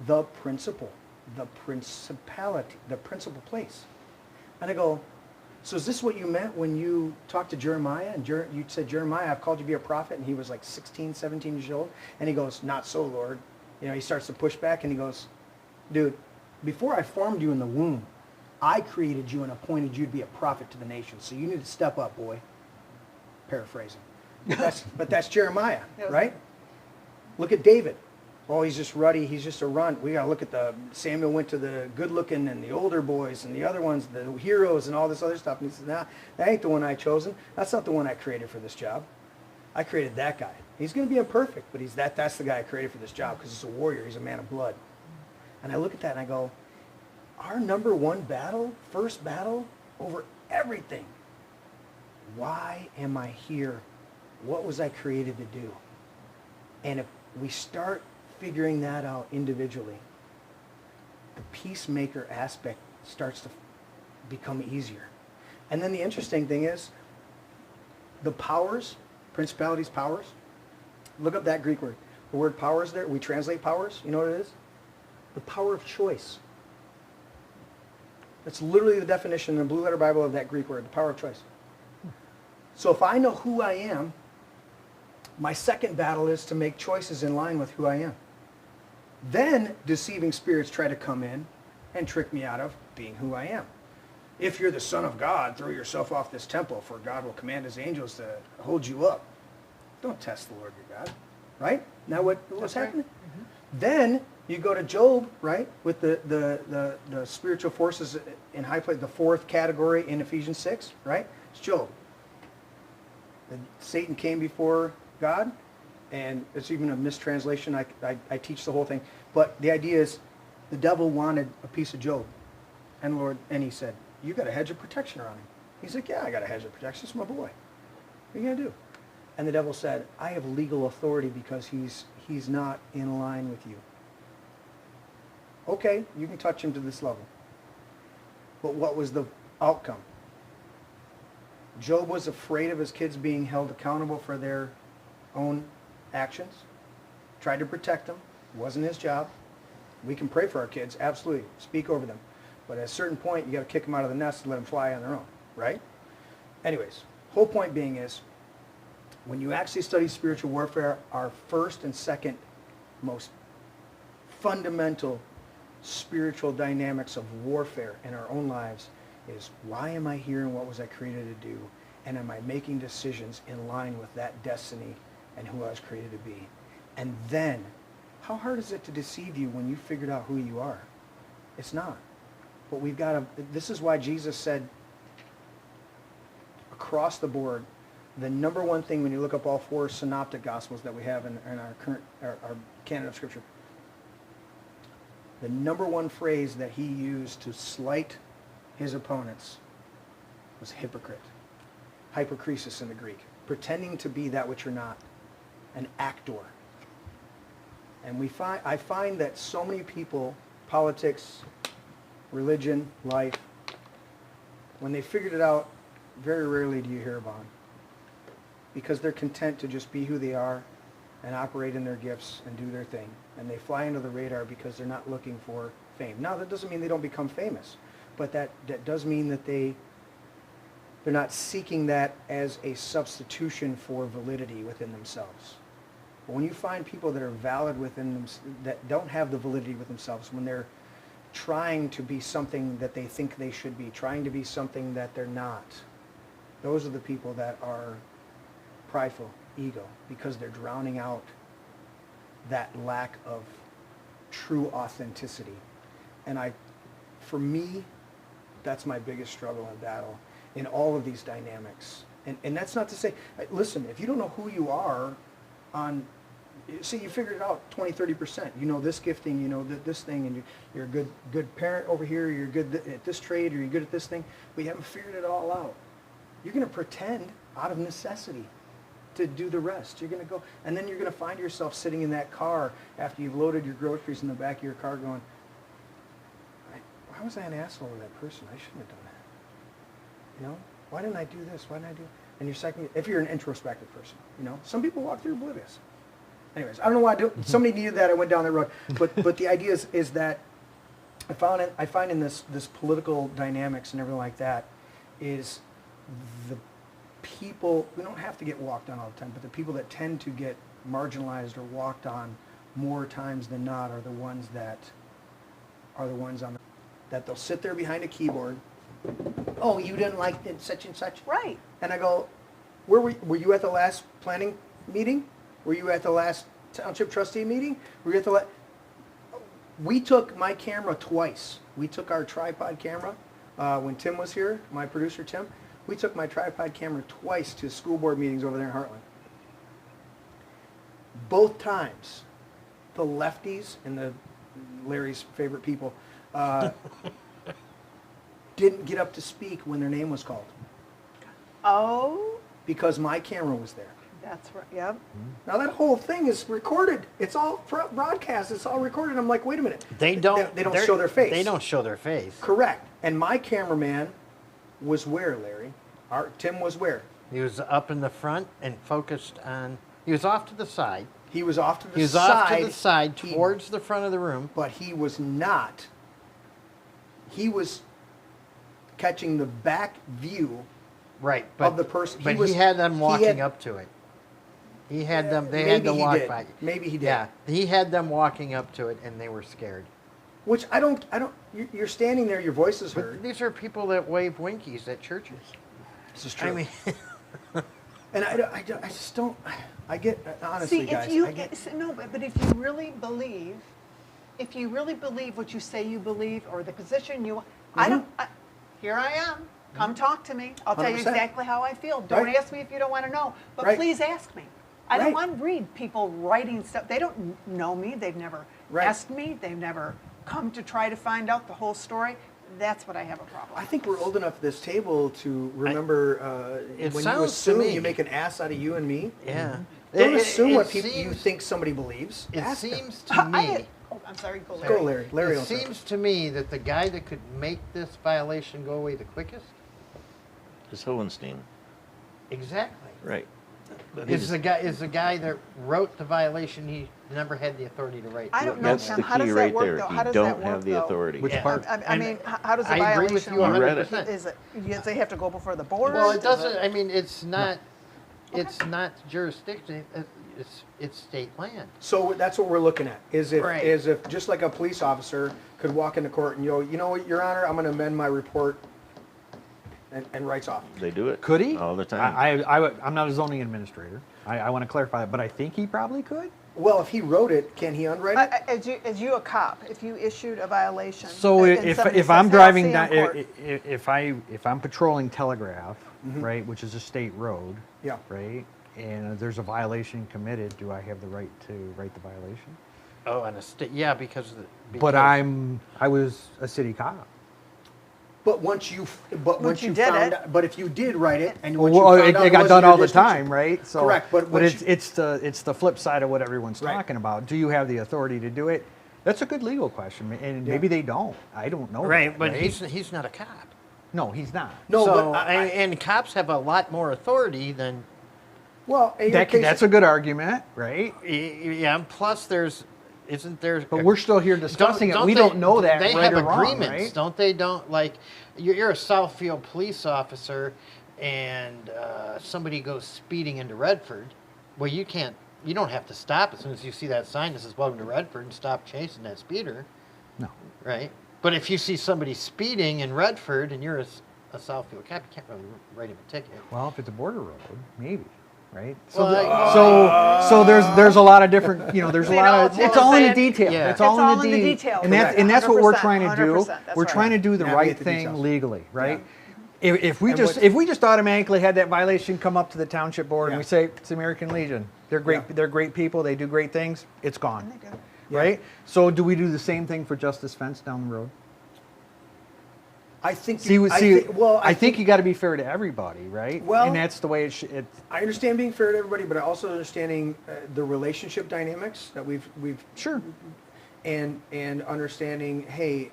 The principle, the principality, the principal place. And I go, so is this what you meant when you talked to Jeremiah? And you said, Jeremiah, I've called you to be a prophet. And he was like 16, 17 years old. And he goes, not so, Lord. He starts to push back and he goes, dude, before I formed you in the womb, I created you and appointed you to be a prophet to the nations. So you need to step up, boy. Paraphrasing. But that's Jeremiah, right? Look at David. Oh, he's just ruddy. He's just a runt. We got to look at Samuel went to the good-looking and the older boys and the other ones, the heroes and all this other stuff. And he says, nah, that ain't the one I chosen. That's not the one I created for this job. I created that guy. He's going to be imperfect, but that's the guy I created for this job because he's a warrior. He's a man of blood. And I look at that and I go, our number one battle, first battle over everything. Why am I here? What was I created to do? And if we start figuring that out individually, the peacemaker aspect starts to become easier. And then the interesting thing is, the powers, principalities, powers, look up that Greek word. The word powers there, we translate powers, you know what it is? The power of choice. That's literally the definition in the Blue Letter Bible of that Greek word, the power of choice. So if I know who I am, my second battle is to make choices in line with who I am. Then deceiving spirits try to come in and trick me out of being who I am. If you're the Son of God, throw yourself off this temple, for God will command His angels to hold you up. Don't test the Lord your God, right? Now what's happening? Mm-hmm. Then you go to Job, right, with the spiritual forces in high place, the fourth category in Ephesians 6, right? It's Job. Satan came before God, and it's even a mistranslation. I teach the whole thing. But the idea is the devil wanted a piece of Job. And he said, you got a hedge of protection around him. He's like, yeah, I got a hedge of protection. It's my boy. What are you going to do? And the devil said, I have legal authority because he's not in line with you. Okay, you can touch him to this level. But what was the outcome? Job was afraid of his kids being held accountable for their own actions. Tried to protect them. Wasn't his job. We can pray for our kids, absolutely. Speak over them. But at a certain point, you got to kick them out of the nest and let them fly on their own, right? Anyways, whole point being is, when you actually study spiritual warfare, our first and second most fundamental spiritual dynamics of warfare in our own lives is, why am I here and what was I created to do? And am I making decisions in line with that destiny and who I was created to be. And then, how hard is it to deceive you when you figured out who you are? It's not. But we've got to, this is why Jesus said across the board, the number one thing when you look up all 4 synoptic gospels that we have in our current, our canon of Scripture, the number one phrase that he used to slight his opponents was hypocrite. Hypocresis in the Greek. Pretending to be that which you're not. An actor. And I find that so many people, politics, religion, life, when they figured it out, very rarely do you hear about them. Because they're content to just be who they are and operate in their gifts and do their thing. And they fly under the radar because they're not looking for fame. Now, that doesn't mean they don't become famous, but that does mean that they're not seeking that as a substitution for validity within themselves. But when you find people that are valid within them, that don't have the validity with themselves, when they're trying to be something that they think they should be, trying to be something that they're not, those are the people that are prideful, ego, because they're drowning out that lack of true authenticity. And for me, that's my biggest struggle and battle in all of these dynamics. And that's not to say, listen, if you don't know who you are see, you figured it out 20, 30%. You know this gifting, you know this thing, and you're a good parent over here, you're good at this trade, or you're good at this thing, but you haven't figured it all out. You're going to pretend out of necessity to do the rest. You're going to go, and then you're going to find yourself sitting in that car after you've loaded your groceries in the back of your car going, why was I an asshole to that person? I shouldn't have done that. You know? Why didn't I do this? Why didn't I do? And if you're an introspective person, you know, some people walk through oblivious. Anyways, I don't know why somebody needed that. I went down that road. But the idea is that I find in this political dynamics and everything like that is the people, we don't have to get walked on all the time, but the people that tend to get marginalized or walked on more times than not are the ones that they'll sit there behind a keyboard. Oh, you didn't like such and such? Right. And I go, were you at the last planning meeting? Were you at the last township trustee meeting? Were you at the We took my camera twice. We took our tripod camera when Tim was here, my producer Tim. We took my tripod camera twice to school board meetings over there in Heartland. Both times, the lefties and Larry's favorite people didn't get up to speak when their name was called. Oh. Because my camera was there. That's right, yep. Now that whole thing is recorded. It's all broadcast. It's all recorded. I'm like, wait a minute. They don't show their face. They don't show their face. Correct. And my cameraman was where, Larry? Tim was where? He was up in the front and focused on. He was off to the side. He was off to the side. He was off to the side towards the front of the room. But he was not. He was catching the back view. Right, but of the person. But he had them walking up to it. He had them. They had to walk by. Maybe he did. Yeah, he had them walking up to it, and they were scared. Which I don't. You're standing there. Your voice is heard. But these are people that wave winkies at churches. This is true. I mean, and I just don't. I get honestly, See, guys. but if you really believe, what you say you believe, or the position you, here I am. Come talk to me. I'll tell you 100%. exactly how I feel. Don't Right. ask me if you don't want to know, but Right. please ask me. I don't Right. want to read people writing stuff. They don't know me. They've never Right. asked me. They've never come to try to find out the whole story. That's what I have a problem. I think we're old enough at this table to remember It when you sounds to assume me- you make an ass out of you and me. yeah. Don't assume what it you think somebody believes. It Ask them. seems to me. I'm sorry. Go, Larry. Go, Larry. Larry, It don't say. seems to me that the guy that could make this violation go away the quickest, Is Hohenstein. exactly, Right. But is the guy that wrote the violation. He never had the authority to write. I don't know, That's Tim. the How does key that right work, there. though? You How does don't that work, have the though? authority. Which Yeah. part? I mean, how does a I agree violation with you work? 100%. Is it? They have to go before the board? Well, it Is doesn't. I mean, it's not. It's not jurisdiction. It's state land. So that's what we're looking at. Is if Right. just like a police officer could walk into court and you know what, Your Honor, I'm going to amend my report and writes off. They do it. Could he? All the time. I'm not a zoning administrator. I want to clarify that, but I think he probably could. Well, if he wrote it, can he unwrite it? As you a cop, if you issued a violation. So and somebody if says, I'm "Hey, I'll driving see you in down, court." if I'm patrolling Telegraph, right, which is a state road, Yeah. right, and there's a violation committed, do I have the right to write the violation? Oh, and a state, yeah, because But I was a city cop. But once you did found it. out, but if you did write it and once Well, you found out it got wasn't done your all the district- time, right? So, Correct, but once it's the flip side of what everyone's Right. talking about. Do you have the authority to do it? That's a good legal question, and maybe they don't. I don't know. right, that, but right? he's not a cop. No, he's not. No, So, but and cops have a lot more authority than well, in your case, That's a good argument, right? yeah. And plus, isn't there? But we're still here discussing it. We don't know that They right have or wrong, agreements, right? don't they? Don't like you're a Southfield police officer, and somebody goes speeding into Redford. Well, you don't have to stop as soon as you see that sign that says "Welcome to Redford" and stop chasing that speeder, No. right? But if you see somebody speeding in Redford and you're a Southfield cop, you can't really write him a ticket. Well, if it's a border road, maybe, right? Well, So there's a lot of different, there's a You lot know, of, it's it's all all in the saying- detail. Yeah. It's all in the detail. And that's Correct. what we're 100%, trying to do. 100%, that's We're right. trying to do the Navigate right the thing details. legally, right? Yeah. If we And just automatically had that violation come up to the township board and Yeah. we say it's American Legion, they're great, Yeah. they're great people, they do great things, it's gone, And they go, right? So do we do the same thing for Justice Fence down the road? I think. I think you got to be fair to everybody, right? Well- and that's the way it should. I understand being fair to everybody, but I also understanding the relationship dynamics that we've Sure. and understanding, hey,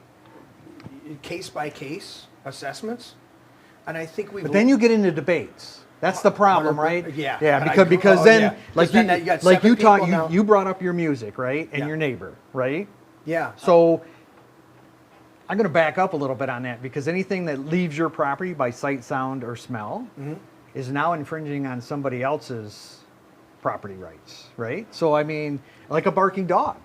case by case assessments, and I think we. But then you get into debates. That's the problem, right? Yeah. Yeah, And I because oh, then, yeah. like 'Cause then you got like you 7 people talk, now. you brought up your music, right, and Yeah. your neighbor, right? Yeah. So I'm going to back up a little bit on that because anything that leaves your property by sight, sound, or smell is now infringing on somebody else's property rights, right? So I mean, like a barking dog,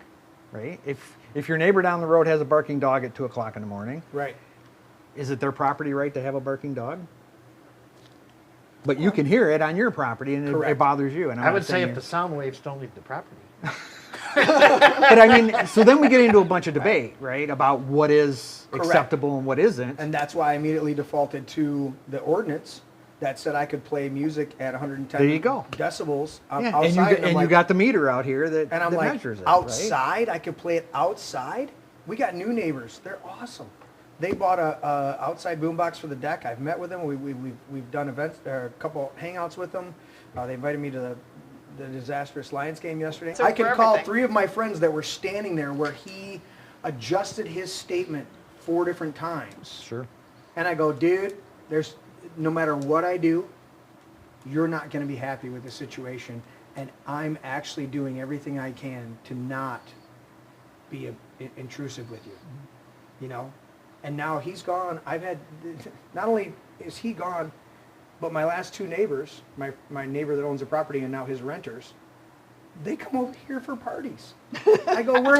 right? If your neighbor down the road has a barking dog at 2:00 in the morning, Right. is it their property right to have a barking dog? But you can hear it on your property, and it Correct. bothers you. And I'm I not would say saying if the sound waves don't leave the property. but I mean, so then we get into a bunch of debate, right, about what is Correct. acceptable and what isn't. And that's why I immediately defaulted to the ordinance that said I could play music at 110 There you go. decibels Yeah, outside. and you got the meter out here that, and I'm that like, measures it, right? outside, I could play it outside. We got new neighbors. They're awesome. They bought a outside boombox for the deck. I've met with them. We've done events, a couple hangouts with them. They invited me to the disastrous Lions game yesterday. So I can for call everything. 3 of my friends that were standing there where he adjusted his statement 4 different times. Sure. And I go, dude, there's no matter what I do, you're not going to be happy with the situation. And I'm actually doing everything I can to not be intrusive with you. You know? And now he's gone. I've had, not only is he gone, but my last 2 neighbors, my neighbor that owns the property and now his renters, they come over here for parties. I go, we're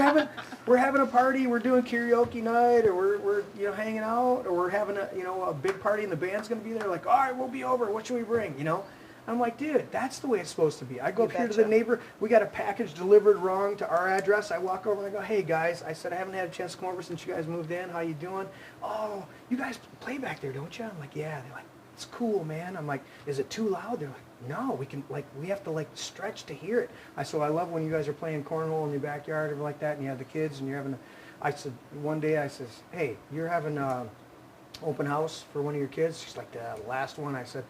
having a party, we're doing karaoke night, or we're hanging out, or we're having a big party and the band's gonna be there. Like, all right, we'll be over. What should we bring? I'm like, dude, that's the way it's supposed to be. I go You up here to the betcha. neighbor. We got a package delivered wrong to our address. I walk over and I go, hey guys, I said I haven't had a chance to come over since you guys moved in. How you doing? Oh, you guys play back there, don't you? I'm like, yeah. They're like, it's cool, man. I'm like, is it too loud? They're like, no, we have to stretch to hear it. I love when you guys are playing cornhole in your backyard or everything like that, and you have the kids and you're having I said, one day I says, hey, you're having an open house for one of your kids? She's like, the last one. I said,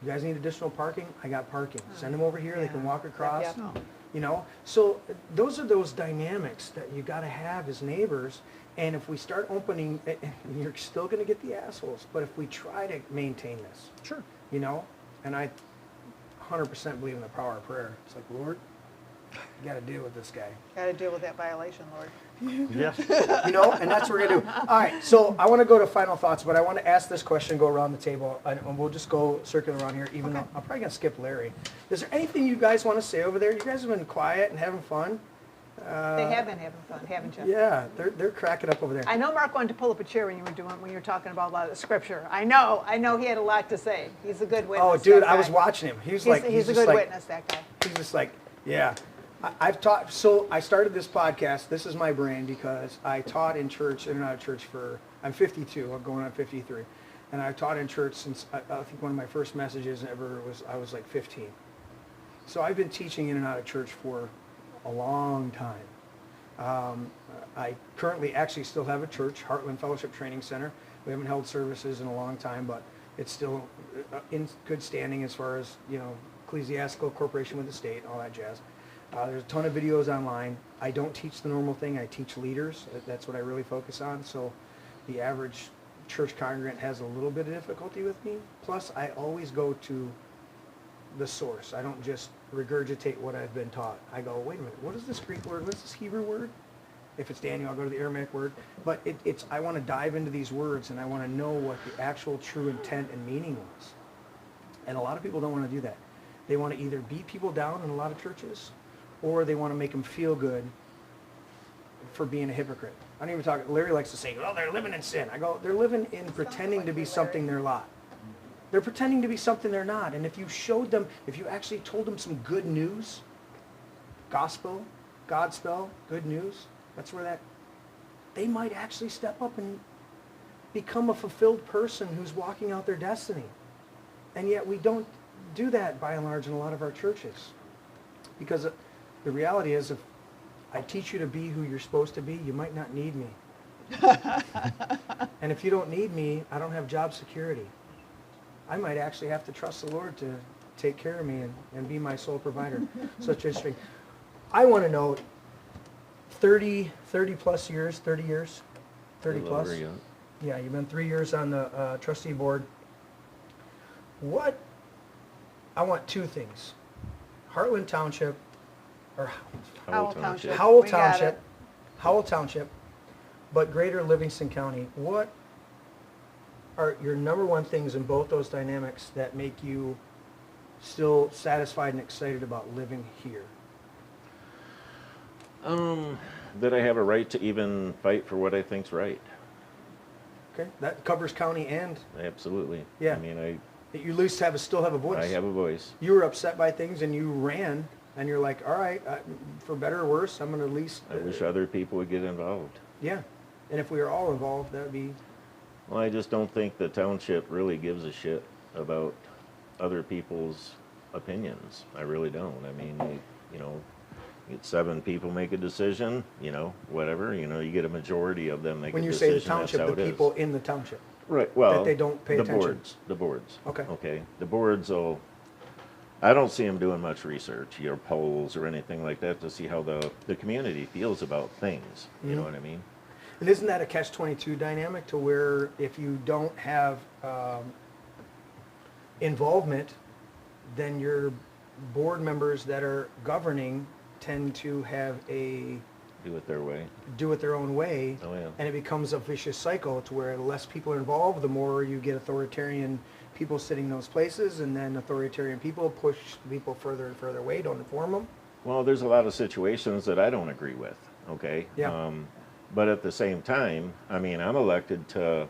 you guys need additional parking? I got parking. Send them over here. They can walk across. Yeah. So those are those dynamics that you got to have as neighbors. And if we start opening, you're still going to get the assholes. But if we try to maintain this, Sure. and I 100% believe in the power of prayer. It's like, Lord, you got to deal with this guy. Got to deal with that violation, Lord. Yes. And that's what we're going to do. All right, so I want to go to final thoughts, but I want to ask this question, go around the table, and we'll just go circular around here, even though I'm probably going to skip Larry. Is there anything you guys want to say over there? You guys have been quiet and having fun. They have been having fun, haven't you? Yeah, they're cracking up over there. I know Mark wanted to pull up a chair when you were talking about a lot of the scripture. I know he had a lot to say. He's a good witness. Oh, dude, that I was guy. watching him. He's He's a just good like, witness, that guy. He's just like, yeah. I've taught, so I started this podcast. This is my brain because I taught in church, in and out of church I'm 52, I'm going on 53. And I've taught in church since, I think one of my first messages ever I was like 15. So I've been teaching in and out of church for a long time. I currently actually still have a church, Heartland Fellowship Training Center. We haven't held services in a long time, but it's still in good standing as far as, ecclesiastical corporation with the state, all that jazz. There's a ton of videos online. I don't teach the normal thing. I teach leaders. That's what I really focus on. So the average church congregant has a little bit of difficulty with me. Plus, I always go to the source. I don't just regurgitate what I've been taught. I go, wait a minute, what is this Greek word? What's this Hebrew word? If it's Daniel, I'll go to the Aramaic word. But I want to dive into these words, and I want to know what the actual true intent and meaning was. And a lot of people don't want to do that. They want to either beat people down in a lot of churches, or they want to make them feel good for being a hypocrite. I don't even talk, Larry likes to say, well, they're living in sin. I go, they're living in pretending to be something they're not. They're pretending to be something they're not. And if you showed them, if you actually told them some good news, gospel, Godspell, good news, that's where they might actually step up and become a fulfilled person who's walking out their destiny. And yet we don't do that by and large in a lot of our churches. Because the reality is, if I teach you to be who you're supposed to be, you might not need me. And if you don't need me, I don't have job security. I might actually have to trust the Lord to take care of me and be my sole provider. Such interesting. I want to know, 30 plus years, 30 years, 30 plus? Over, yeah. Yeah, you've been 3 years on the trustee board. I want two things. Heartland Township, or Howell Township. Howell We got it. Township, but greater Livingston County. What are your number one things in both those dynamics that make you still satisfied and excited about living here? That I have a right to even fight for what I think's right. Okay, that covers county and, Absolutely. Yeah. I mean, that you at least still have a voice. I have a voice. You were upset by things and you ran, and you're like, all right, for better or worse, I'm going to at least... I wish other people would get involved. Yeah, and if we were all involved, that would be... Well, I just don't think the township really gives a shit about other people's opinions. I really don't. I mean, you get 7 people make a decision, whatever, you get a majority of them make a decision. When you say the township, the people in the township. Right, well, that they don't pay attention. The boards. Okay. The boards I don't see them doing much research, polls or anything like that to see how the community feels about things. You know what I mean? And isn't that a catch-22 dynamic to where if you don't have involvement, then your board members that are governing tend to have do it their way. Do it their own way. Oh, yeah. And it becomes a vicious cycle to where the less people are involved, the more you get authoritarian people sitting in those places, and then authoritarian people push people further and further away, don't inform them. Well, there's a lot of situations that I don't agree with, okay? Yeah. But at the same time, I mean, I'm elected to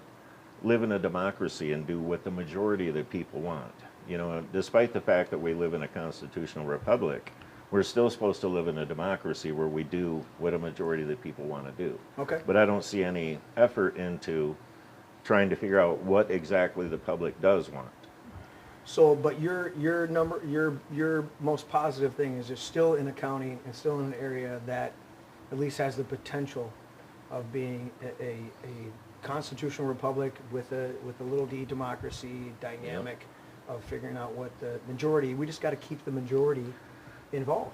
live in a democracy and do what the majority of the people want. Despite the fact that we live in a constitutional republic, we're still supposed to live in a democracy where we do what a majority of the people want to do. Okay. But I don't see any effort into trying to figure out what exactly the public does want. So, but your most positive thing is you're still in a county and still in an area that at least has the potential of being a constitutional republic with a little d democracy dynamic of figuring out what the majority. We just got to keep the majority involved.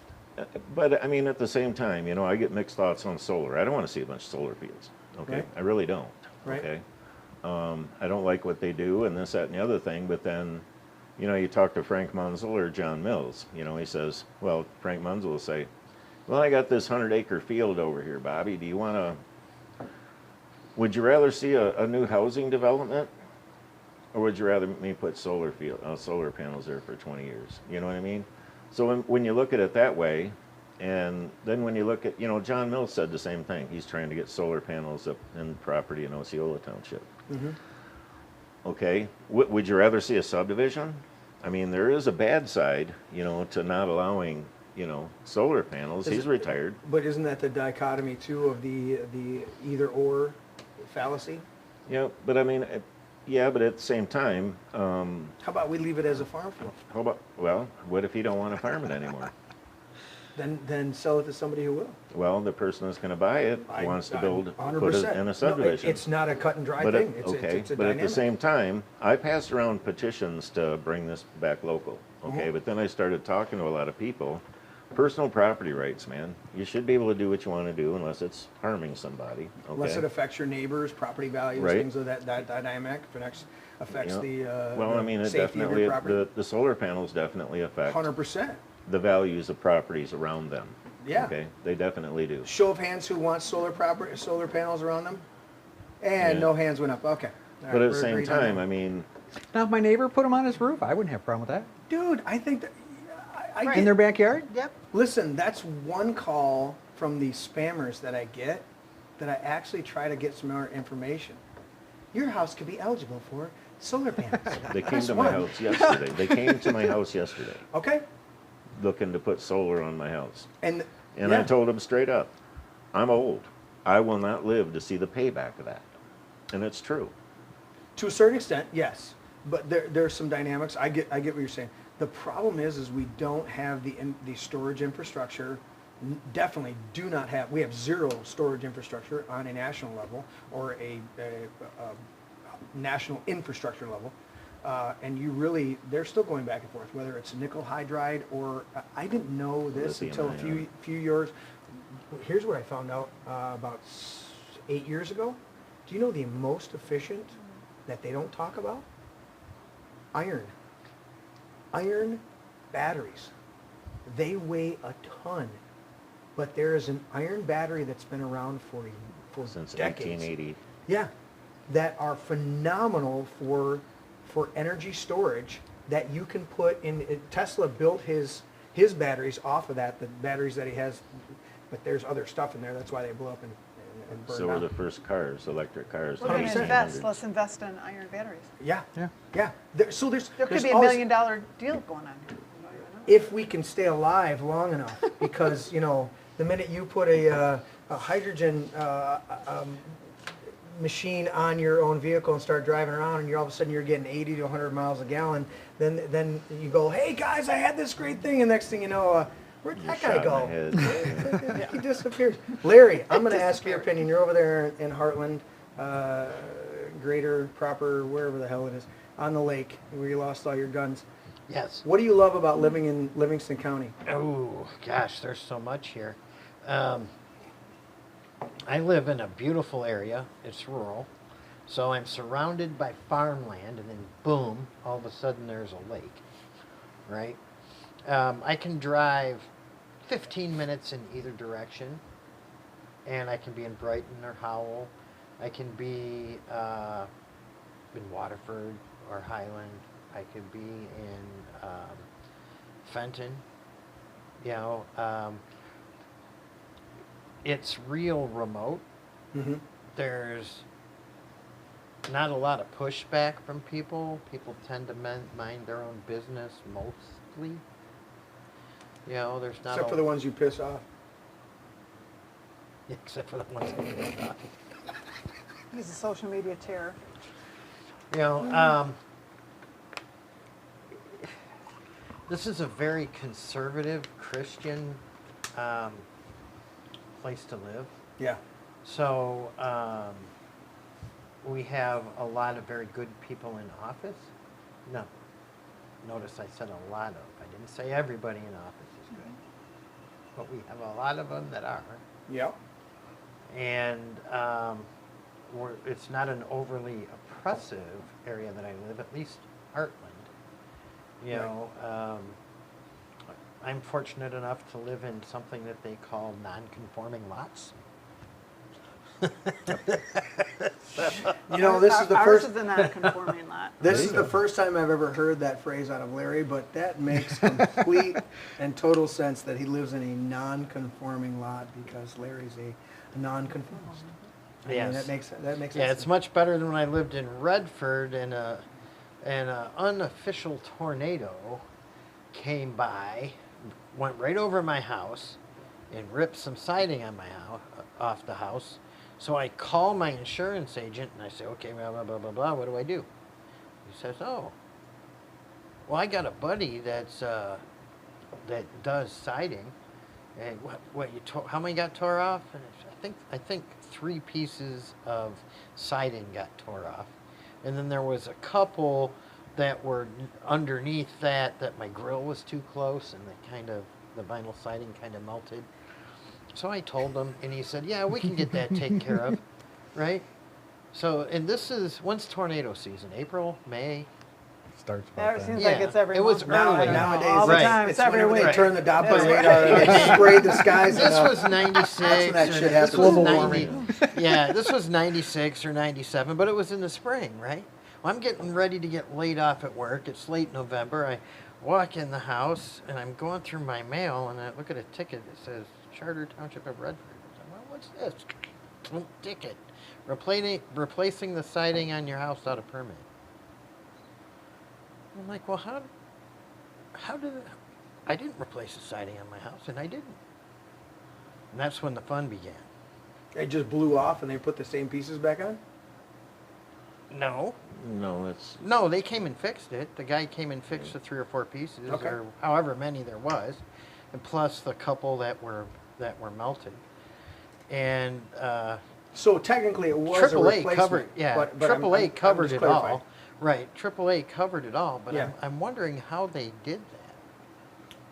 But I mean, at the same time, I get mixed thoughts on solar. I don't want to see a bunch of solar fields. Okay, Right. I really don't. Right. Okay, I don't like what they do and this, that, and the other thing. But then, you talk to Frank Munzel or John Mills. He says, well, Frank Munzel will say, well, I got this 100-acre field over here, Bobby. Do you want to? Would you rather see a new housing development, or would you rather me put solar panels there for 20 years? You know what I mean? So when you look at it that way, And then when you look at, John Mills said the same thing. He's trying to get solar panels up in property in Osceola Township. Okay, would you rather see a subdivision? I mean, there is a bad side, to not allowing, solar panels. He's retired. But isn't that the dichotomy too of the either or fallacy? Yeah, but I mean, yeah, but at the same time, How about we leave it as a farm field? what if he don't want to farm it anymore? Then sell it to somebody who will. Well, the person that's going to buy it wants to put it 100%. in a subdivision. No, it's not a cut and dry But thing. It's okay, a but at dynamic. the same time, I passed around petitions to bring this back local. Okay, but then I started talking to a lot of people. Personal property rights, man. You should be able to do what you want to do unless it's harming somebody. Okay? Unless it affects your neighbors, property values, Right. things of that dynamic. If it affects Yeah. the well, I mean, it safety of definitely your property. the solar panels definitely affect 100%. the values of properties around them. Yeah. Okay, they definitely do. Show of hands who wants solar panels around them? And Yeah. no hands went up. Okay. All But right, at the we're same agreed on time, that. I mean, Now, if my neighbor put them on his roof, I wouldn't have a problem with that. Dude, I think that I Right. get In their backyard? Yep. Listen, that's one call from the spammers that I get that I actually try to get some more information. Your house could be eligible for solar panels. they came That's to my one. house yesterday. They came to my house yesterday Okay. looking to put solar on my house. And And I yeah. told them straight up, I'm old. I will not live to see the payback of that. And it's true. To a certain extent, yes, but there's some dynamics. I get what you're saying. The problem is we don't have the storage infrastructure. Definitely do not have. We have zero storage infrastructure on a national level or a national infrastructure level. And they're still going back and forth, whether it's nickel hydride or I didn't know this Lithium until a ion. few years. Here's what I found out about 8 years ago. Do you know the most efficient that they don't talk about? Iron. Iron batteries. They weigh a ton, but there is an iron battery that's been around for Since decades. 1880. Yeah, that are phenomenal for energy storage that you can put in. Tesla built his batteries off of that, the batteries that he has, but there's other stuff in there. That's why they blow up and burn So were down. the first cars, electric cars. We're going to 100%. invest. Let's invest in iron batteries. Yeah, Yeah. yeah. So there's There could there's be $1 always- million deal going on here. if we can stay alive long enough, because the minute you put a hydrogen machine on your own vehicle and start driving around, and all of a sudden you're getting 80 to 100 miles a gallon, then you go, hey guys, I had this great thing, and next thing you know, where'd that guy Shot in go? the head. He disappears. Larry, I'm going to ask your opinion. You're over there in Heartland, Greater, Proper, wherever the hell it is, on the lake where you lost all your guns. Yes. What do you love about living in Livingston County? Oh, gosh, there's so much here. I live in a beautiful area. It's rural. So I'm surrounded by farmland, and then boom, all of a sudden there's a lake, right? I can drive 15 minutes in either direction, and I can be in Brighton or Howell. I can be in Waterford or Highland. I could be in Fenton. It's real remote. Mm-hmm. There's not a lot of pushback from people. People tend to mind their own business mostly. There's not Except for the ones you piss off. except for the ones that piss off. He's a social media terror. This is a very conservative Christian place to live. Yeah. So we have a lot of very good people in office. No. Notice I said a lot of. I didn't say everybody in office is good. But we have a lot of them that are. Yep. And it's not an overly oppressive area that I live, at least Heartland. I'm fortunate enough to live in something that they call non-conforming lots. You know, this is the Ours first. is a non-conforming lot. This is the first time I've ever heard that phrase out of Larry, but that makes complete and total sense that he lives in a non-conforming lot because Larry's a non-conformist. I mean, Yes. that makes sense. Yeah, it's much better than when I lived in Redford and an unofficial tornado came by, went right over my house, and ripped some siding on my house off the house. So I call my insurance agent and I say, okay, blah blah blah blah blah. What do I do? He says, oh, well, I got a buddy that's that does siding, and what you how many got tore off? And I think 3 pieces of siding got tore off, and then there was a couple that were underneath that my grill was too close and the vinyl siding kind of melted. So I told him, and he said, yeah, we can get that taken care of, right? So, and this is, when's tornado season? April, May? Starts It about that. seems like Yeah, it's every it was month. early. Nowadays, all the Right. time. It's every whenever week. they turn the Doppler That's radar and spray the skies. This and, was 96. That's when that shit or happens. this was Global 90 Yeah, this was 96 or 97, but it was in the spring, right? Well, I'm getting ready to get laid off at work. It's late November. I walk in the house, and I'm going through my mail, and I look at a ticket that says Charter Township of Redford. I said, well, what's this? Ticket. Replacing the siding on your house without a permit. I'm like, well, how did I didn't replace the siding on my house, and I didn't. And that's when the fun began. It just blew off and they put the same pieces back on? No, No, they came and fixed it. The guy came and fixed the 3 or 4 pieces, Okay. or however many there was, and plus the couple that were melted. And So technically it was a AAA replacement. covered, yeah. but AAA I'm covered just it clarifying. all. Right, AAA covered it all. But Yeah. I'm wondering how they did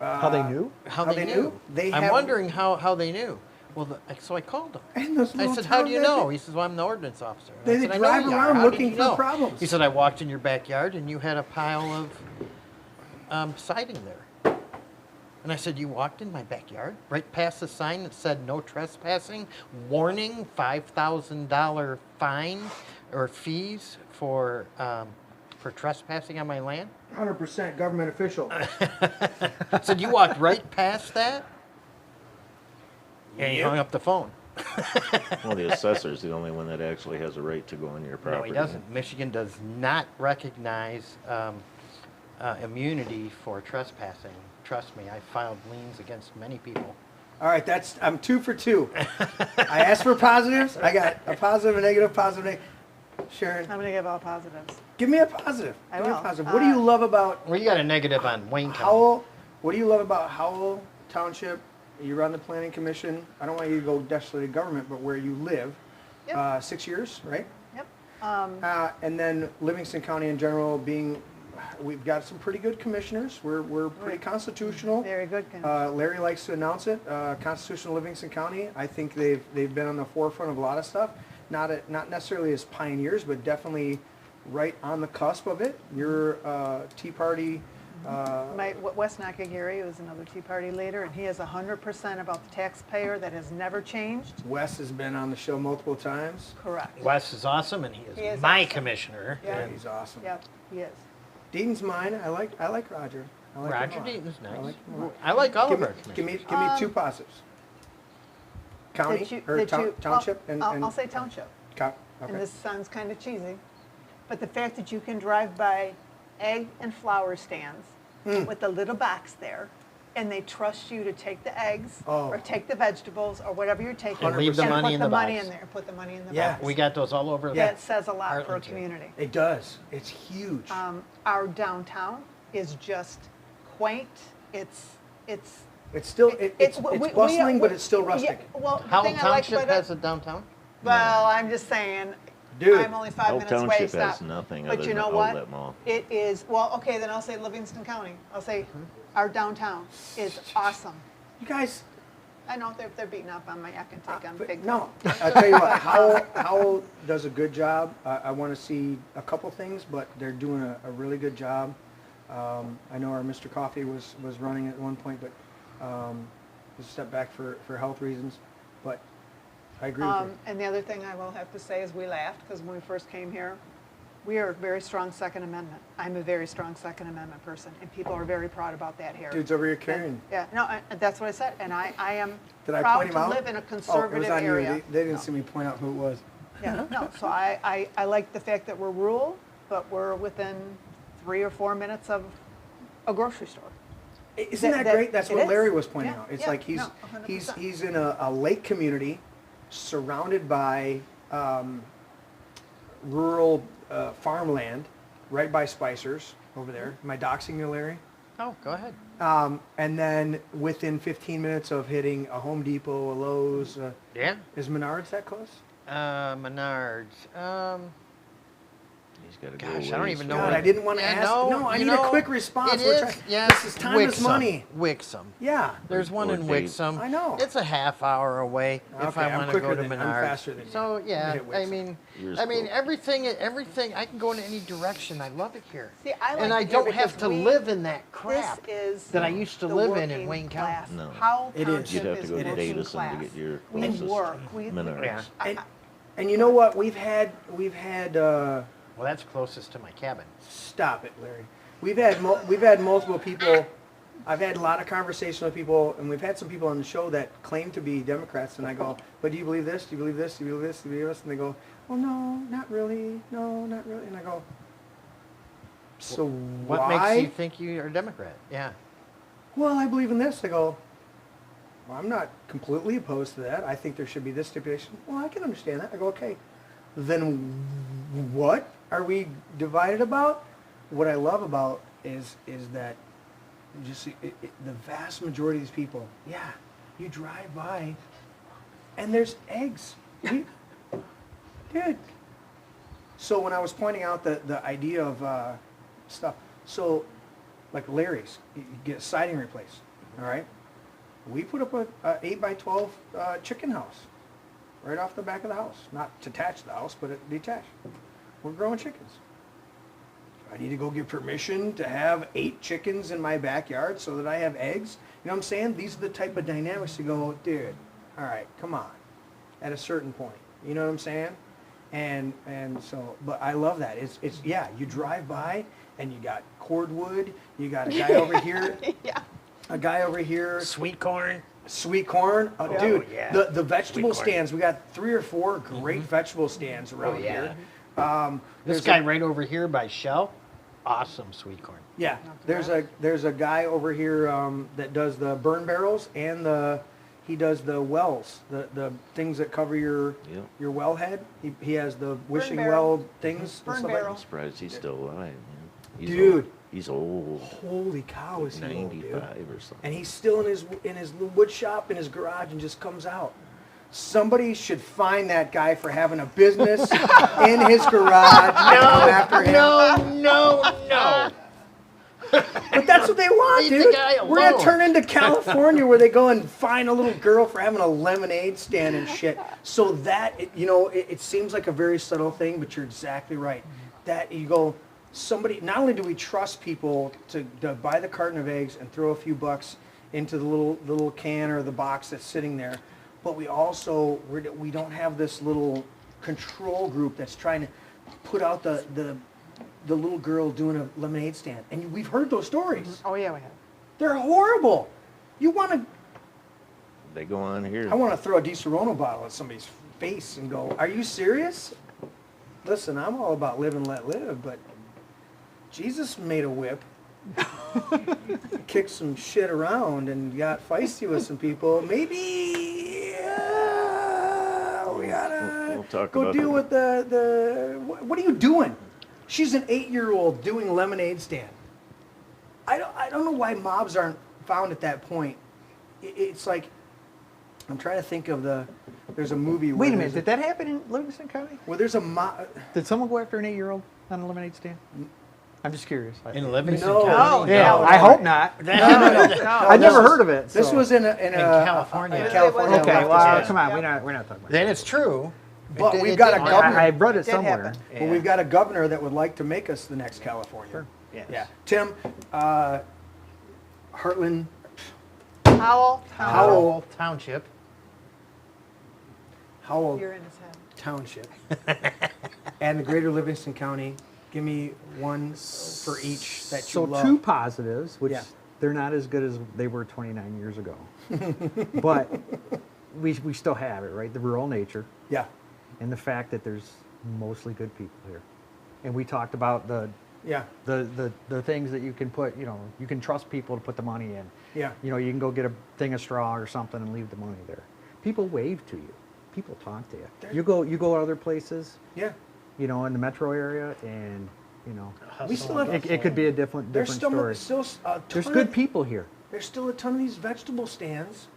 that. How they knew? How How they they knew. knew? They I'm have- wondering how they knew. Well, so I called him. And those I little said, "How do you towns, know?" He says, "Well, I'm the ordinance officer." And They I said, "I know drive you are. around How did looking you for know?" problems. He said, "I walked in your backyard and you had a pile of siding there." And I said, "You walked in my backyard, right past the sign that said no trespassing, warning, $5,000 fine or fees for trespassing on my land?" 100% government official. I said, "You walked right past that?" And he hung up the phone. well, the assessor's the only one that actually has a right to go on your No, property. he doesn't. Michigan does not recognize immunity for trespassing. Trust me, I filed liens against many people. All right, I'm 2 for 2. I asked for positives. I got a positive, a negative, positive, negative. Sharon, I'm going to give all positives. give me a positive. I Give me a will. positive. What do you love about Well, you got a negative on Wayne County. Howell? What do you love about Howell Township? You run the planning commission. I don't want you to go necessarily to government, but where you live. Yep. 6 years, right? Yep. And then Livingston County in general being, we've got some pretty good commissioners. We're pretty constitutional. Very good. Larry likes to announce it. Constitutional Livingston County. I think they've been on the forefront of a lot of stuff. Not necessarily as pioneers, but definitely right on the cusp of it. Your Tea Party. Wes Nakagiri was another Tea Party leader, and he is 100% about the taxpayer. That has never changed. Wes has been on the show multiple times. Correct. Wes is awesome, and he He is is my awesome. commissioner. Yeah. He's awesome. Yep, he is. Deaton's mine. I like Roger. I like him Roger a lot. Deaton's I nice. like him a lot. I like all Give of me, our give me, commissioners. give me 2 positives. County That you- or that town, you- township and I'll say township. Okay. And this sounds kind of cheesy, but the fact that you can drive by egg and flower stands with the little box there, and they trust you to take the eggs Oh. or take the vegetables or whatever you're taking, And leave the and money put in the the money box. in there. Put the money in the Yeah. box. We got those all over. That says a lot for a Arlington. community. It does. It's huge. Our downtown is just quaint. It's It's we- bustling, but we- it's still yeah, rustic. well, the Howell thing I like Township about has it, a downtown? well, I'm just saying, Dude, I'm only 5 Howell minutes away. Township Stop. has nothing But other you than know an what? outlet mall. It is, well, okay, then I'll say Livingston County. I'll say our downtown is awesome. You guys, I know they're beating up on my I can take on but big. no. I tell you what, Howell does a good job. I want to see a couple things, but they're doing a really good job. I know our Mr. Coffee was running at one point, but just step back for health reasons. But I agree with you. And the other thing I will have to say is we laughed because when we first came here, we are a very strong Second Amendment. I'm a very strong Second Amendment person, and people are very proud about that here. Dude's over here carrying. Yeah, no, that's what I said, and I am Did I proud point him to out? live in a Oh, it was conservative on area. you. They didn't see me point out who it was. Yeah, no, so I like the fact that we're rural, but we're within 3 or 4 minutes of a grocery store. Isn't that That- great? That's it what is. Larry was pointing Yeah, out. It's yeah, like no, 100%. he's in a lake community, surrounded by rural farmland, right by Spicer's over there. Am I doxing you, Larry? Oh, go ahead. And then within 15 minutes of hitting a Home Depot, a Lowe's, Yeah. is Menards that close? Menards. He's got to go Gosh, I don't ways. even know. God, what I didn't want to ask. No, I need a quick response. It We're is. trying- Yes. This is time is money. Wixom. Yeah. There's one Or in Dave. Wixom. I know. It's a half hour away if Okay, I I'm want to go quicker to than- Menards. I'm faster than you. So yeah, hit I Wixom. mean, Yours I mean will. everything. I can go in any direction. I love it here. See, I like and I it here don't have because to we- live in that crap This is that I used to the live in working Wayne class. County. No. Howell It is. Township You'd have to is go to working Davison class. to get your We closest work. We Menards. Yeah. And you know what? We've had Well, that's closest to my cabin. stop it, Larry. We've had multiple people. I've had a lot of conversation with people, and we've had some people on the show that claim to be Democrats, and I go, "But do you believe this? Do you believe this? Do you believe this? Do you believe this?" And they go, "Well, no, not really. No, not really." And I go, "So What why?" makes you think you are a Democrat? Yeah. Well, I believe in this. They go, "Well, I'm not completely opposed to that. I think there should be this stipulation." Well, I can understand that. I go, "Okay, then what are we divided about?" What I love about is that you just see the vast majority of these people. Yeah, you drive by, and there's eggs. Dude. So when I was pointing out the idea of stuff, so like Larry's, you get siding replaced, all right? We put up a 8x12 chicken house right off the back of the house. Not detached the house, but detached. We're growing chickens. I need to go get permission to have 8 chickens in my backyard so that I have eggs. You know what I'm saying? These are the type of dynamics you go, dude, all right, come on. At a certain point. You know what I'm saying? And so, but I love that. It's yeah, you drive by and you got cordwood, you got a guy over here. Yeah. A guy over here. Sweet corn. Sweet corn, Yeah. dude. Oh, yeah. The vegetable Sweet corn. stands. We got 3 or 4 great vegetable stands around yeah. here. This There's guy a- right over here by Shell, awesome sweet corn. Yeah, there's a guy over here that does the burn barrels and he does the wells, the things that cover your Yep. your well head. He has the wishing barrel. well things. Burn and stuff barrel. I'm surprised he's still alive, man. He's Dude. old. He's old. Holy cow, is he old, dude? 95 or something. And he's still in his little wood shop in his garage and just comes out. Somebody should find that guy for having a business in his garage. and come after him. No. But that's what they want, Leave the dude. guy We're gonna alone. turn into California where they go and find a little girl for having a lemonade stand and shit. So that it seems like a very subtle thing, but you're exactly right. That you go, somebody. Not only do we trust people to buy the carton of eggs and throw a few bucks into the little can or the box that's sitting there, but we also we don't have this little control group that's trying to put out the little girl doing a lemonade stand. And we've heard those stories. Oh, yeah, we have. They're horrible. You want to... They go on here. I want to throw a Di Serono bottle at somebody's face and go, are you serious? Listen, I'm all about live and let live, but Jesus made a whip, kicked some shit around, and got feisty with some people. Maybe we gotta We'll talk go about deal the- with what are you doing? She's an 8-year-old doing lemonade stand. I don't know why mobs aren't found at that point. It's like, I'm trying to think of there's a movie where Wait a minute, there's did that happen in Livingston County? where there's a mob. Did someone go after an 8-year-old on a lemonade stand? I'm just curious. In Livingston No. County? Yeah, No, I no. hope not. No. I never heard of it. This so. was in California. a California. Okay, leftist well, area. come on, Yeah. we're not talking about Then that. it's true. But It we've did got a happen. governor. I read it Did somewhere. happen. Well, we've got a governor that would like to make us the next California. Sure. Yes. Yeah. Tim, Howell. Howell. Howell Township. Howell You're in his head. Township and the greater Livingston County. Give me one for each that you So love. 2 positives, which Yeah. they're not as good as they were 29 years ago. But we still have it, right? The rural nature Yeah. and the fact that there's mostly good people here. And we talked about the Yeah. things that you can put, you can trust people to put the money in. Yeah. You can go get a thing of straw or something and leave the money there. People wave to you. People talk to you. You go other places, Yeah. in the metro area, and We still have. it could be a different There's story. still a There's ton good of, people here. There's still a ton of these vegetable stands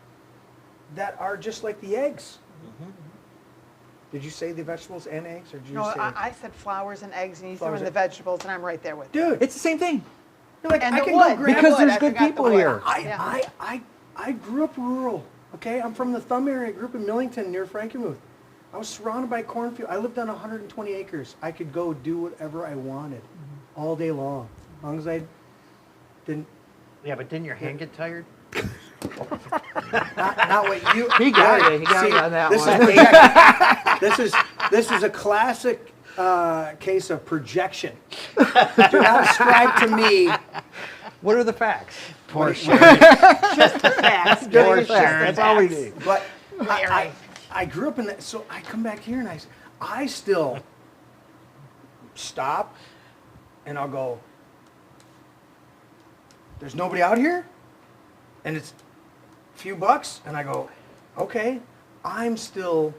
that are just like the eggs. Did you say the vegetables and eggs, or did you No, say? I said flowers and eggs, and you threw Flowers in the and- vegetables, and I'm right there with you. Dude, It's the same thing. you're like, And I the can wood. go grab Because wood, there's I good forgot the people wood. here. I grew up rural. Okay, I'm from the Thumb area. I grew up in Millington near Frankenmuth. I was surrounded by cornfield. I lived on 120 acres. I could go do whatever I wanted all day long, as long as I didn't. Yeah, but didn't your hand get tired? Not what you. He got it. He got it on that this one. Is project- this is a classic case of projection. Do not ascribe to me. What are the facts? Poor Sharon. Just the facts. Poor Just the Sharon. That's all we facts. need. But Mary. I grew up in that, so I come back here and I still stop and I'll go, there's nobody out here? And it's a few bucks, and I go, okay, I'm still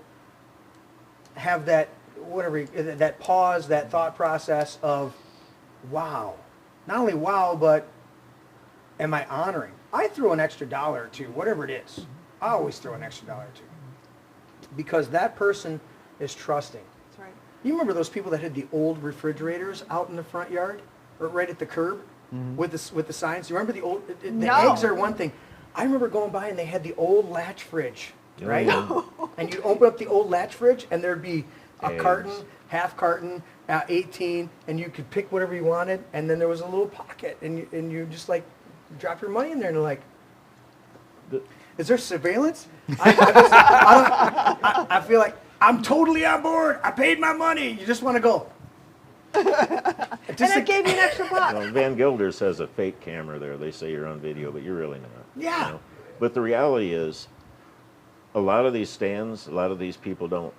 have that, whatever, that pause, that thought process of, wow. Not only wow, but am I honoring? I throw an extra $1 or $2, whatever it is. I always throw an extra $1 or $2. Because that person is trusting. That's right. You remember those people that had the old refrigerators out in the front yard, or right at the curb, with the signs? You remember the old? The No. eggs are one thing. I remember going by and they had the old latch fridge, Oh, right? yeah. And you'd open up the old latch fridge, and there'd be a Eggs. carton, half carton, 18, and you could pick whatever you wanted. And then there was a little pocket, and you just like drop your money in there, and they're like, is there surveillance? I feel like I'm totally on board. I paid my money. You just want to go. And it gave you an extra buck. Well, Van Gilders has a fake camera there. They say you're on video, but you're really not. Yeah. But the reality is, a lot of these stands, a lot of these people don't,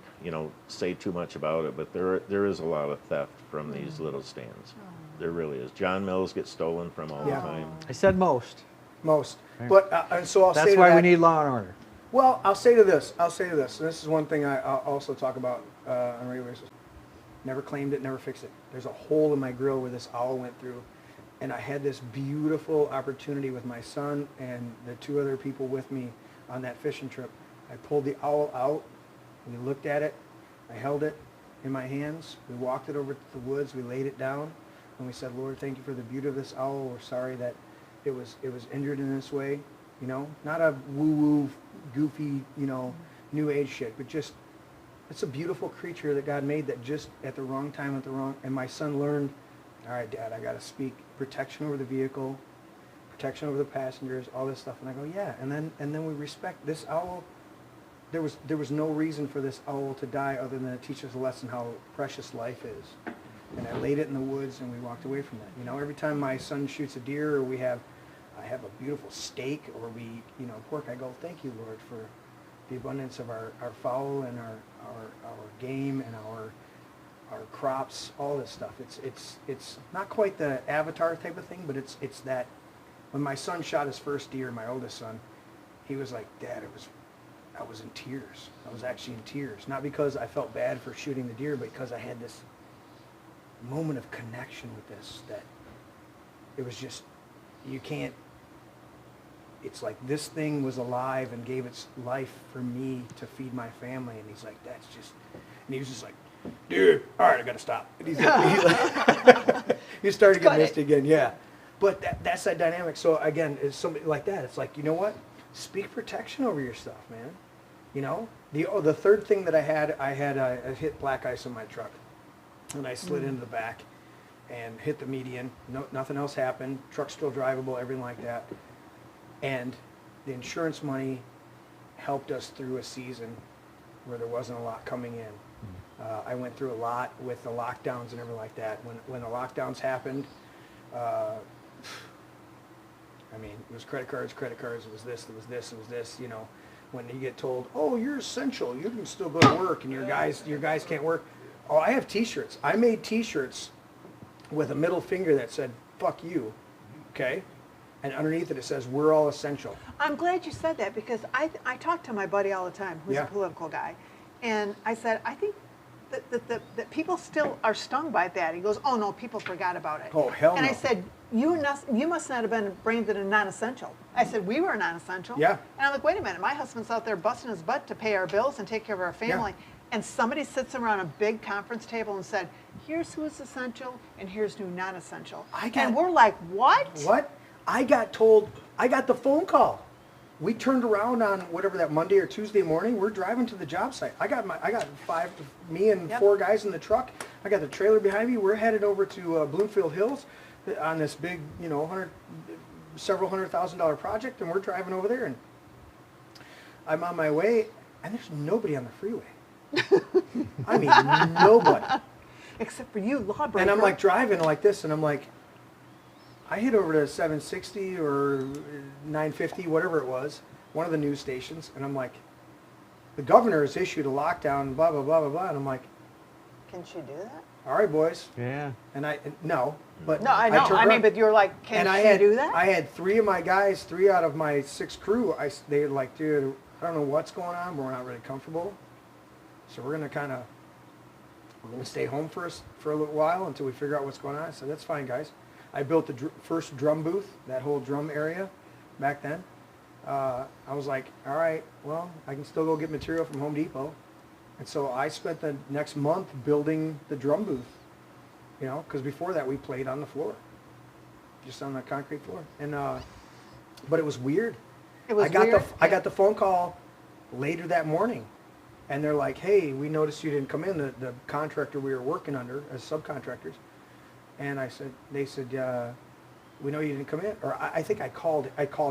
say too much about it, but there is a lot of theft from these little stands. There really is. John Mills gets stolen from all Yeah. the time. I said most. Most. But, and so I'll say That's to why that, we need law and order. Well, I'll say to this. And this is one thing I'll also talk about on a regular basis. Never claimed it, never fixed it. There's a hole in my grill where this owl went through. And I had this beautiful opportunity with my son and the 2 other people with me on that fishing trip. I pulled the owl out. We looked at it. I held it in my hands. We walked it over to the woods. We laid it down. And we said, Lord, thank you for the beauty of this owl. We're sorry that it was injured in this way. Not a woo-woo, goofy, new age shit, but just, it's a beautiful creature that God made that just at the wrong time, and my son learned, all right, Dad, I got to speak protection over the vehicle, protection over the passengers, all this stuff. And I go, yeah. And then we respect this owl. There was no reason for this owl to die other than to teach us a lesson how precious life is. And I laid it in the woods and we walked away from that. Every time my son shoots a deer or I have a beautiful steak or pork, I go, thank you, Lord, for the abundance of our fowl and our game and our crops, all this stuff. It's not quite the Avatar type of thing, but it's that when my son shot his first deer, my oldest son, he was like, Dad, I was in tears. I was actually in tears. Not because I felt bad for shooting the deer, but because I had this moment of connection with this, that it was just, it's like this thing was alive and gave its life for me to feed my family. And he's like, and he was just like, dude, all right, I got to stop. And he's he started getting misty again, yeah. But that's that dynamic. So again, it's somebody like that. It's like, you know what? Speak protection over your stuff, man. The third thing that I hit black ice on my truck. And I slid into the back and hit the median. Nothing else happened. Truck's still drivable, everything like that. And the insurance money helped us through a season where there wasn't a lot coming in. I went through a lot with the lockdowns and everything like that. When the lockdowns happened, I mean, it was credit cards, it was this, it was this, it was this, you know. When you get told, oh, you're essential, you can still go to work, and your guys can't work. Oh, I have T-shirts. I made T-shirts with a middle finger that said, fuck you, okay? And underneath it, it says, we're all essential. I'm glad you said that because I talk to my buddy all the time, who's Yeah. a political guy, and I said, I think that people still are stung by that. He goes, oh no, people forgot about it. Oh, hell And no. I said, you must not have been branded a non-essential. I said, we were non-essential. Yeah. And I'm like, wait a minute, my husband's out there busting his butt to pay our bills and take care of our family. And somebody sits around a big conference table and said, here's who's essential and here's who non-essential. And we're like, what? What? I got the phone call. We turned around on whatever that Monday or Tuesday morning. We're driving to the job site. I got me and Yep. 4 guys in the truck. I got the trailer behind me. We're headed over to Bloomfield Hills on this big, you know, several $100,000 project, and we're driving over there. And I'm on my way, and there's nobody on the freeway. I mean, nobody. Except for you, lawbreaker. And I'm like driving like this, and I'm like, I hit over to 760 or 950, whatever it was, one of the news stations, and I'm like, the governor has issued a lockdown, blah, blah, blah, blah, blah. And I'm like, can she do that? all right, boys. Yeah. And no, but No, I know. turned I mean, around, but you're like, can she do that? I had 3 of my guys, 3 out of my 6 crew, they were like, dude, I don't know what's going on, but we're not really comfortable. So we're going to stay home for a little while until we figure out what's going on. I said, that's fine, guys. I built the first drum booth, that whole drum area back then. I was like, all right, well, I can still go get material from Home Depot. And so I spent the next month building the drum booth, you know, because before that we played on the floor, just on the concrete floor. And but it was weird. It was I got the phone call later that morning, and they're like, hey, we noticed you didn't come in, the contractor we were working under as subcontractors. And they said, we know you didn't come in. Or I think I called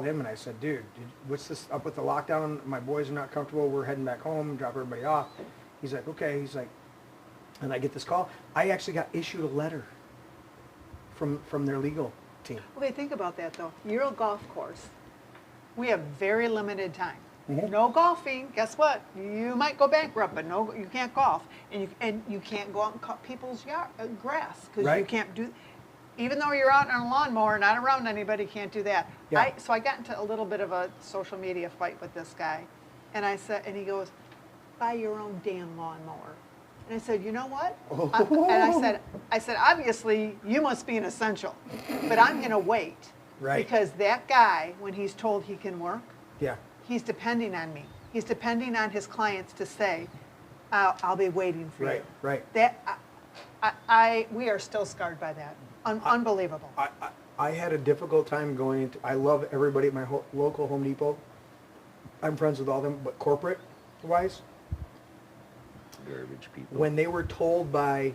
him and I said, dude, what's this up with the lockdown? My boys are not comfortable. We're heading back home, drop everybody off. He's like, okay. He's like, and I get this call. I actually got issued a letter from their legal team. Okay, think about that though. You're a golf course. We have very limited time. Mhm. No golfing. Guess what? You might go bankrupt, but no, you can't golf, and you can't go out and cut people's grass because you Right. can't do. Even though you're out on a lawnmower, not around anybody, can't do that. Yeah. So I got into a little bit of a social media fight with this guy, and and he goes, "Buy your own damn lawnmower." And I said, "You know what?" And I said, obviously you must be an essential, but I'm going to wait. Right. Because that guy, when he's told he can work, Yeah. he's depending on me. He's depending on his clients to say, I'll be waiting for Right. you. Right. That we are still scarred by that. Unbelievable. I had a difficult time going into, I love everybody at my local Home Depot. I'm friends with all of them, but corporate-wise, Garbage people. when they were told by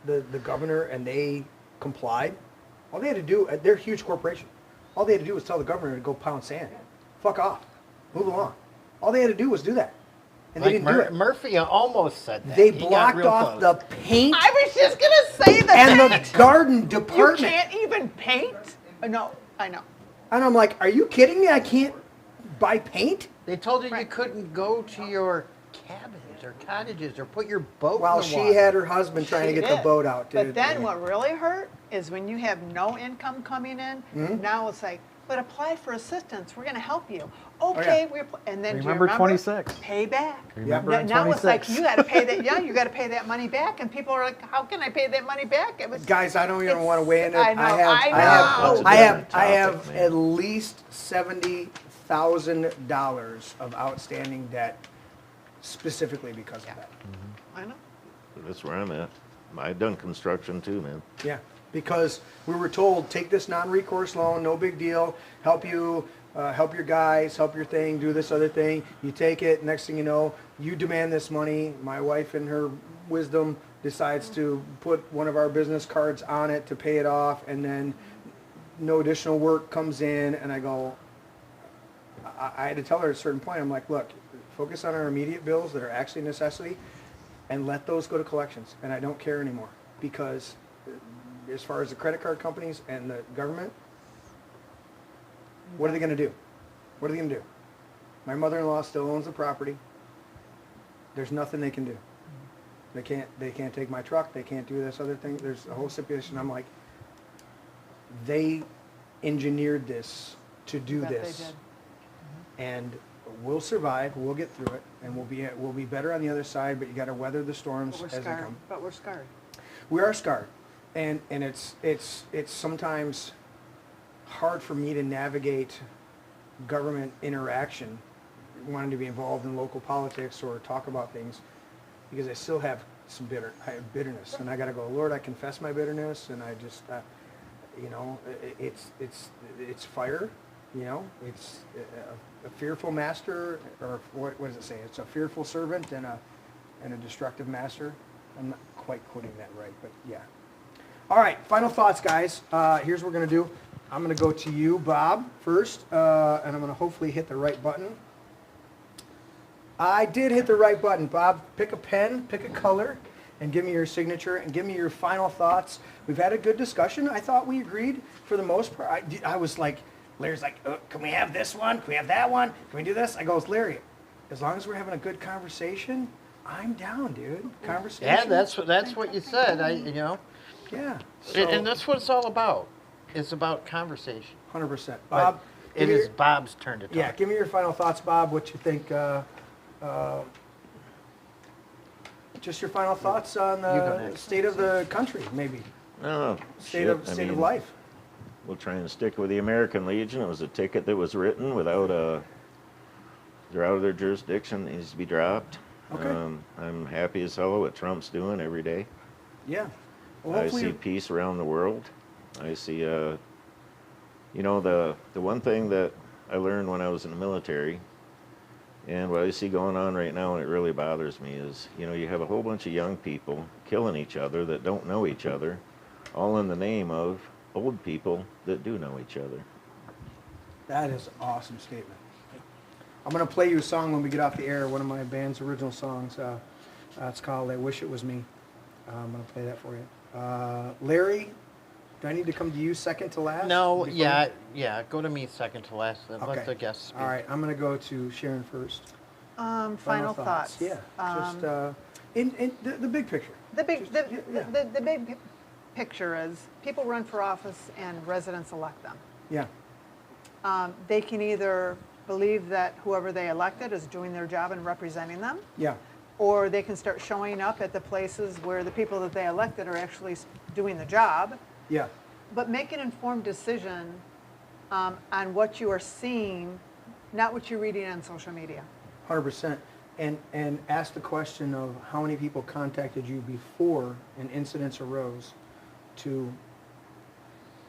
the governor and they complied, all they had to do, they're a huge corporation, all they had to do was tell the governor to go pound sand. Fuck off. Move along. All they had to do was do that. And they Like didn't do it. Murphy almost said that. They He got blocked real off close. the paint I was just going to say the and paint. the garden You department. can't even paint? No, I know. And I'm like, are you kidding me? I can't buy paint? They told you you Right. couldn't go to your cabins or cottages or put your boat While in the she water. had her husband trying to She get the did. boat out, dude. But then what really hurt is when you have no income coming in, Mm-hmm. now it's like, but apply for assistance. We're going to help you. Oh, Okay, and then do you Remember remember 26. Pay back. Remember Now in now it's like 26. you got to pay that. Yeah, you got to pay that money back, and people are like, "How can I pay that money back?" It was Guys, I don't even it's- want to weigh in it. I know, I I know. have at least $70,000 of outstanding debt specifically because of that. I know. That's where I'm at. I've done construction too, man. Yeah, because we were told, take this non-recourse loan, no big deal, help you, help your guys, help your thing, do this other thing. You take it, next thing you know, you demand this money. My wife in her wisdom decides to put one of our business cards on it to pay it off, and then no additional work comes in, and I go, I had to tell her at a certain point, I'm like, look, Focus on our immediate bills that are actually a necessity, and let those go to collections. And I don't care anymore, because as far as the credit card companies and the government, what are they going to do? What are they going to do? My mother-in-law still owns the property. There's nothing they can do. They can't take my truck. They can't do this other thing. There's a whole situation. I'm like, they engineered this to do Bet this, they did. and we'll survive. We'll get through it, and we'll be better on the other side. But you got to weather the storms But we're as they scarred. come. But we're scarred. We are scarred, and it's sometimes hard for me to navigate government interaction, wanting to be involved in local politics or talk about things, because I still have I have bitterness, and I got to go, Lord, I confess my bitterness, and I just, you know, it's fire, you know, it's a fearful master, or what does it say? It's a fearful servant and a destructive master. I'm not quite quoting that right, but yeah. All right, final thoughts, guys. Here's what we're gonna do. I'm gonna go to you, Bob, first, and I'm gonna hopefully hit the right button. I did hit the right button, Bob. Pick a pen, pick a color, and give me your signature, and give me your final thoughts. We've had a good discussion. I thought we agreed for the most part. I was like, Larry's like, can we have this one? Can we have that one? Can we do this? I goes, Larry, as long as we're having a good conversation, I'm down, dude. Conversation. Yeah, that's what you said. Yeah. And that's what it's all about. It's about conversation. 100%. But Bob, it is Bob's turn to talk. yeah, give me your final thoughts, Bob. What you think? Just your final thoughts on You go the next. state of the country, maybe. Oh, State of life. We'll try and stick with the American Legion. It was a ticket that was written without they're out of their jurisdiction. It needs to be dropped. Okay. I'm happy as hell what Trump's doing every day. Yeah. Well, I hopefully, see peace around the world. I see, you know, the one thing that I learned when I was in the military, and what I see going on right now, and it really bothers me, is, you know, you have a whole bunch of young people killing each other that don't know each other, all in the name of old people that do know each other. that is an awesome statement. I'm going to play you a song when we get off the air, one of my band's original songs. It's called I Wish It Was Me. I'm going to play that for you. Larry, do I need to come to you second to last? No, before- yeah. Go to me second to last, then let the guests speak. All right, I'm going to go to Sharon first. Final thoughts. Yeah, just in the big picture. The big, yeah. the big picture is people run for office and residents elect them. Yeah, They can either believe that whoever they elected is doing their job and representing them, yeah, or they can start showing up at the places where the people that they elected are actually doing the job. yeah. But make an informed decision on what you are seeing, not what you're reading on social media. 100%. And ask the question of how many people contacted you before an incident arose to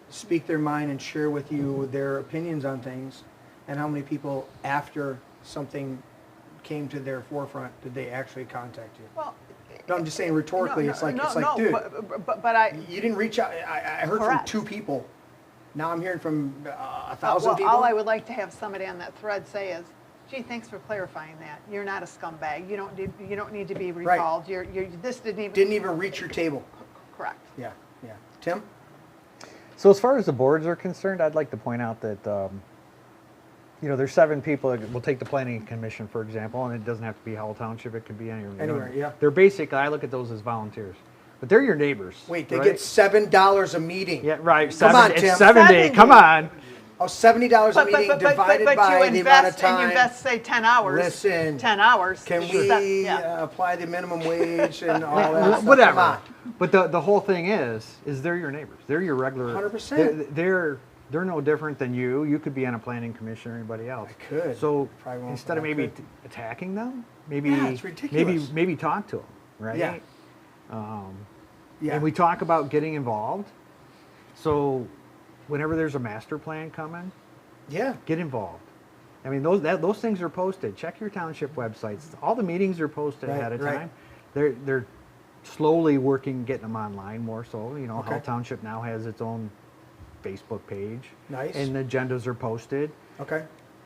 speak their mind and share with you their opinions on things, and how many people after something came to their forefront did they actually contact you? Well, No, I'm just saying rhetorically, it's like, dude, but I. you didn't reach out. I heard Correct. from 2 people. Now I'm hearing from 1,000 people. All I would like to have somebody on that thread say is, "Gee, thanks for clarifying that. You're not a scumbag. You don't need to be Right. recalled. This didn't even reach your table. Correct. Yeah, yeah. Tim? So as far as the boards are concerned, I'd like to point out that, you know, there's 7 people. We'll take the planning commission, for example, and it doesn't have to be Howell Township. It could be anywhere. Anywhere, yeah. They're basically, I look at those as volunteers. But they're your neighbors. Wait, they right? get $7 a meeting. Yeah, right. Come on, It's Tim. 7 days. Come on. Oh, $70 a meeting divided by you the amount of invest, time. and you invest, say, 10 hours. Listen, 10 hours. Can So we that- yeah. apply the minimum wage and all that stuff? Whatever. Come on. But the whole thing is they're your neighbors. They're your regular. 100%. They're no different than you. You could be on a planning commission or anybody else. I could. So Probably won't, instead but of I maybe could. attacking them, maybe Yeah, it's ridiculous. maybe talk to them, right? Yeah. Yeah. And we talk about getting involved. So whenever there's a master plan coming, Yeah. get involved. I mean, those things are posted. Check your township websites. All the meetings are posted Right, ahead of right. time. They're slowly working, getting them online more so. You know, Okay. Howell Township now has its own Facebook page. Nice. And the agendas are posted, Okay.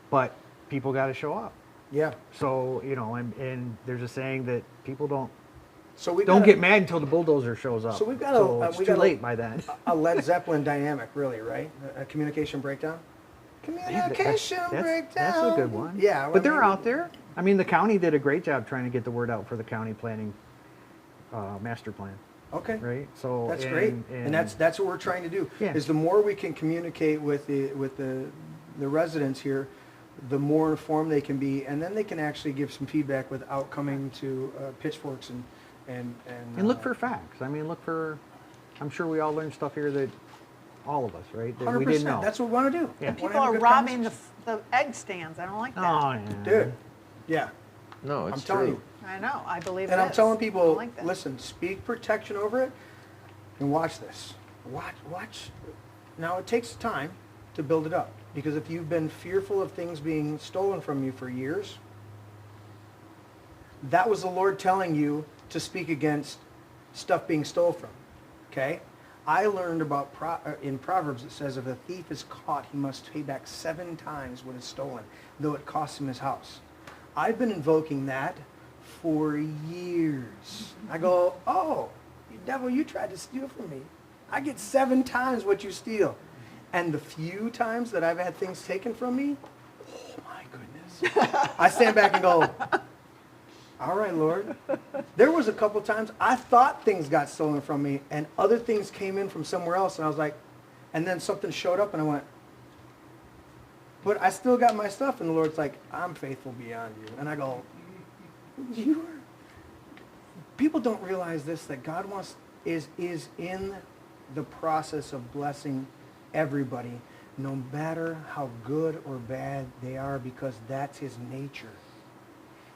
but people got to show up. Yeah. So, and there's a saying that people don't So we don't got get mad until the bulldozer shows up. So we've got it's we too got late by then. a Led Zeppelin dynamic, really, right? A communication breakdown. Communication breakdown. That's a good one. Yeah, but they're out there. I mean, the county did a great job trying to get the word out for the county planning master plan, Okay. right? So That's great, and that's what we're trying to do. Yeah. Is the more we can communicate with the residents here, the more informed they can be, and then they can actually give some feedback without coming to pitchforks and look for facts. I mean, I'm sure we all learned stuff here that all of us, right? That we didn't know. That's what we want to do. Yeah. People are robbing the egg stands. I don't like that. Oh, yeah. Dude. Yeah. No, it's I'm telling true. you. I know. I believe And it I'm is. telling I people, like that. listen, speak protection over it, and watch this. Watch. Now it takes time to build it up, because if you've been fearful of things being stolen from you for years, that was the Lord telling you to speak against stuff being stolen from. Okay? I learned about in Proverbs it says if a thief is caught, he must pay back 7 times what is stolen, though it costs him his house. I've been invoking that for years. I go, oh, you devil, you tried to steal from me. I get 7 times what you steal. And the few times that I've had things taken from me, oh my goodness. I stand back and go, all right, Lord. There was a couple times I thought things got stolen from me and other things came in from somewhere else, and I was like, and then something showed up and I went, but I still got my stuff, and the Lord's like, I'm faithful beyond you. And I go, people don't realize this, that God is in the process of blessing everybody, no matter how good or bad they are, because that's his nature.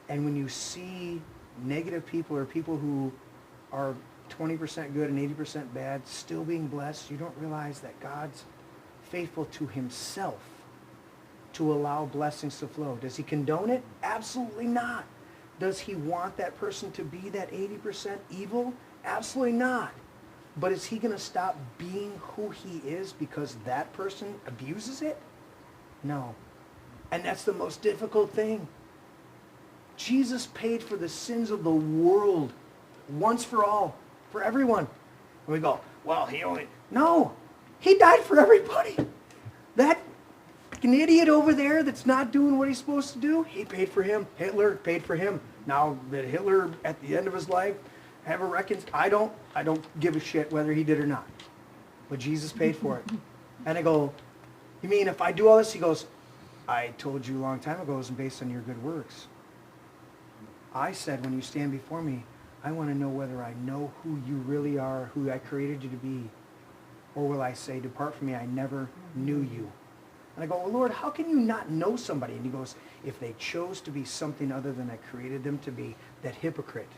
And when you see negative people or people who are 20% good and 80% bad still being blessed, you don't realize that God's faithful to himself to allow blessings to flow. Does he condone it? Absolutely not. Does he want that person to be that 80% evil? Absolutely not. But is he going to stop being who he is because that person abuses it? No. And that's the most difficult thing. Jesus paid for the sins of the world once for all, for everyone. And we go, well, no, he died for everybody. That an idiot over there that's not doing what he's supposed to do, he paid for him. Hitler paid for him. Now, did Hitler at the end of his life have a reckoning? I don't give a shit whether he did or not. But Jesus paid for it. And I go, you mean if I do all this? He goes, I told you a long time ago it wasn't based on your good works. I said, when you stand before me, I want to know whether I know who you really are, who I created you to be. Or will I say, depart from me, I never knew you. And I go, well, Lord, how can you not know somebody? And he goes, if they chose to be something other than I created them to be, that hypocrite,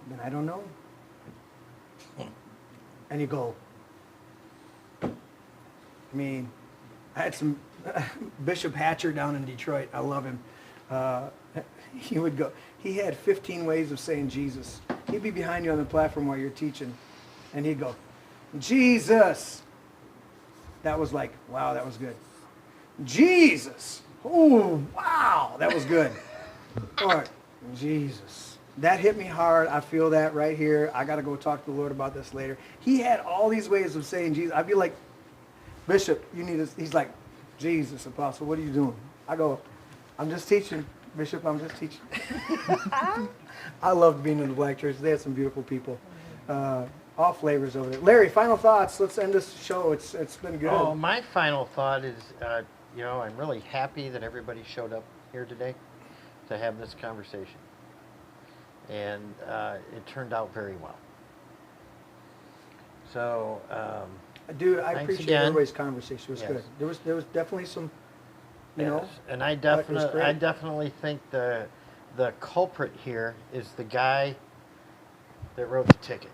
then I don't know. And you go, I mean, I had some, Bishop Hatcher down in Detroit, I love him. He would go, he had 15 ways of saying Jesus. He'd be behind you on the platform while you're teaching, and he'd go, Jesus. That was like, wow, that was good. Jesus. Oh, wow, that was good. All right, Jesus. That hit me hard. I feel that right here. I got to go talk to the Lord about this later. He had all these ways of saying Jesus. I'd be like, Bishop, you need to, he's like, Jesus, Apostle, what are you doing? I go, I'm just teaching. Bishop, I'm just teaching. I loved being in the Black Church. They had some beautiful people. All flavors over there. Larry, final thoughts. Let's end this show. It's been good. Oh, my final thought is, I'm really happy that everybody showed up here today to have this conversation. And it turned out very well. So, Dude, I thanks appreciate again. everybody's conversation. It was Yes. good. There was definitely some, you know. and I thought it was great. definitely think the culprit here is the guy that wrote the ticket.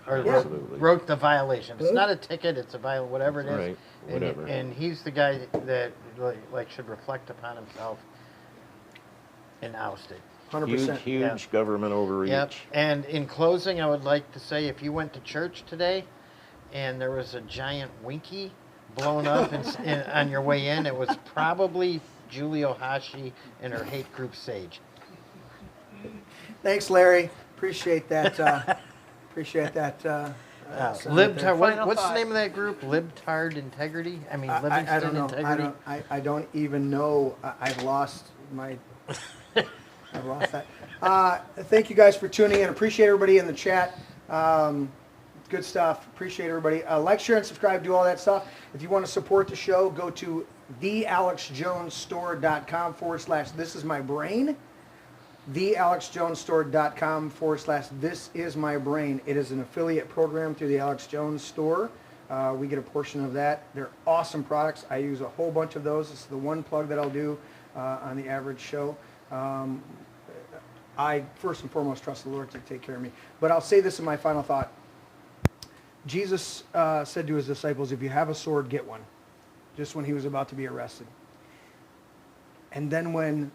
Or Yeah. Absolutely. wrote the violation. It's Mhm. not a ticket, it's a violation, whatever it is. Right, whatever. And he's the guy that like should reflect upon himself and oust it. 100%. Huge Yeah. government overreach. Yep. And in closing, I would like to say, if you went to church today and there was a giant Winky blown up on your way in, it was probably Julie Ohashi and her hate group Sage. Thanks, Larry. Appreciate that. Appreciate that. Libtard. Final What's the thought. name of that group? Libtard Integrity. I mean, I Livingston don't know. Integrity. I don't even know. I've lost my. I've lost that. Thank you guys for tuning in. Appreciate everybody in the chat. Good stuff. Appreciate everybody. Like, share, and subscribe. Do all that stuff. If you want to support the show, go to thealexjonesstore.com/thisismybrain. thealexjonesstore.com/thisismybrain. It is an affiliate program through the Alex Jones store. We get a portion of that. They're awesome products. I use a whole bunch of those. It's the one plug that I'll do on the average show. I first and foremost trust the Lord to take care of me. But I'll say this in my final thought. Jesus said to his disciples, if you have a sword, get one. Just when he was about to be arrested. And then when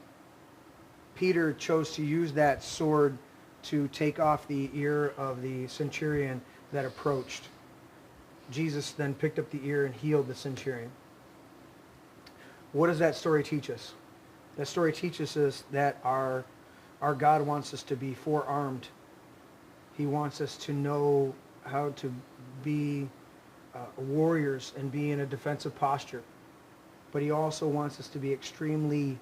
Peter chose to use that sword to take off the ear of the centurion that approached, Jesus then picked up the ear and healed the centurion. What does that story teach us? That story teaches us that our God wants us to be forearmed. He wants us to know how to be warriors and be in a defensive posture. But he also wants us to be extremely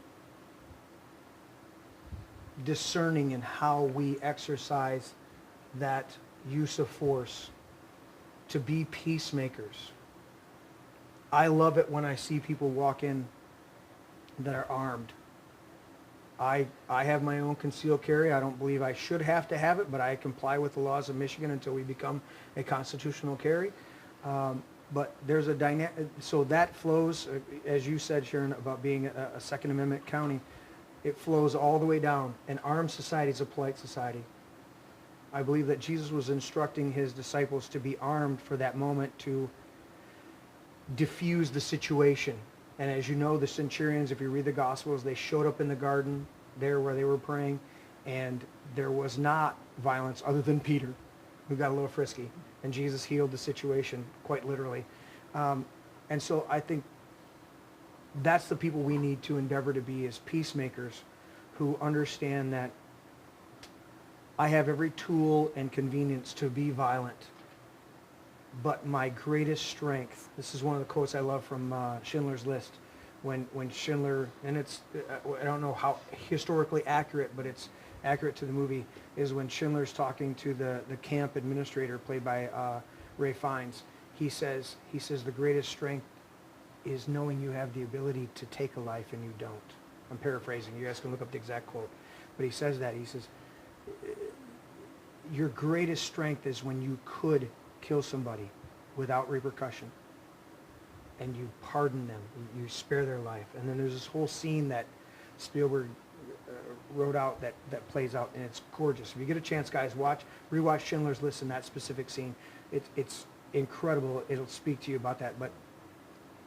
discerning in how we exercise that use of force to be peacemakers. I love it when I see people walk in that are armed. I have my own concealed carry. I don't believe I should have to have it, but I comply with the laws of Michigan until we become a constitutional carry. But there's a dynamic, so that flows, as you said, Sharon, about being a Second Amendment county. It flows all the way down. An armed society is a polite society. I believe that Jesus was instructing his disciples to be armed for that moment to diffuse the situation. And as you know, the centurions, if you read the Gospels, they showed up in the garden there where they were praying, and there was not violence other than Peter, who got a little frisky. And Jesus healed the situation, quite literally. And so I think that's the people we need to endeavor to be as peacemakers who understand that I have every tool and convenience to be violent, but my greatest strength, this is one of the quotes I love from Schindler's List, when Schindler, and it's, I don't know how historically accurate, but it's accurate to the movie, is when Schindler's talking to the camp administrator, played by Ray Fiennes. He says, the greatest strength is knowing you have the ability to take a life and you don't. I'm paraphrasing. You guys can look up the exact quote. But he says that. He says, your greatest strength is when you could kill somebody without repercussion and you pardon them, you spare their life. And then there's this whole scene that Spielberg wrote out that plays out, and it's gorgeous. If you get a chance, guys, rewatch Schindler's List in that specific scene. It's incredible. It'll speak to you about that. But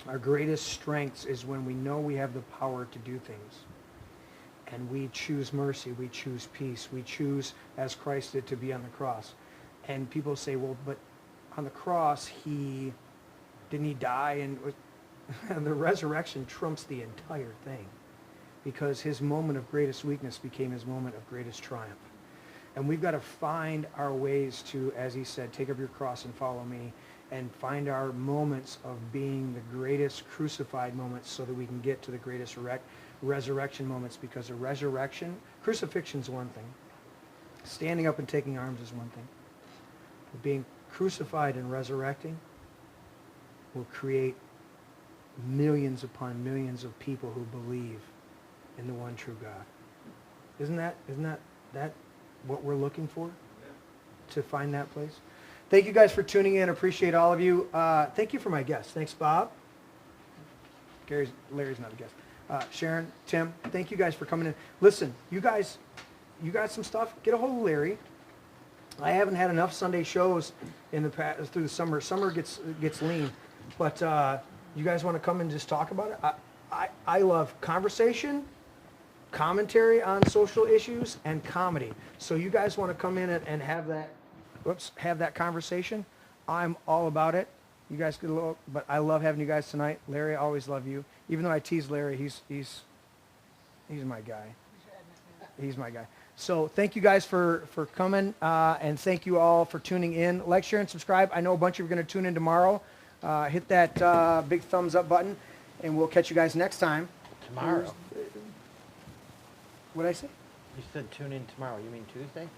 our greatest strengths is when we know we have the power to do things. And we choose mercy, we choose peace, we choose, as Christ did, to be on the cross. And people say, well, but on the cross, didn't he die? And the resurrection trumps the entire thing, because his moment of greatest weakness became his moment of greatest triumph. And we've got to find our ways to, as he said, take up your cross and follow me, and find our moments of being the greatest crucified moments so that we can get to the greatest resurrection moments, because crucifixion is one thing. Standing up and taking arms is one thing. But being crucified and resurrecting will create millions upon millions of people who believe in the one true God. Isn't that what we're looking for? To find that place? Thank you guys for tuning in. Appreciate all of you. Thank you for my guests. Thanks, Bob. Larry's not a guest. Sharon, Tim, thank you guys for coming in. Listen, you guys, you got some stuff? Get a hold of Larry. I haven't had enough Sunday shows in the past through the summer. Summer gets lean, but you guys want to come and just talk about it? I love conversation, commentary on social issues, and comedy. So you guys want to come in and have that conversation? I'm all about it. You guys get a little, but I love having you guys tonight. Larry, I always love you. Even though I tease Larry, he's He's my guy. He's my guy. So thank you guys for coming, and thank you all for tuning in. Like, share, and subscribe. I know a bunch of you are going to tune in tomorrow. Hit that big thumbs up button, and we'll catch you guys next time. Tomorrow. What'd I say? You said tune in tomorrow. You mean Tuesday?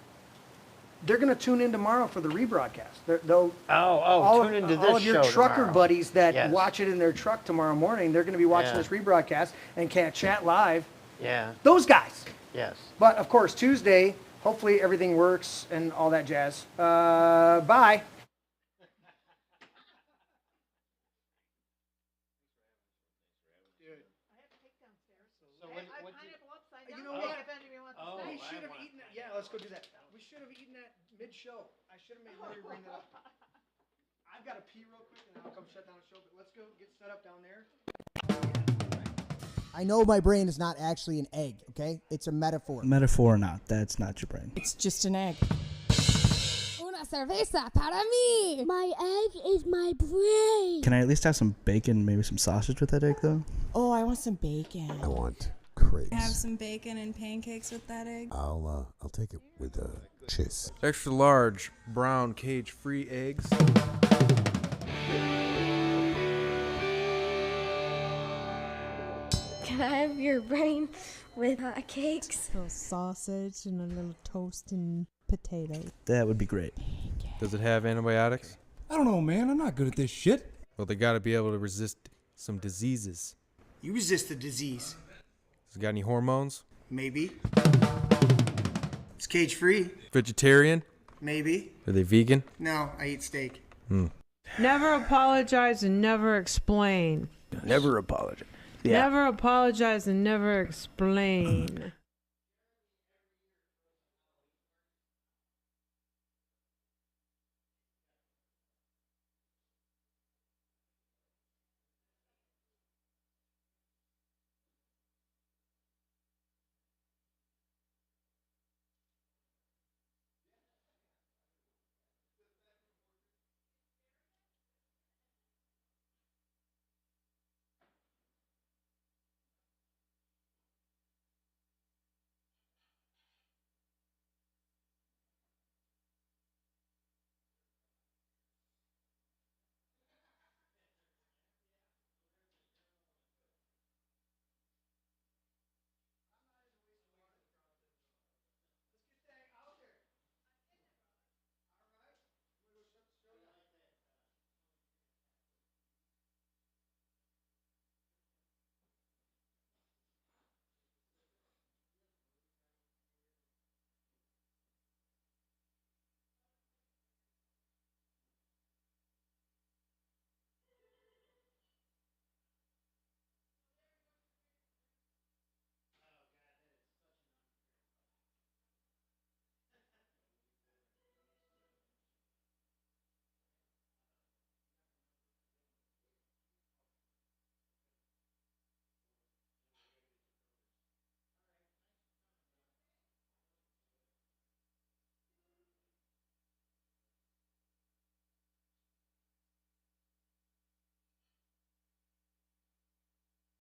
They're going to tune in tomorrow for the rebroadcast. They'll Tune into this show all of your trucker tomorrow. buddies that Yes. watch it in their truck tomorrow morning, they're going to be watching Yeah. this rebroadcast and can't chat live. Yeah. Those guys. Yes. But of course, Tuesday, hopefully everything works and all that jazz. Bye. You know what? We should have eaten that. Yeah, let's go do that. We should have eaten that mid-show. I should have made Mary bring that up. I've got to pee real quick and then I'll come shut down the show. But let's go get set up down there. I know my brain is not actually an egg, okay? It's a metaphor. Metaphor or not, that's not your brain. It's just an egg. Una cerveza para mí. My egg is my brain. Can I at least have some bacon, maybe some sausage with that egg, though? Oh, I want some bacon. I want crepes. Have some bacon and pancakes with that egg. I'll take it with cheese. Extra large brown cage-free eggs. Can I have your brain with cakes? A little sausage and a little toast and potato. That would be great. Does it have antibiotics? I don't know, man. I'm not good at this shit. Well, they got to be able to resist some diseases. You resist the disease. Has it got any hormones? Maybe. It's cage-free. Vegetarian? Maybe. Are they vegan? No, I eat steak. Never apologize and never explain. Never apologize. Never apologize and never explain.